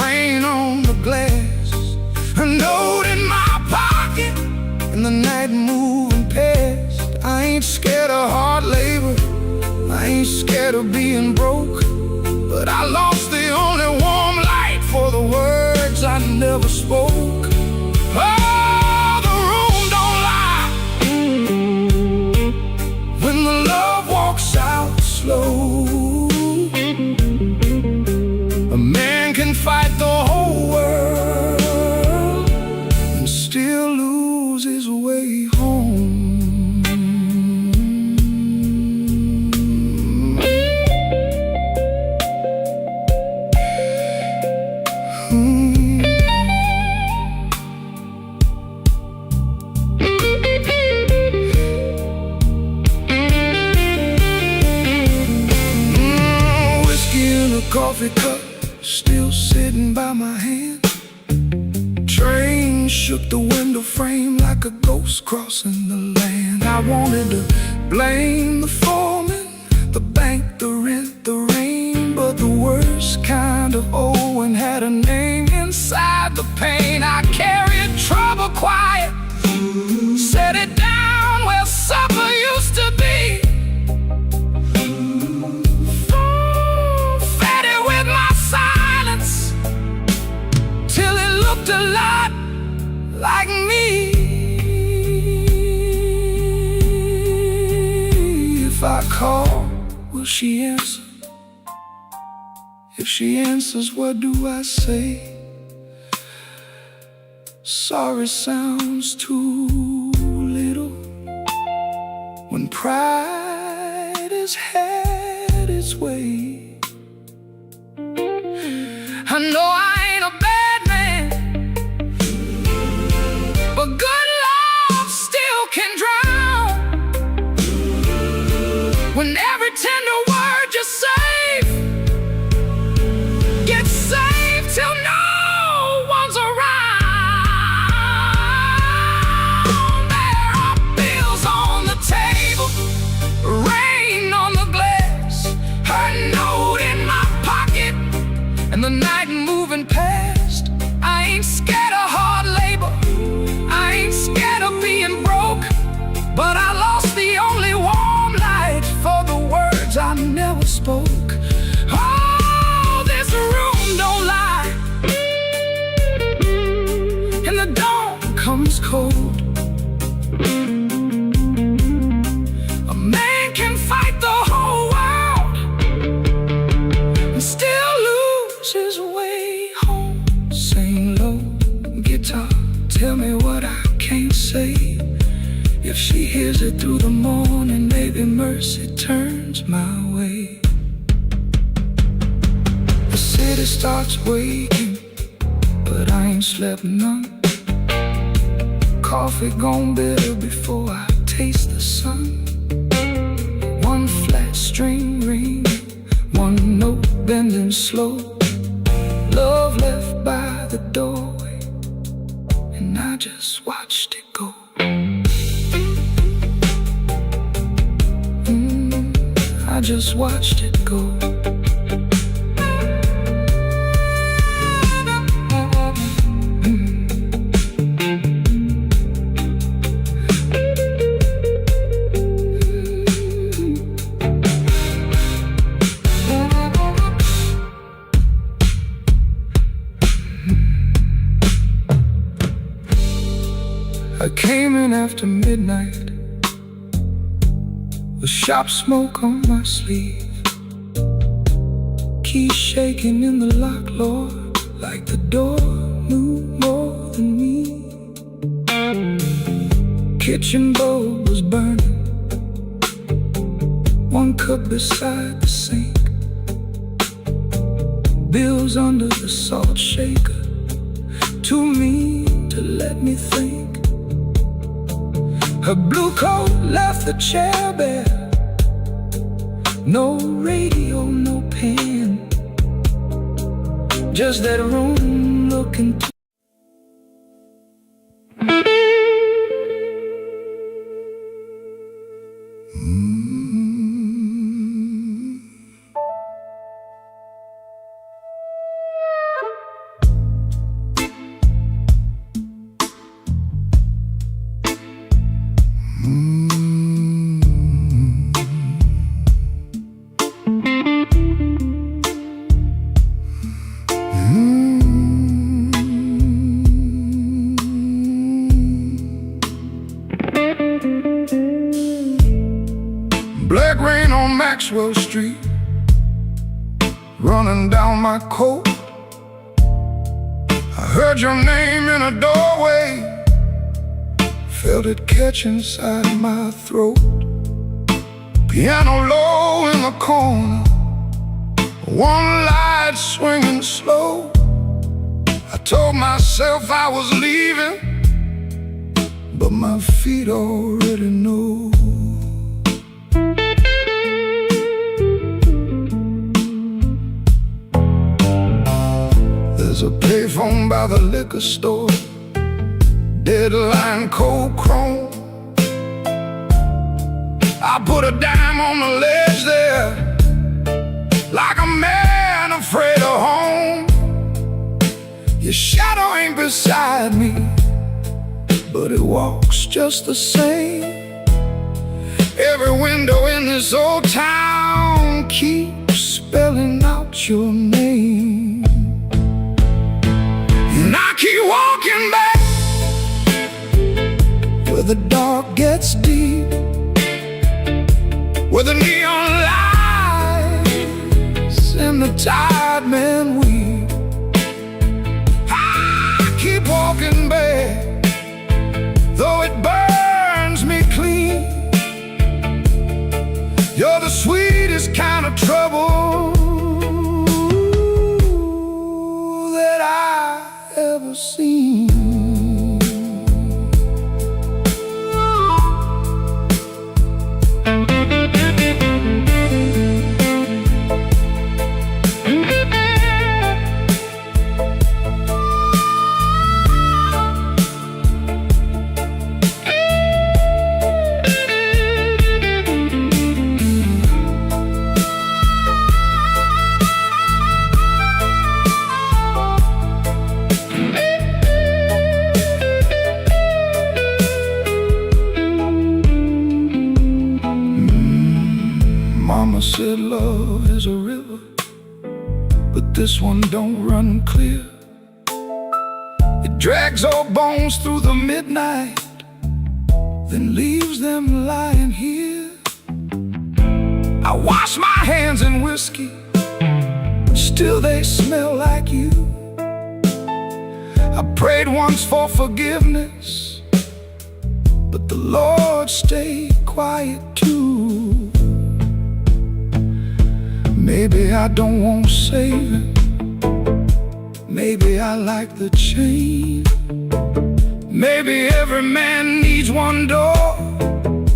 rain on the glass, a note in my pocket, and the night moving past. I ain't scared of hard labor, I ain't scared of being broke, but I lost the only warm light for the words I never spoke. Oh, the room don't lie when the love walks out slow. A man can fight the whole world and still lose his way home. Coffee cup still sitting by my hand. Train shook the window frame like a ghost crossing the land. I wanted to blame the foreman, the bank, the rent, the rain, but the worst kind of Owen had a name inside the pain. I carried trouble quiet, set it down where supper used to be. A lot like me. If I call, will she answer? If she answers, what do I say? Sorry sounds too little when pride has had its way. I know I ain't a bad man, but good love still can drown. When every tender word you save gets saved till no one's around. There are bills on the table, rain on the glass, her note in my pocket, and the night moving past. I ain't scared of hard labor, I ain't scared of being broke, but I lost the only warm light for the words I never spoke. Oh, this room don't lie, and the dawn comes cold. A man can fight the whole world and still lose his way home. Sing low, guitar, tell me what I can't say. If she hears it through the morning, maybe mercy turns my way. The city starts waking, but I ain't slept none. Coffee gone bitter before I taste the sun. One flat string ringing, one note bending slow. Love left by the doorway, and I just watched it go. I just watched it go. I came in after midnight with shop smoke on my sleeve, keys shaking in the lock, Lord, like the door knew more than me. Kitchen bulb was burning, one cup beside the sink, bills under the salt shaker, too mean to let me think. Her blue coat left the chair bare, no radio, no pen, just that room looking rain on Maxwell Street, running down my coat. I heard your name in a doorway, felt it catch inside my throat. Piano low in the corner, one light swinging slow. I told myself I was leaving, but my feet already know. There's a payphone by the liquor store, deadline cold chrome. I put a dime on the ledge there, like a man afraid of home. Your shadow ain't beside me, but it walks just the same. Every window in this old town keeps spelling out your name. And I keep walking back where the dark gets deep, where the neon lights and the tired men weep. I keep walking back, though it burns me clean. You're the sweetest kind of trouble that I ever seen. Mama said love is a river, but this one don't run clear. It drags old bones through the midnight, then leaves them lying here. I wash my hands in whiskey, still they smell like you. I prayed once for forgiveness, but the Lord stayed quiet too. Maybe I don't want saving, maybe I like the chain. Maybe every man needs one door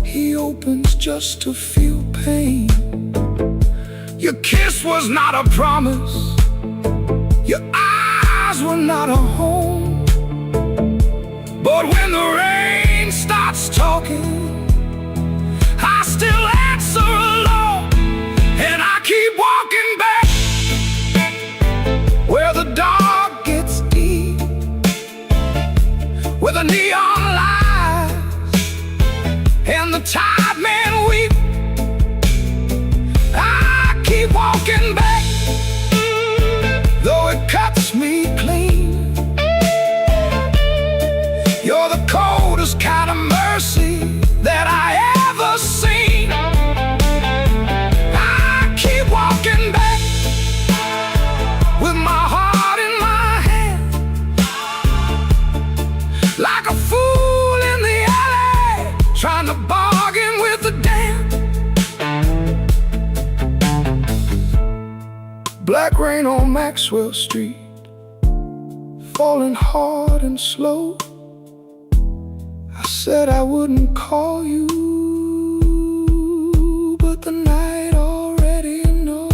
he opens just to feel pain. Your kiss was not a promise, your eyes were not a home. But when the rain starts talking, I still answer alone. And I keep walking back where the dark gets deep, where the neon lights and the tired men weep. I keep walking back, though it cuts me clean. You're the coldest kind of mercy that I ever seen. Walking back with my heart in my hand, like a fool in the alley, trying to bargain with the damned. Black rain on Maxwell Street, falling hard and slow. I said I wouldn't call you, but the night already knows.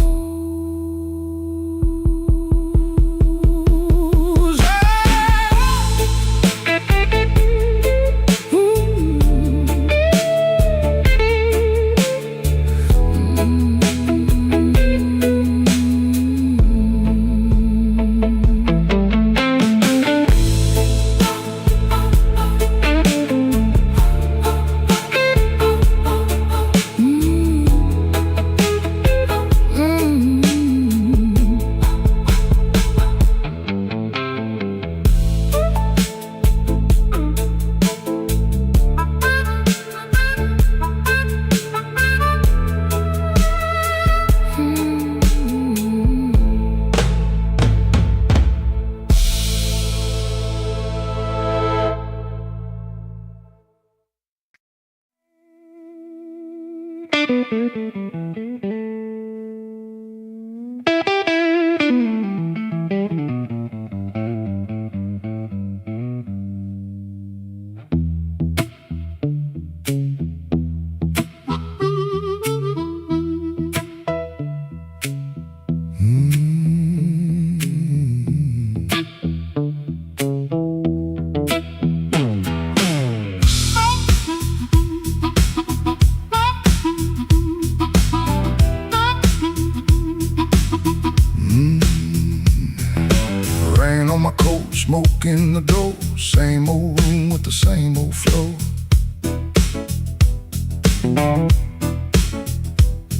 in the door, same old room with the same old floor.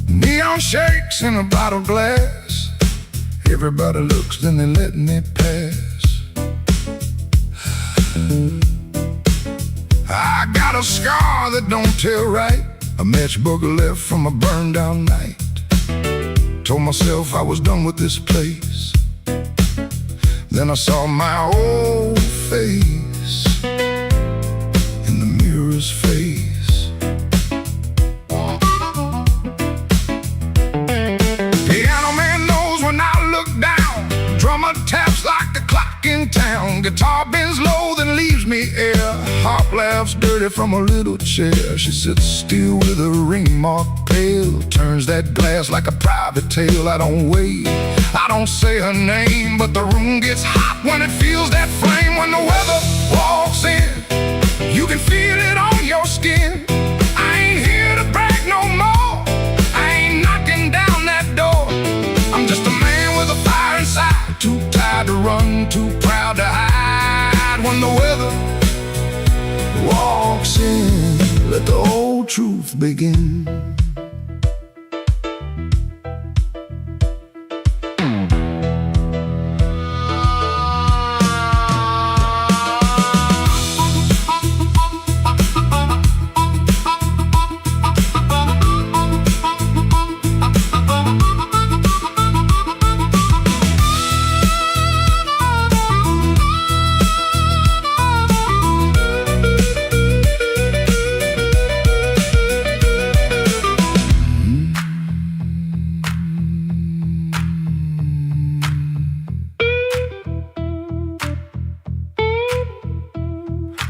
Neon shakes in a bottle glass. Everybody looks, then they let me pass. I got a scar that don't tell right, a matchbook left from a burned down night. Told myself I was done with this place. Then I saw my old face in the mirror's face. Piano man knows when I look down. Drummer taps like the clock in town. Guitar bends low, then leaves me air. Harp laughs dirty from a little chair. She sits still with her ring mark pale. Turns that glass like a private tale. I don't wait, I don't say her name, but the room gets hot when it feels that flame. When the weather walks in, you can feel it on your skin. I ain't here to brag no more, I ain't knocking down that door. I'm just a man with a fire inside, too tired to run, too proud to hide. When the weather walks in, let the old truth begin.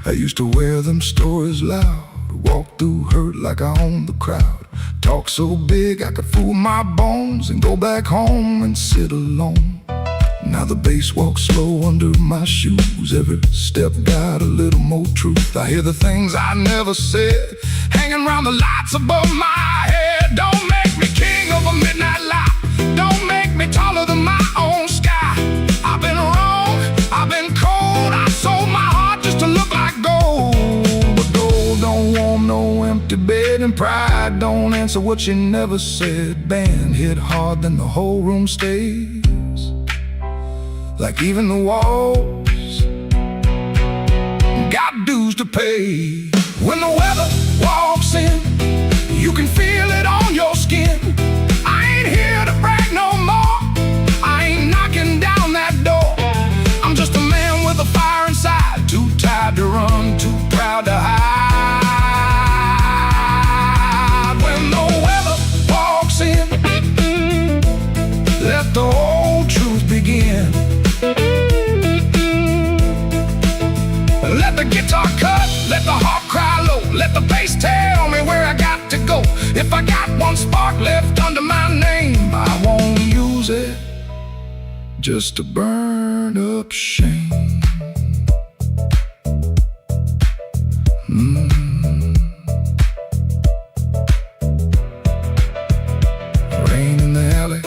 I used to wear them stories loud, walk through hurt like I owned the crowd. Talk so big I could fool my bones and go back home and sit alone. Now the bass walks slow under my shoes. Every step got a little more truth. I hear the things I never said hanging around the lights above my head. Don't make me king of a midnight lie. Don't make me taller than my own sky. I've been wrong, I've been cold. I sold my heart just to look like gold. But gold don't want no empty bed, and pride don't answer what you never said. Band hit hard, then the whole room stays like even the walls got dues to pay. When the weather walks in, you can feel it on your skin. I ain't here to brag no more, I ain't knocking down that door. I'm just a man with a fire inside, too tired to run, too proud to hide. When the weather walks in, let the old truth begin. Let the guitar cut, let the harp cry low, let the bass tell me where I got to go. If I got one spark left under my name, I won't use it just to burn up shame. Rain in the alley,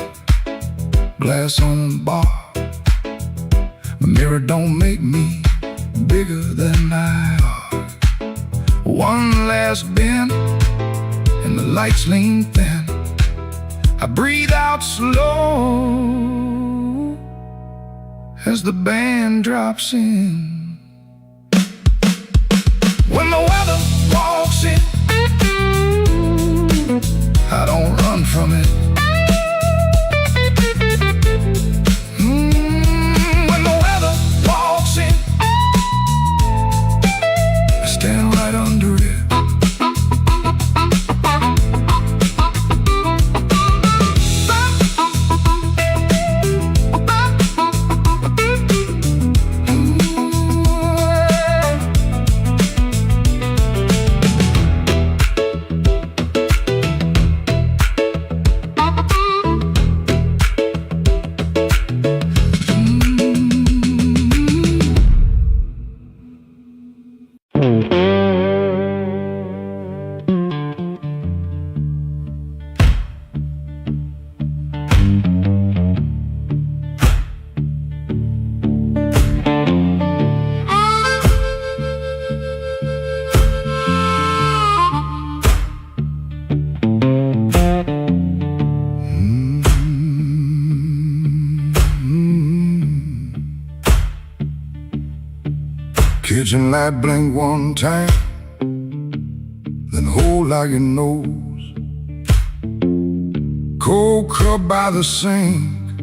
glass on the bar. My mirror don't make me bigger than I are. One last bend and the lights lean thin. I breathe out slow as the band drops in. When the weather walks in, I don't run from it. When the weather walks in, stand right under it. Kitchen light blink one time, then hold like your nose. Cold cup by the sink,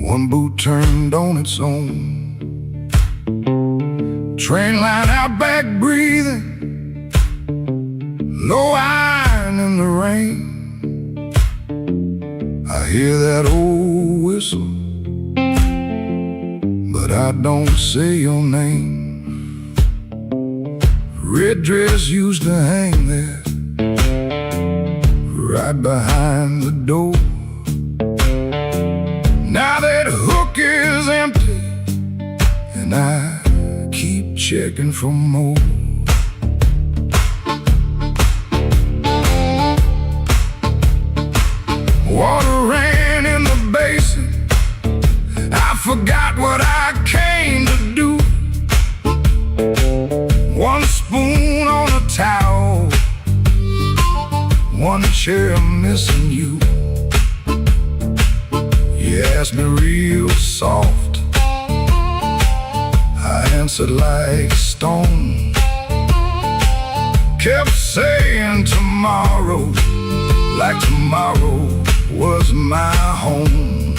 one boot turned on its own. Train line out back breathing, low iron in the rain. I hear that old whistle, but I don't say your name. Red dress used to hang there, right behind the door. Now that hook is empty, and I keep checking for more. Water ran in the basin, I forgot what I came to do. One spoon on a towel, one chair missing you. You asked me real soft, I answered like stone. Kept saying tomorrow, like tomorrow was my home.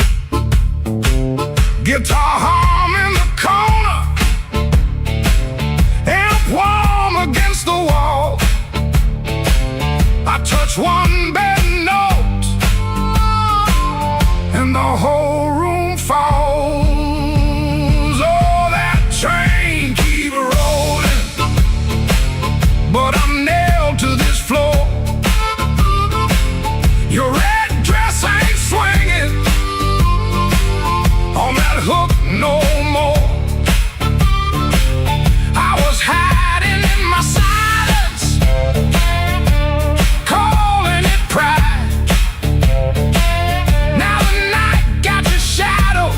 Guitar hum in the corner, amp warm against the wall. I touch one bad note, and the whole room falls. Oh, that train keep rolling, but I'm nailed to this floor. Your red dress ain't swinging on that hook no more. I was hiding in my silence, calling it pride. Now the night got your shadow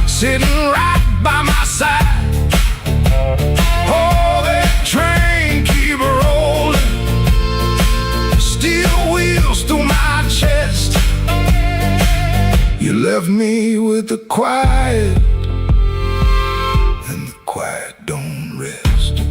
sitting right by my side. Oh, that train keep rolling, steel wheels through my chest. You left me with the quiet, and the quiet don't rest.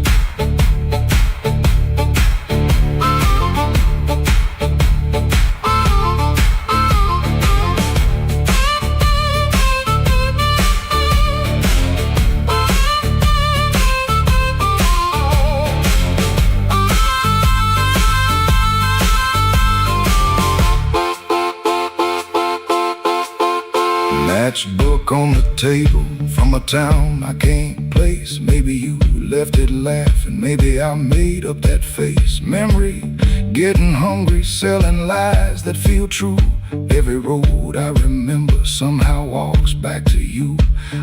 Matchbook on the table from a town I can't place. Maybe you left it laughing, maybe I made up that face. Memory, getting hungry, selling lies that feel true. Every road I remember somehow walks back to you.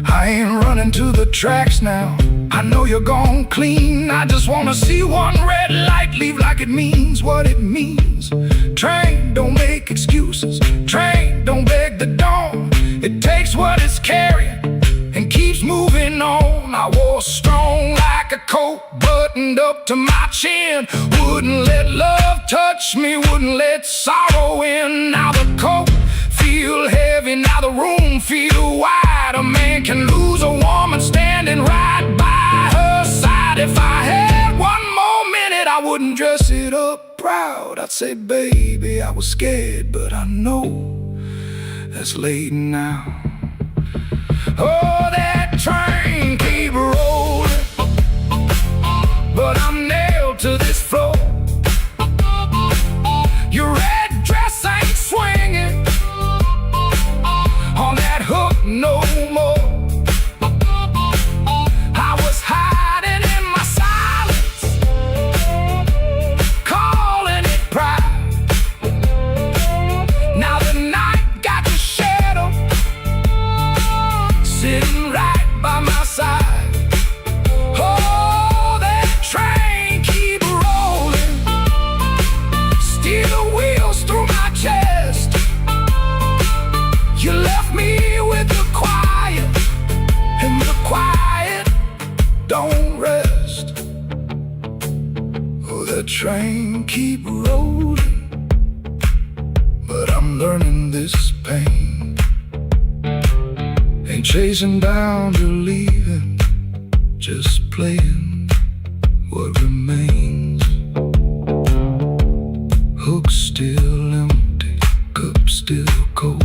I ain't running to the tracks now, I know you're gone clean. I just wanna see one red light leave like it means what it means. Train, don't make excuses. Train, don't beg the dawn. It takes what it's carrying and keeps moving on. I was strong like a coat, buttoned up to my chin. Wouldn't let love touch me, wouldn't let sorrow in. Now the coat feel heavy, now the room feel wide. A man can lose a woman standing right by her side. If I had one more minute, I wouldn't dress it up proud. I'd say, baby, I was scared, but I know that's late now. Oh, that train keep rolling, but I'm nailed to this floor. Your red dress ain't swinging on that hook no more. I was hiding in my silence, calling it pride. Now the night got your shadow sitting right by my side. Oh, that train keep rolling, steel wheels through my chest. You left me with the quiet, and the quiet don't rest. Oh, that train keep rolling, but I'm learning this pain ain't chasing down, you're leaving. just playing what remains. Hook still empty, cup still cold.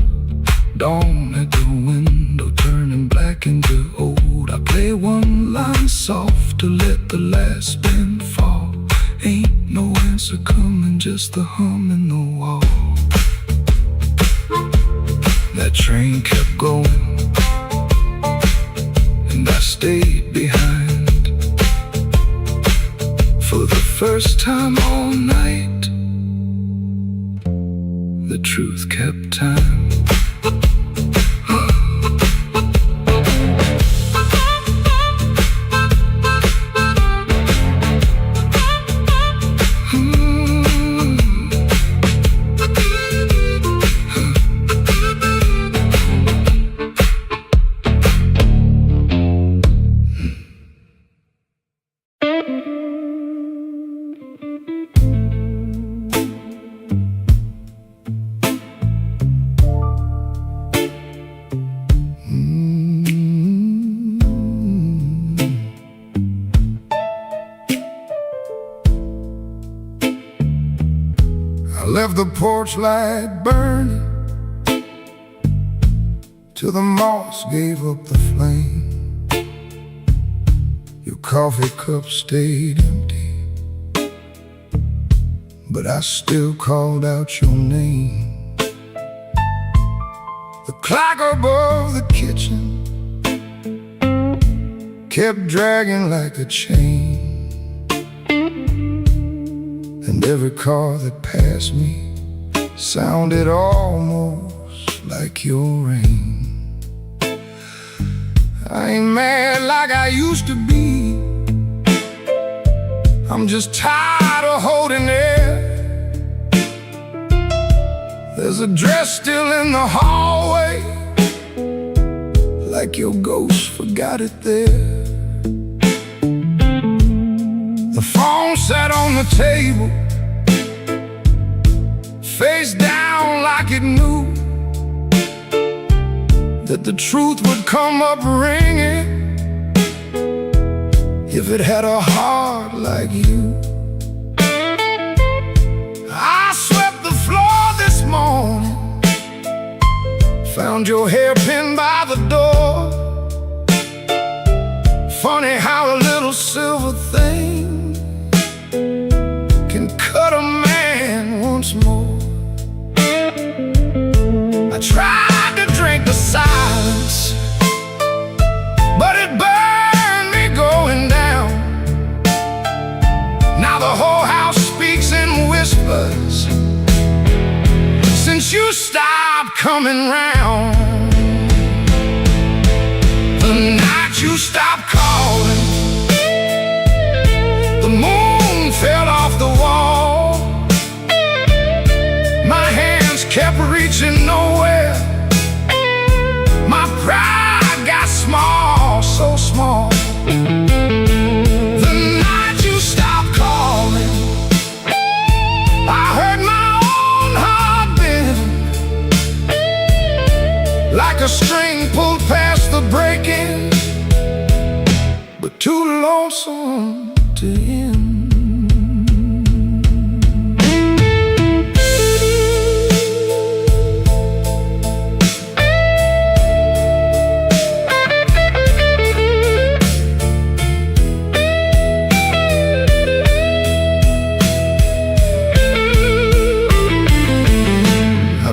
Dawn at the window turning black into old. I play one line soft to let the last spin fall. Ain't no answer coming, just the hum in the wall. That train kept going, and I stayed behind. For the first time all night, the truth kept time. I left the porch light burning till the moss gave up the flame. Your coffee cup stayed empty, but I still called out your name. The clock above the kitchen kept dragging like a chain, and every car that passed me sounded almost like your rain. I ain't mad like I used to be, I'm just tired of holding it. There's a dress still in the hallway, like your ghost forgot it there. The phone sat on the table, face down like it knew that the truth would come up ringing if it had a heart like you. I swept the floor this morning, found your hairpin by the door. Funny how a little silver thing can cut a man once more. I tried to drink the silence, but it burned me going down. Now the whole house speaks in whispers since you stopped coming round. The night you stopped calling, the moon fell off the wall. My hands kept reaching nowhere, my pride got small, so small. The night you stopped calling, I heard my own heart bend, like a string pulled past the breaking, but too lonesome to end.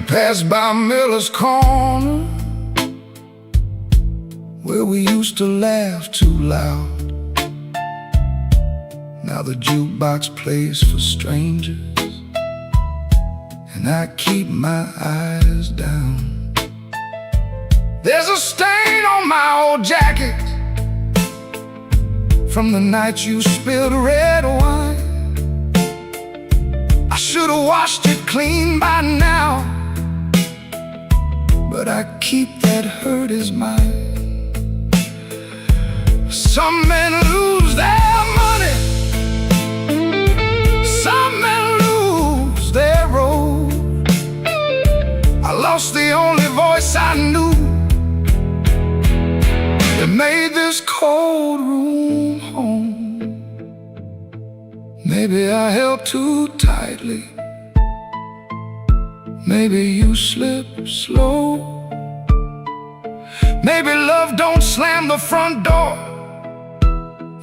Passed by Miller's Corner, where we used to laugh too loud. Now the jukebox plays for strangers, and I keep my eyes down. There's a stain on my old jacket from the night you spilled red wine. I should've washed it clean by now, but I keep that hurt as mine. Some men lose their money, some men lose their road. I lost the only voice I knew that made this cold room Maybe I held too tightly. Maybe you slip slow. Maybe love don't slam the front door.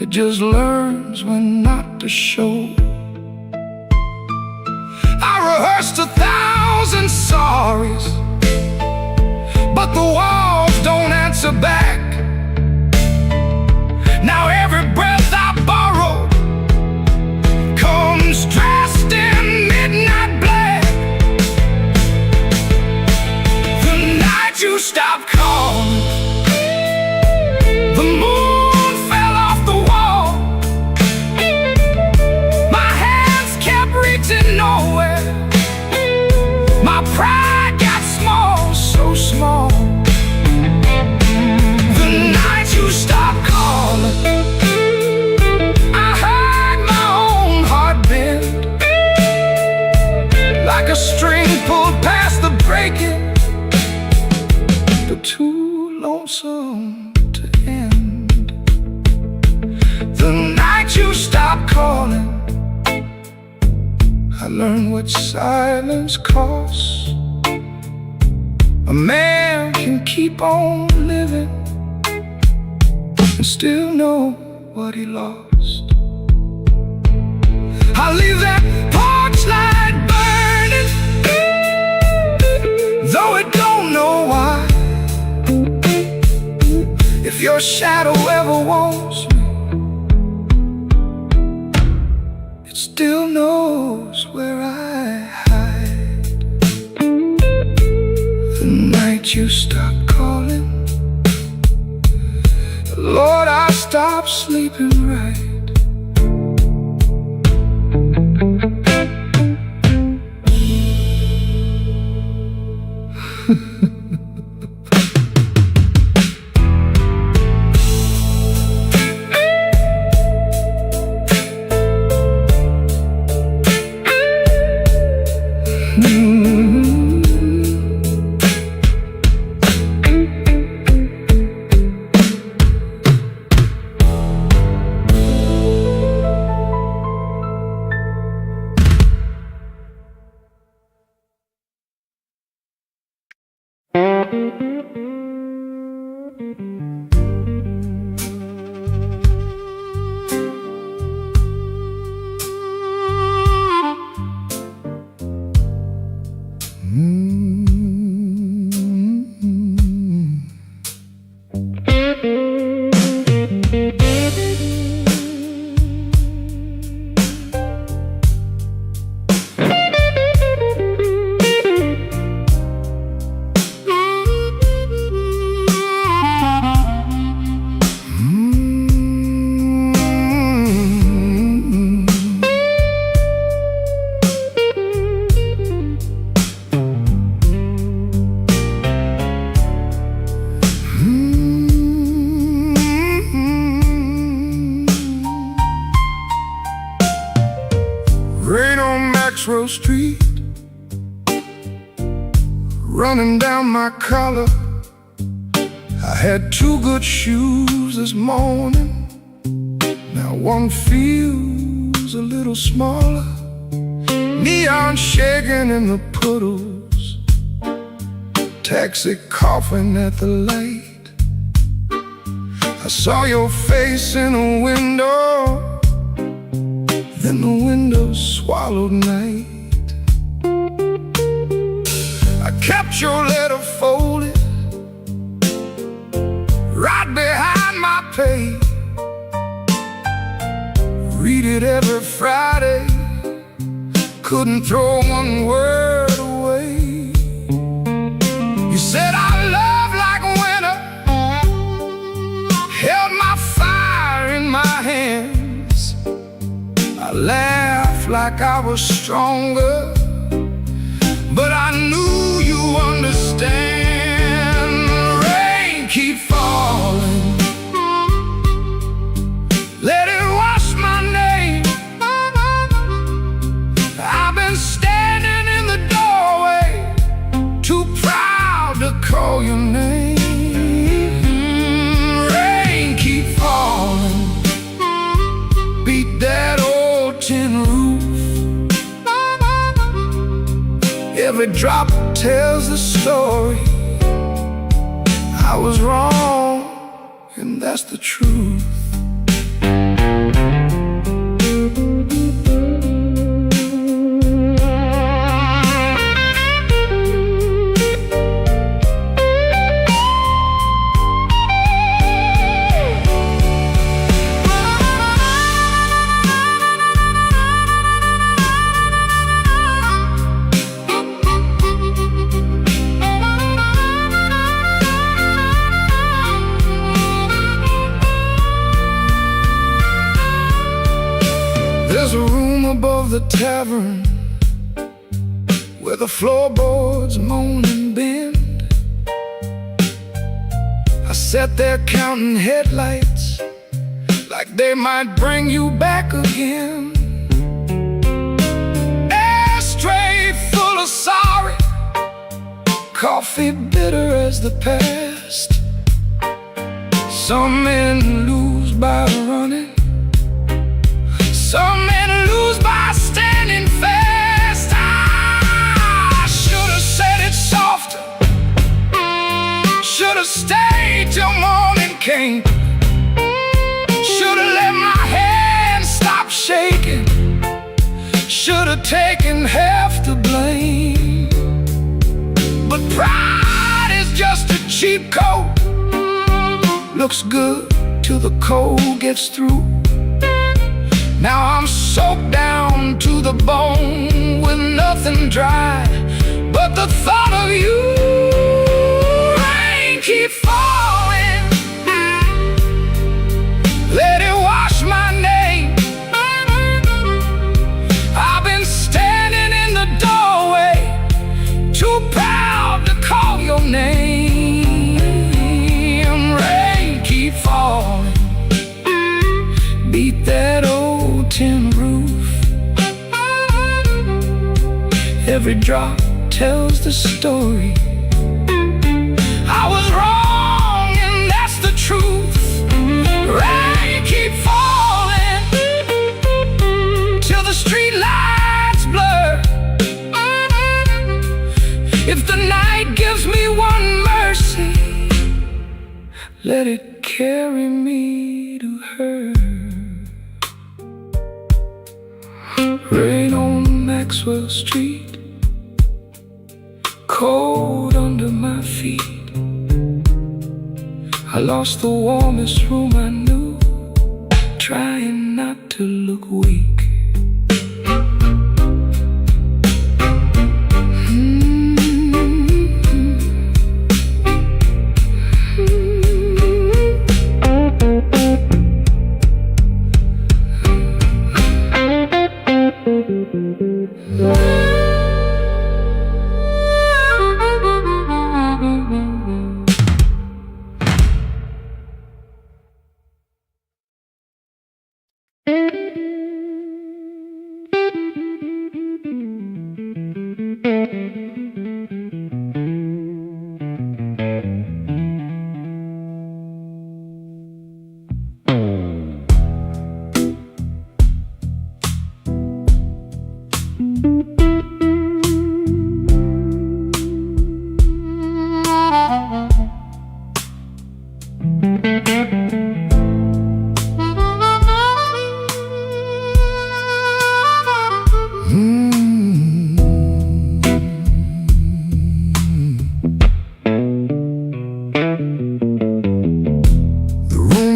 It just learns when not to show. I rehearsed 1,000 sorries, but the walls don't answer back. Now every breath I borrow comes dressed in midnight black. The night you stopped calling, the moon fell off the wall. My hands kept reaching nowhere. My pride got small, so small. The night you stopped calling, I heard my own heart bend, like a string pulled past the breaking, but too lonesome to end. The night you stopped calling, I learned what silence costs. A man can keep on living and still know what he lost. I leave that porch light burning, though it don't know why. If your shadow ever wants me, it still knows where I hide. The night you stopped calling, Lord, I stopped sleeping right. Street, running down my collar. I had 2 good shoes this morning. Now one feels a little smaller. Neon shaking in the puddles, taxi coughing at the light. I saw your face in a window, then the window swallowed night. I kept your letter folded right behind my page. Read it every Friday, couldn't throw one word away. You said our love like winter held my fire in my hands. I laughed like I was stronger, but I knew you understand. Rain keep falling, let it wash my name. I've been standing in the doorway, too proud to call your name. Rain keep falling, beat that old tin roof. Every drop tells the story. I was wrong, and that's the truth. There's a room above the tavern where the floorboards moan and bend. I sat there counting headlights like they might bring you back again. Ashtray full of sorry, coffee bitter as the past. Some men lose by running, some men lose by standing fast. I should have said it softer, should have stayed till morning came, should have let my hands stop shaking, should have taken half the blame. But pride is just a cheap coat, looks good till the cold gets through. Now I'm soaked down to the bone with nothing dry but the thought of you. Rain keep falling, let it wash my name. I've been standing in the doorway, too proud to call your name. Rain keep falling, beat that old tin roof. Every drop tells the story. I was wrong, and that's the truth. Rain keep falling till the street lights blur. If the night gives me one mercy, let it carry me to her. Rain on Maxwell Street, cold under my feet. I lost the warmest room I knew, trying not to look weak.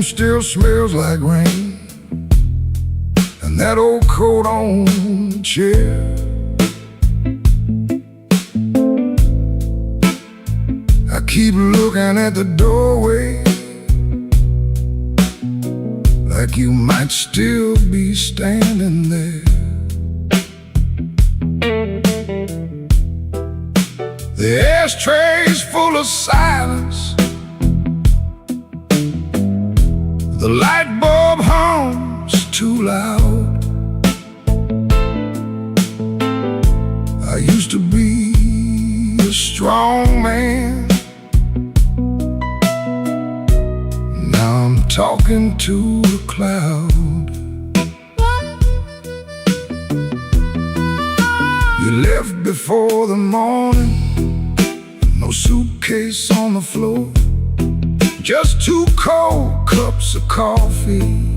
Still smells like rain, and that old coat on the chair. I keep looking at the doorway, like you might still be standing there. The ashtray's full of silence, the light bulb hums too loud. I used to be a strong man, now I'm talking to a cloud. You left before for the morning. No suitcase on the floor, just 2 cold cups of coffee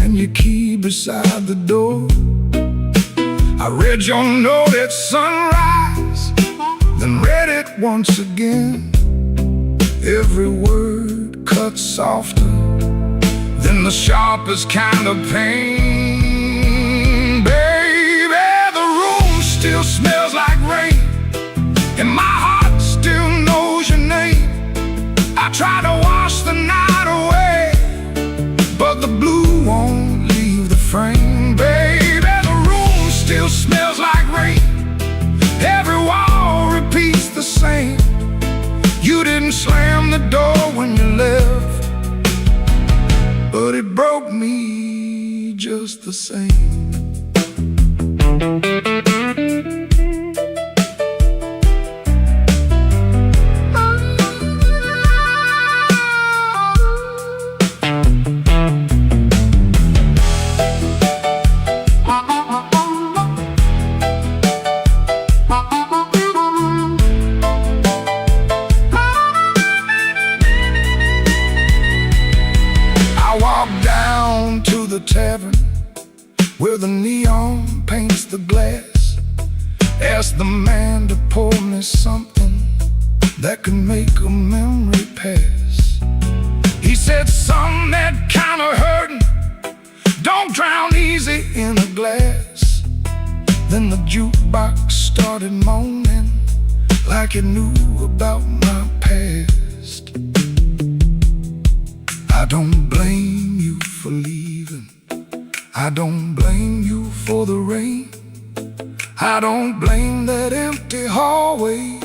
and your key beside the door. I read your note at sunrise, then read it once again. Every word cut softer than the sharpest kind of pain. Baby, the room still smells like rain, and my heart still knows your name. I try to wash the night away, but the blue won't leave the frame. Baby, the room still smells like rain. Every wall repeats the same. You didn't slam the door when you left, but it broke me just the same. The tavern where the neon paints the glass. Asked the man to pour me something that could make a memory pass. He said, "Son, that kind of hurting don't drown easy in a glass." Then the jukebox started moaning like it knew about my past. I don't blame you for leaving, I don't blame you for the rain, I don't blame that empty hallway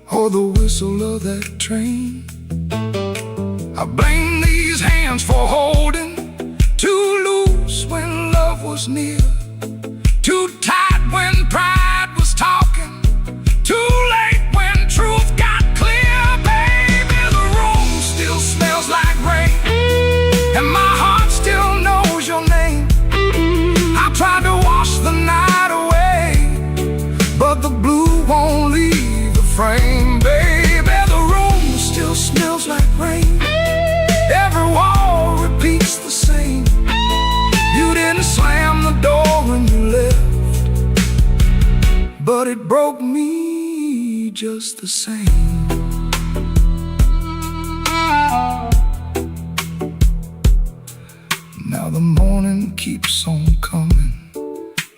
or the whistle of that train. I blame these hands for holding too loose when love was near, too tight when pride was talking, too late when truth got clear. Baby, the room still smells like rain, and my heart still knows your name. I tried to wash the night away, but the blue won't leave the frame. Baby, the room still smells like rain. Every wall repeats the same. You didn't slam the door when you left, but it broke me just the same. Now the morning keeps on coming,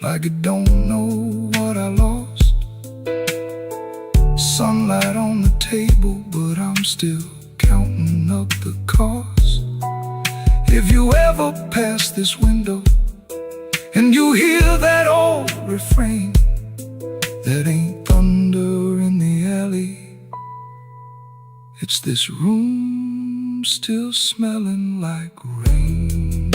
like it don't know what I lost. Sunlight on the table, but I'm still counting up the cost. If you ever pass this window and you hear that old refrain, that ain't thunder in the alley, it's this room still smelling like rain.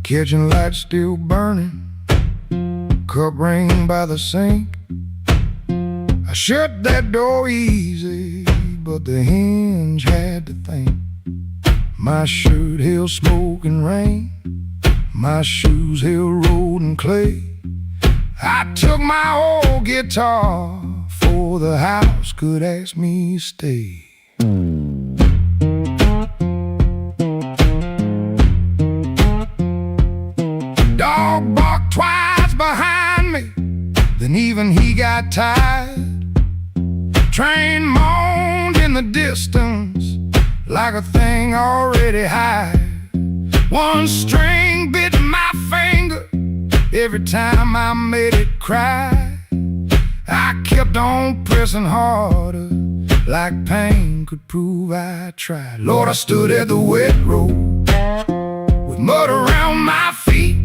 Kitchen light still burning, cup ring by the sink. I shut that door easy, but the hinge had to think. My shirt held smoke and rain, my shoes held road and clay. I took my old guitar before the house could ask me to stay. Dog barked twice behind me, then even he got tired. Train moaned in the distance like a thing already hired. One string bit my finger every time I made it cry. I kept on pressing harder, like pain could prove I tried. Lord, I stood at the wet road with mud around my feet.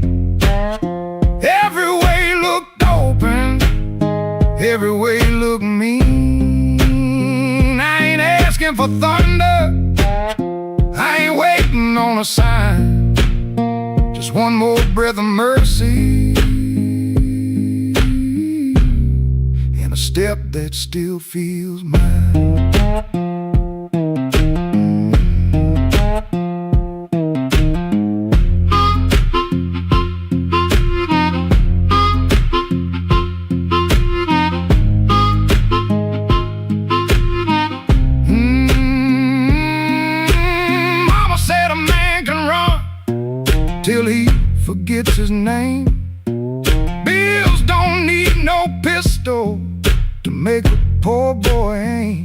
Every way looked open, every way looked mean. I ain't asking for thunder, I ain't waiting on a sign. Just one more breath of mercy and a step that still feels mine. Till he forgets his name. Bills don't need no pistol to make a poor boy aim.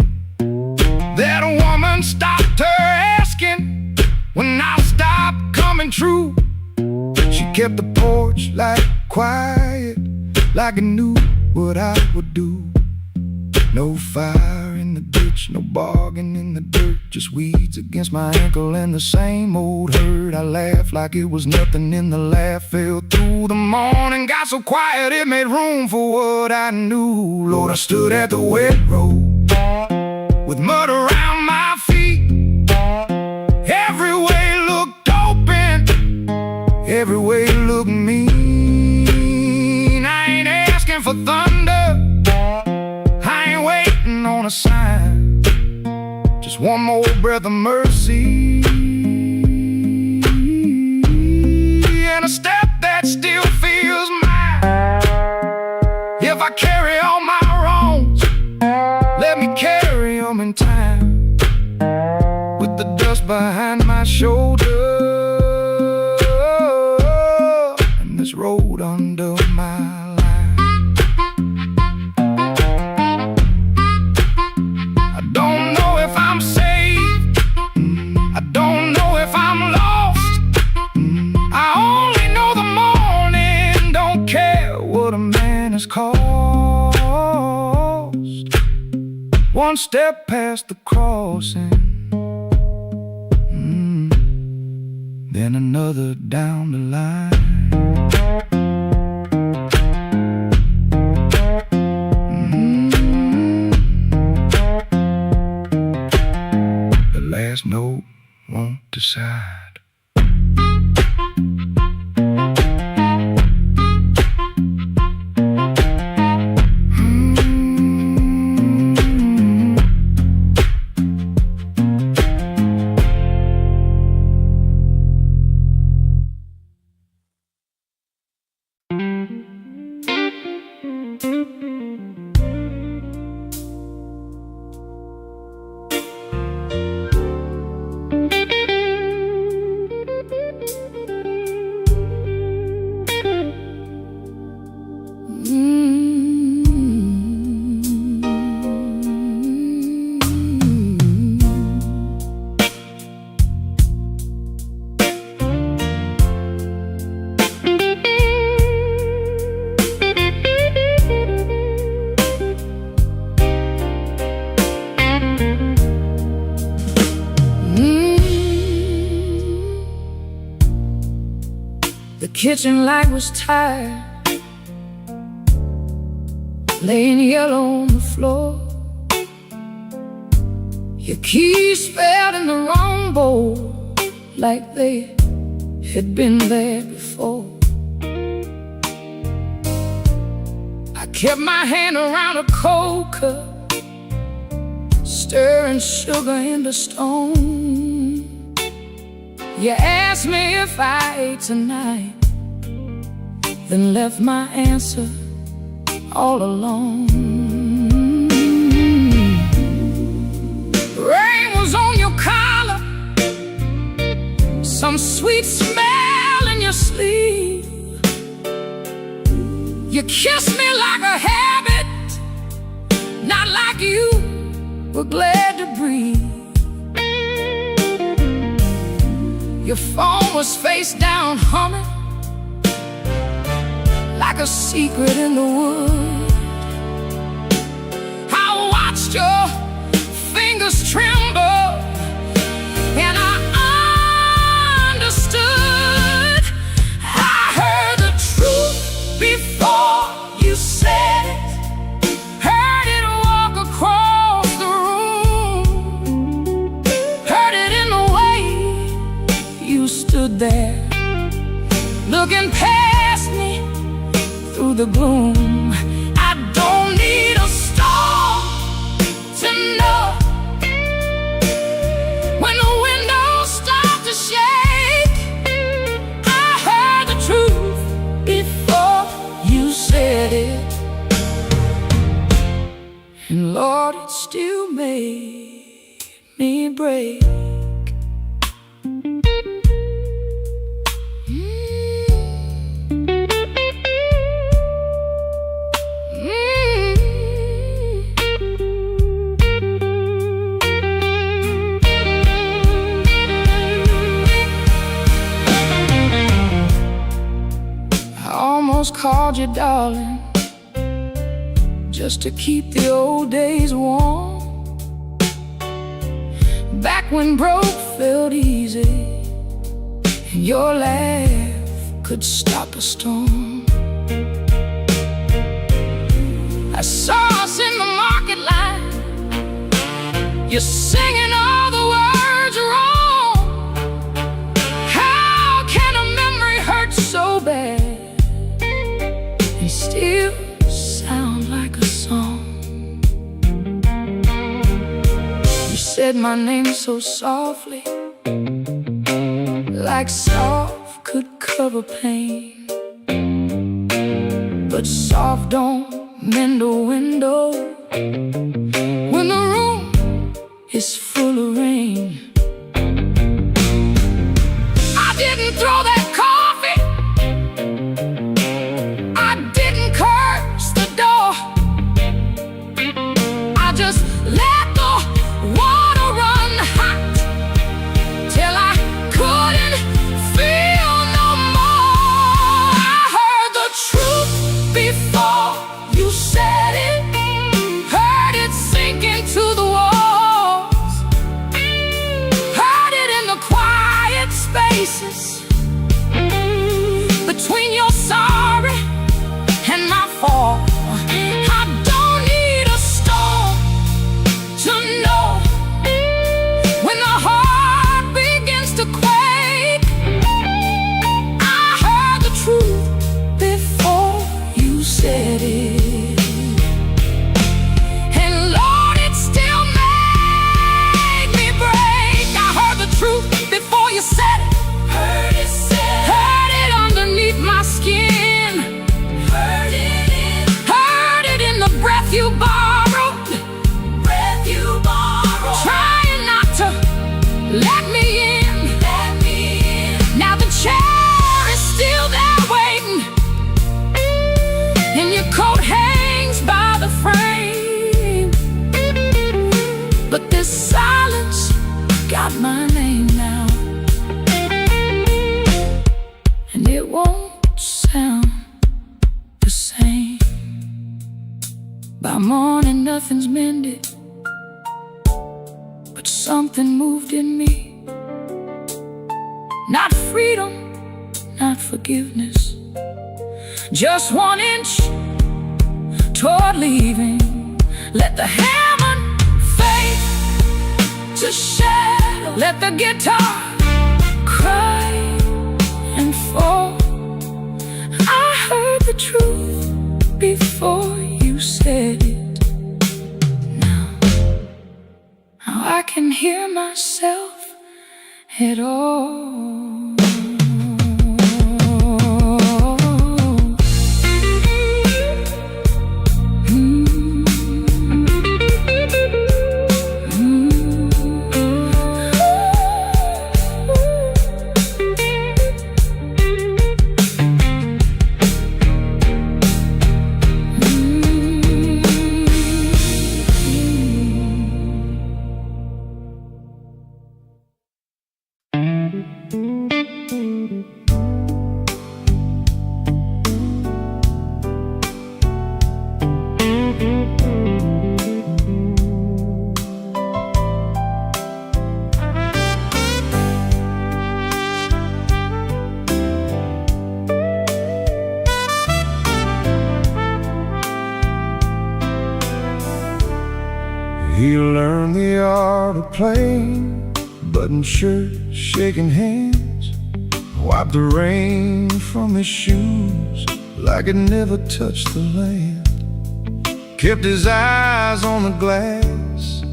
That woman stopped her asking when I stopped coming true. She kept the porch light quiet, like it knew what I would do. No fire in the ditch, no bargain in the dirt, just weeds against my ankle and the same old hurt. I laughed like it was nothing, and the laugh fell through the morning. Got so quiet it made room for what I knew. Lord, I stood at the wet road with mud around my feet. Every way looked open, every way looked mean. I ain't asking for thunder, on a sign, just one more breath of mercy and a step that still feels mine. If I carry all my wrongs, let me carry them in time, with the dust behind my shoulder and this road under my cost. One step past the crossing, then another down the line. The last note won't decide. The kitchen light was tired, laying yellow on the floor. Your keys spelled in the wrong bowl, like they had been there before. I kept my hand around a cold cup, stirring sugar into stone. You asked me if I ate tonight, then left my answer all alone. Rain was on your collar, some sweet smell in your sleeve. You kissed me like a habit, not like you were glad to breathe. Your phone was face down humming like a secret in the wood. I watched your fingers tremble and I understood. I heard the truth before you said it. Heard it walk across the room. Heard it in the way you stood there, looking past me through the gloom. I don't need a storm to know when the windows start to shake. I heard the truth before you said it, and Lord, it still made me break. Called you darling, just to keep the old days warm. Back when broke felt easy, and your laugh could stop a storm. I saw us in the market line, you're singing all the words wrong. How can a memory hurt so bad? Still sound like a song. You said my name so softly, like soft could cover pain. But soft don't mend a window when the room is full of rain. I didn't throw that coffee, curse the door. I just let the water run hot till I couldn't feel no more. I heard the truth before you said it. Heard it sink into the walls. Heard it in the quiet spaces between your sorry and my fall. I don't need a storm to know when the heart begins to quake. I heard the truth before you said it, and Lord, it still made me break. I heard the truth before you said it. Heard it underneath my skin. Heard it in the breath you borrowed. Trying not to let me in. Now the chair is still there waiting, and your coat hangs by the frame. But this silence got my name now, and it won't sound the same. By morning nothing's mended, but something moved in me. Not freedom, not forgiveness, just 1 inch toward leaving. Let the hammer fade to shadow. Let the guitar cry and fall. I heard the truth before you said it. Now I can hear myself at all. He learned the art of playing, button shirt, shaking hands, wiped the rain from his shoes like it never touched the land. Kept his eyes on the glass,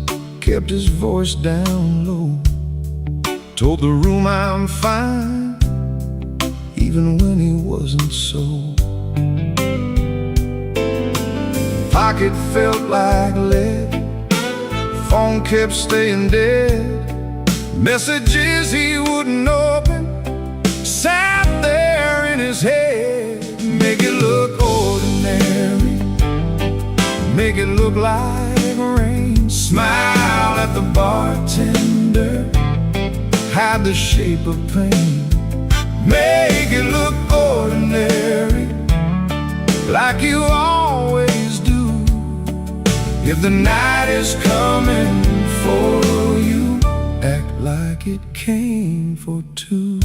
kept his voice down low, told the room I'm fine, even when he wasn't so. Pocket felt like lead, phone kept staying dead, messages he wouldn't open sat there in his head. Make it look ordinary, make it look like rain. Smile at the bartender, hide the shape of pain. Make it look ordinary, like you always do. If the night is coming for you, act like it came for two.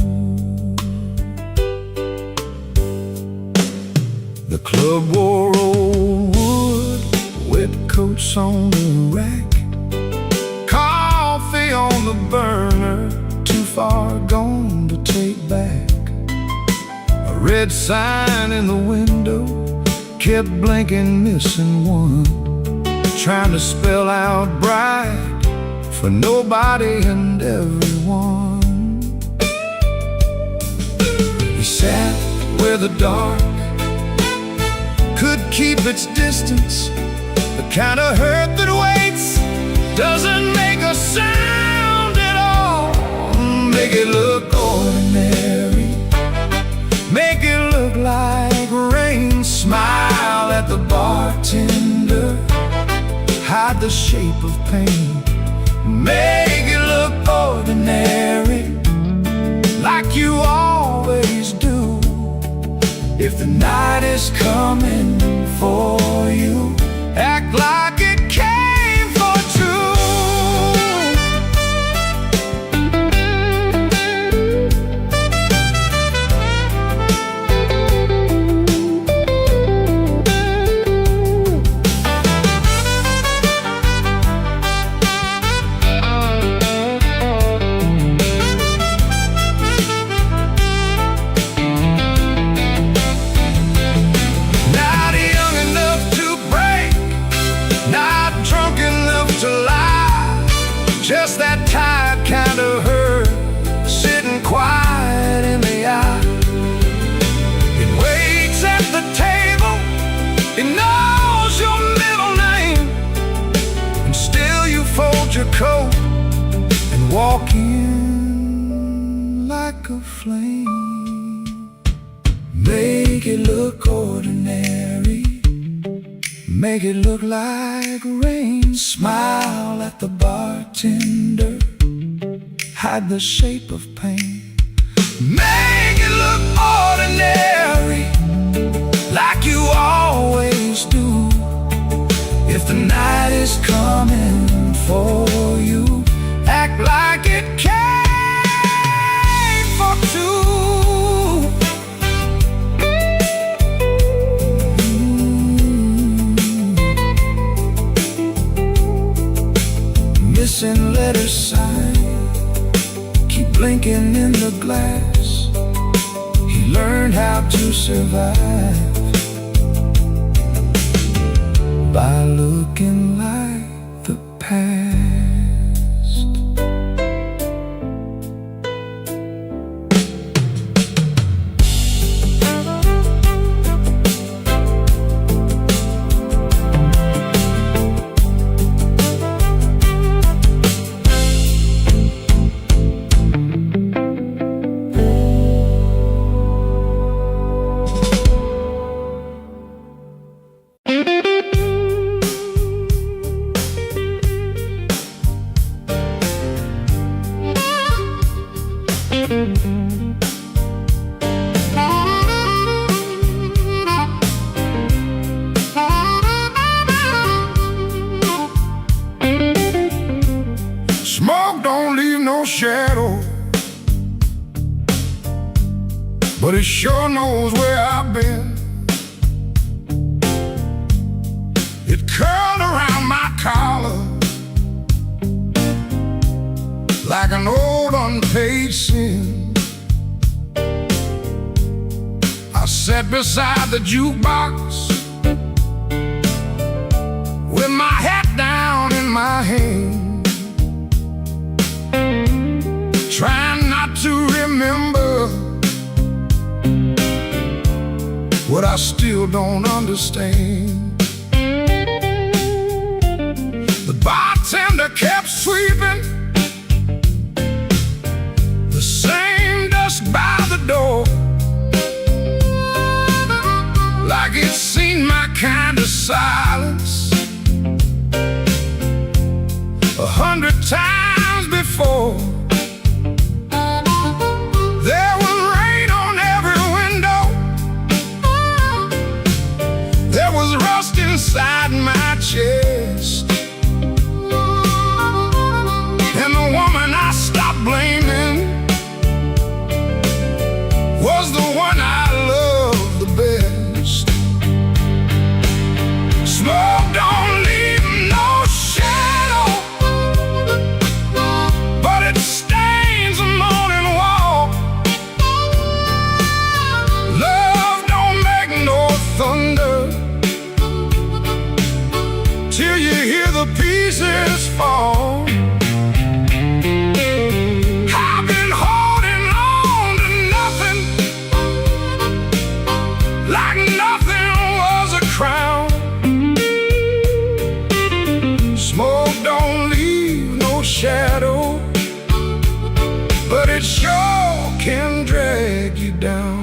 The club wore old wood, wet coats on the rack, coffee on the burner, too far gone to take back. A red sign in the window kept blinking, missing one, trying to spell out bright for nobody and everyone. He sat where the dark could keep its distance, the kind of hurt that waits, doesn't make a sound at all. Make it look ordinary, make it look like rain. Smile at the bartender, hide the shape of pain. Make it look ordinary, like you always do. If the night is coming for you, act like it came for two. Just that tired kind of hurt, sitting quiet in the eye. It waits at the table, it knows your middle name, and still you fold your coat and walk in like a flame. Make it look ordinary, make it look like rain. Smile at the bartender, hide the shape of pain. Make it look ordinary, like you always do. If the night is coming for you, act like it came for two. Missing letters signed, keep blinking in the glass. He learned how to survive by looking like the past. Smoke don't leave no shadow, but it sure knows where I've been. It curled around my collar like an old unpaid sin. I sat beside the jukebox with my hat down in my hand, trying not to remember what I still don't understand. The bartender kept sweeping the same dust by the door, like it's seen my kind of silence 100 times before. There was rain on every window, there was rust inside my chest, and the woman I stopped blaming was the one I loved the best. Smoke don't leave no shadow, but it stains the morning wall. Love don't make no thunder till you hear the pieces fall. I've been holding on to nothing, like nothing was a crown. Smoke don't leave no shadow, but it sure can drag you down.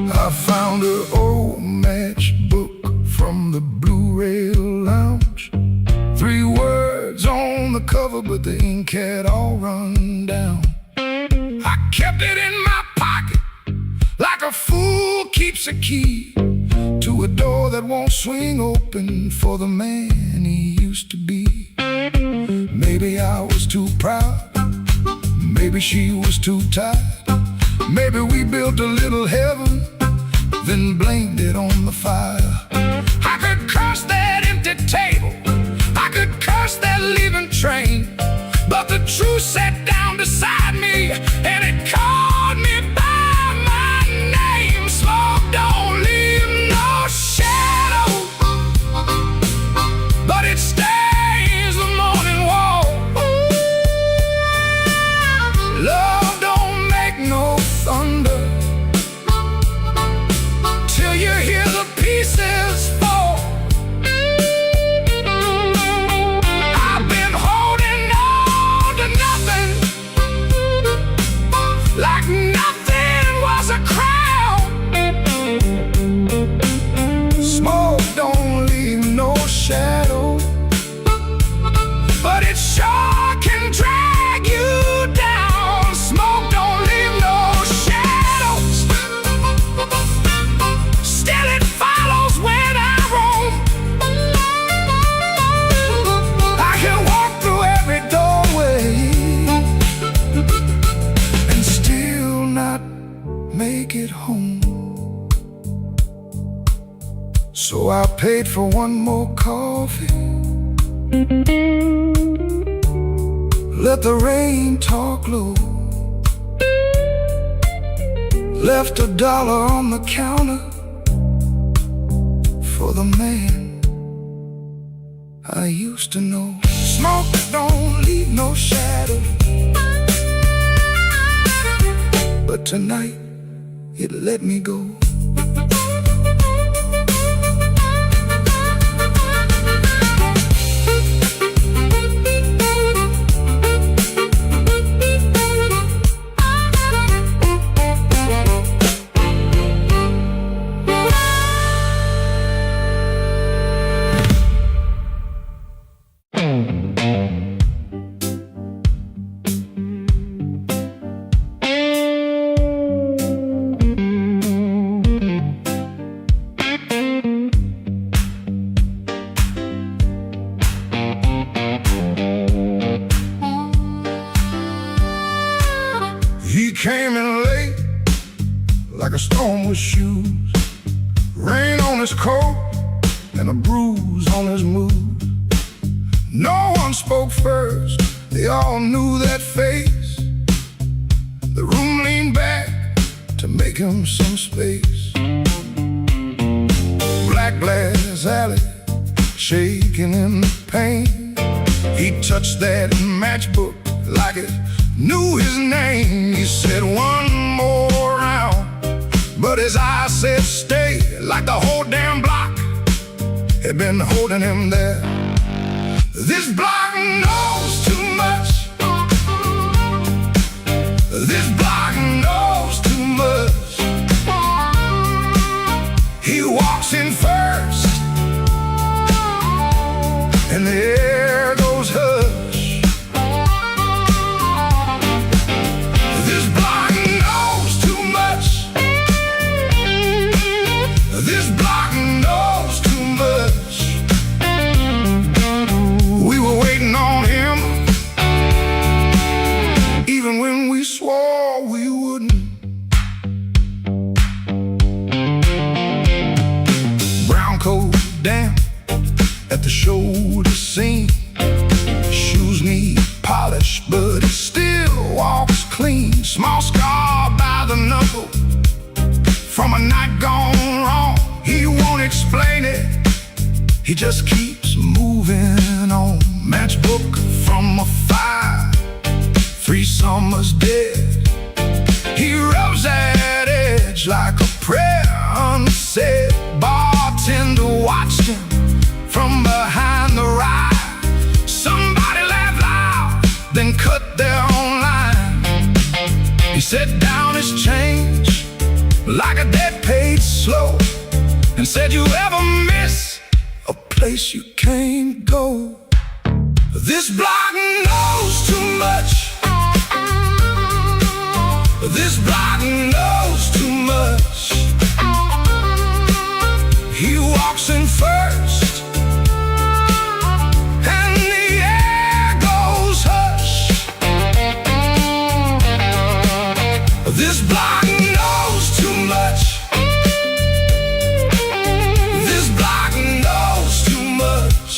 I found an old matchbook from the Blu-ray lounge. 3 words on the cover, but the ink had all run down. I kept it in my pocket like a fool keeps a key to a door that won't swing open for the man he used to be. Maybe I was too proud, maybe she was too tired, maybe we built a little heaven, then blamed it on the fire. I could curse that empty table, I could curse that leaving train, but the truth sat down beside me and it called me by my name. Smoke don't leave no shadow, but it stains the morning wall. Love don't make no thunder till you hear the pieces fall. I've been holding on to nothing, like nothing was a crown. Smoke don't leave no shadow, but it sure can drag you down. Smoke don't leave no shadow, still it follows when I roam. I can walk through every doorway and still not make it home. So I paid for one more coffee, let the rain talk low, left $1 on the counter for the man I used to know. Smoke don't leave no shadow, but tonight it let me go. a storm with shoes, rain on his coat, and a bruise on his mood. No one spoke first, they all knew that face. The room leaned back to make him some space. Black glass alley, shaking in the pain. He touched that matchbook like it knew his name. He said one more round, but his eyes said stay, like the whole damn block had been holding him there. This block knows too much. This block knows too much. He walks in first, and the air goes hush. This block knows too much. This block knows too much. We were waiting on him, even when we swore we wouldn't. Brown coat damp at the shoulder seam, shoes need polish, but he still walks clean. Small scar by the knuckle from a night gone wrong. He won't explain it, he just keeps moving on. Matchbook from a fire, 3 summers dead. He rubs that edge like a prayer unsaid. Bartender watched him from behind the ride. Somebody laughed loud, then cut their own line. He set down his change like a debt paid slow, and said, you ever miss a place you can't go? This block knows too much. This block knows too much. He walks in first, and the air goes hush. This block knows too much. This block knows too much.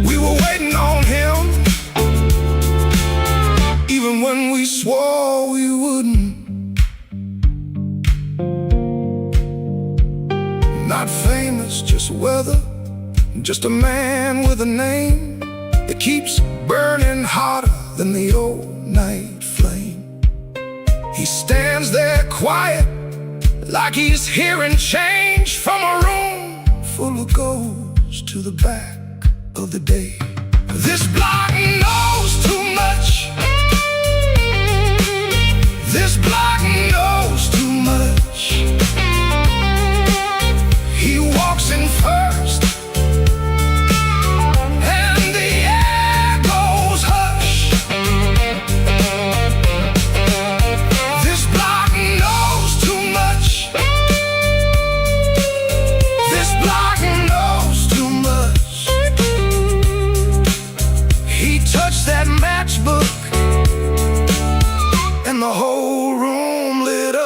We were waiting on him, even when we swore we wouldn't. Not famous, just weather, just a man with a name that keeps burning hotter than the old night flame. He stands there quiet, like he's hearing change from a room full of ghosts to the back of the day. This block knows too much. This block knows too much. He walks in first, and the air goes hush. This block knows too much. This block knows too much. He touched that matchbook, and the whole room lit up.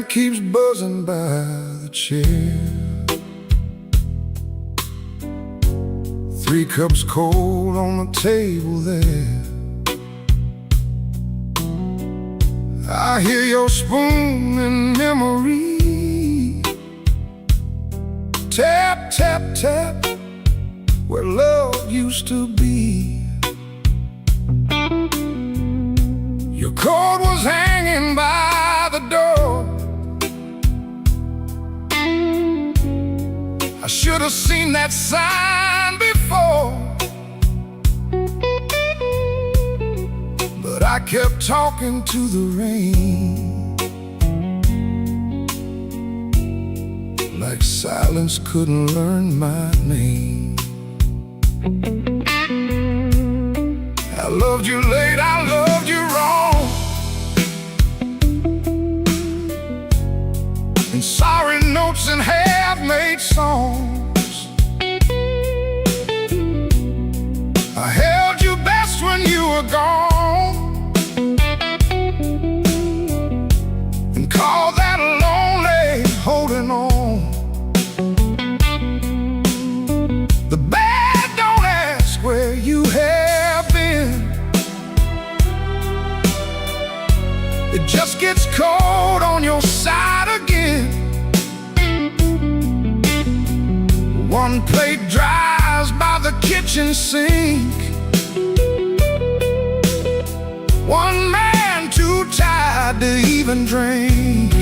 Keeps buzzing by the chair. 3 cups cold on the table there. I hear your spoon in memory. Tap, tap, tap, where love used to be. Your coat was hanging by the door. I should have seen that sign before, but I kept talking to the rain, like silence couldn't learn my name. I loved you late, I loved you wrong, and sorry notes and half-made songs. I held you best when you were gone, and called that lonely holding on. The bad don't ask where you have been. It just gets cold on your side again. One plate dries by the kitchen sink. One man too tired to even drink.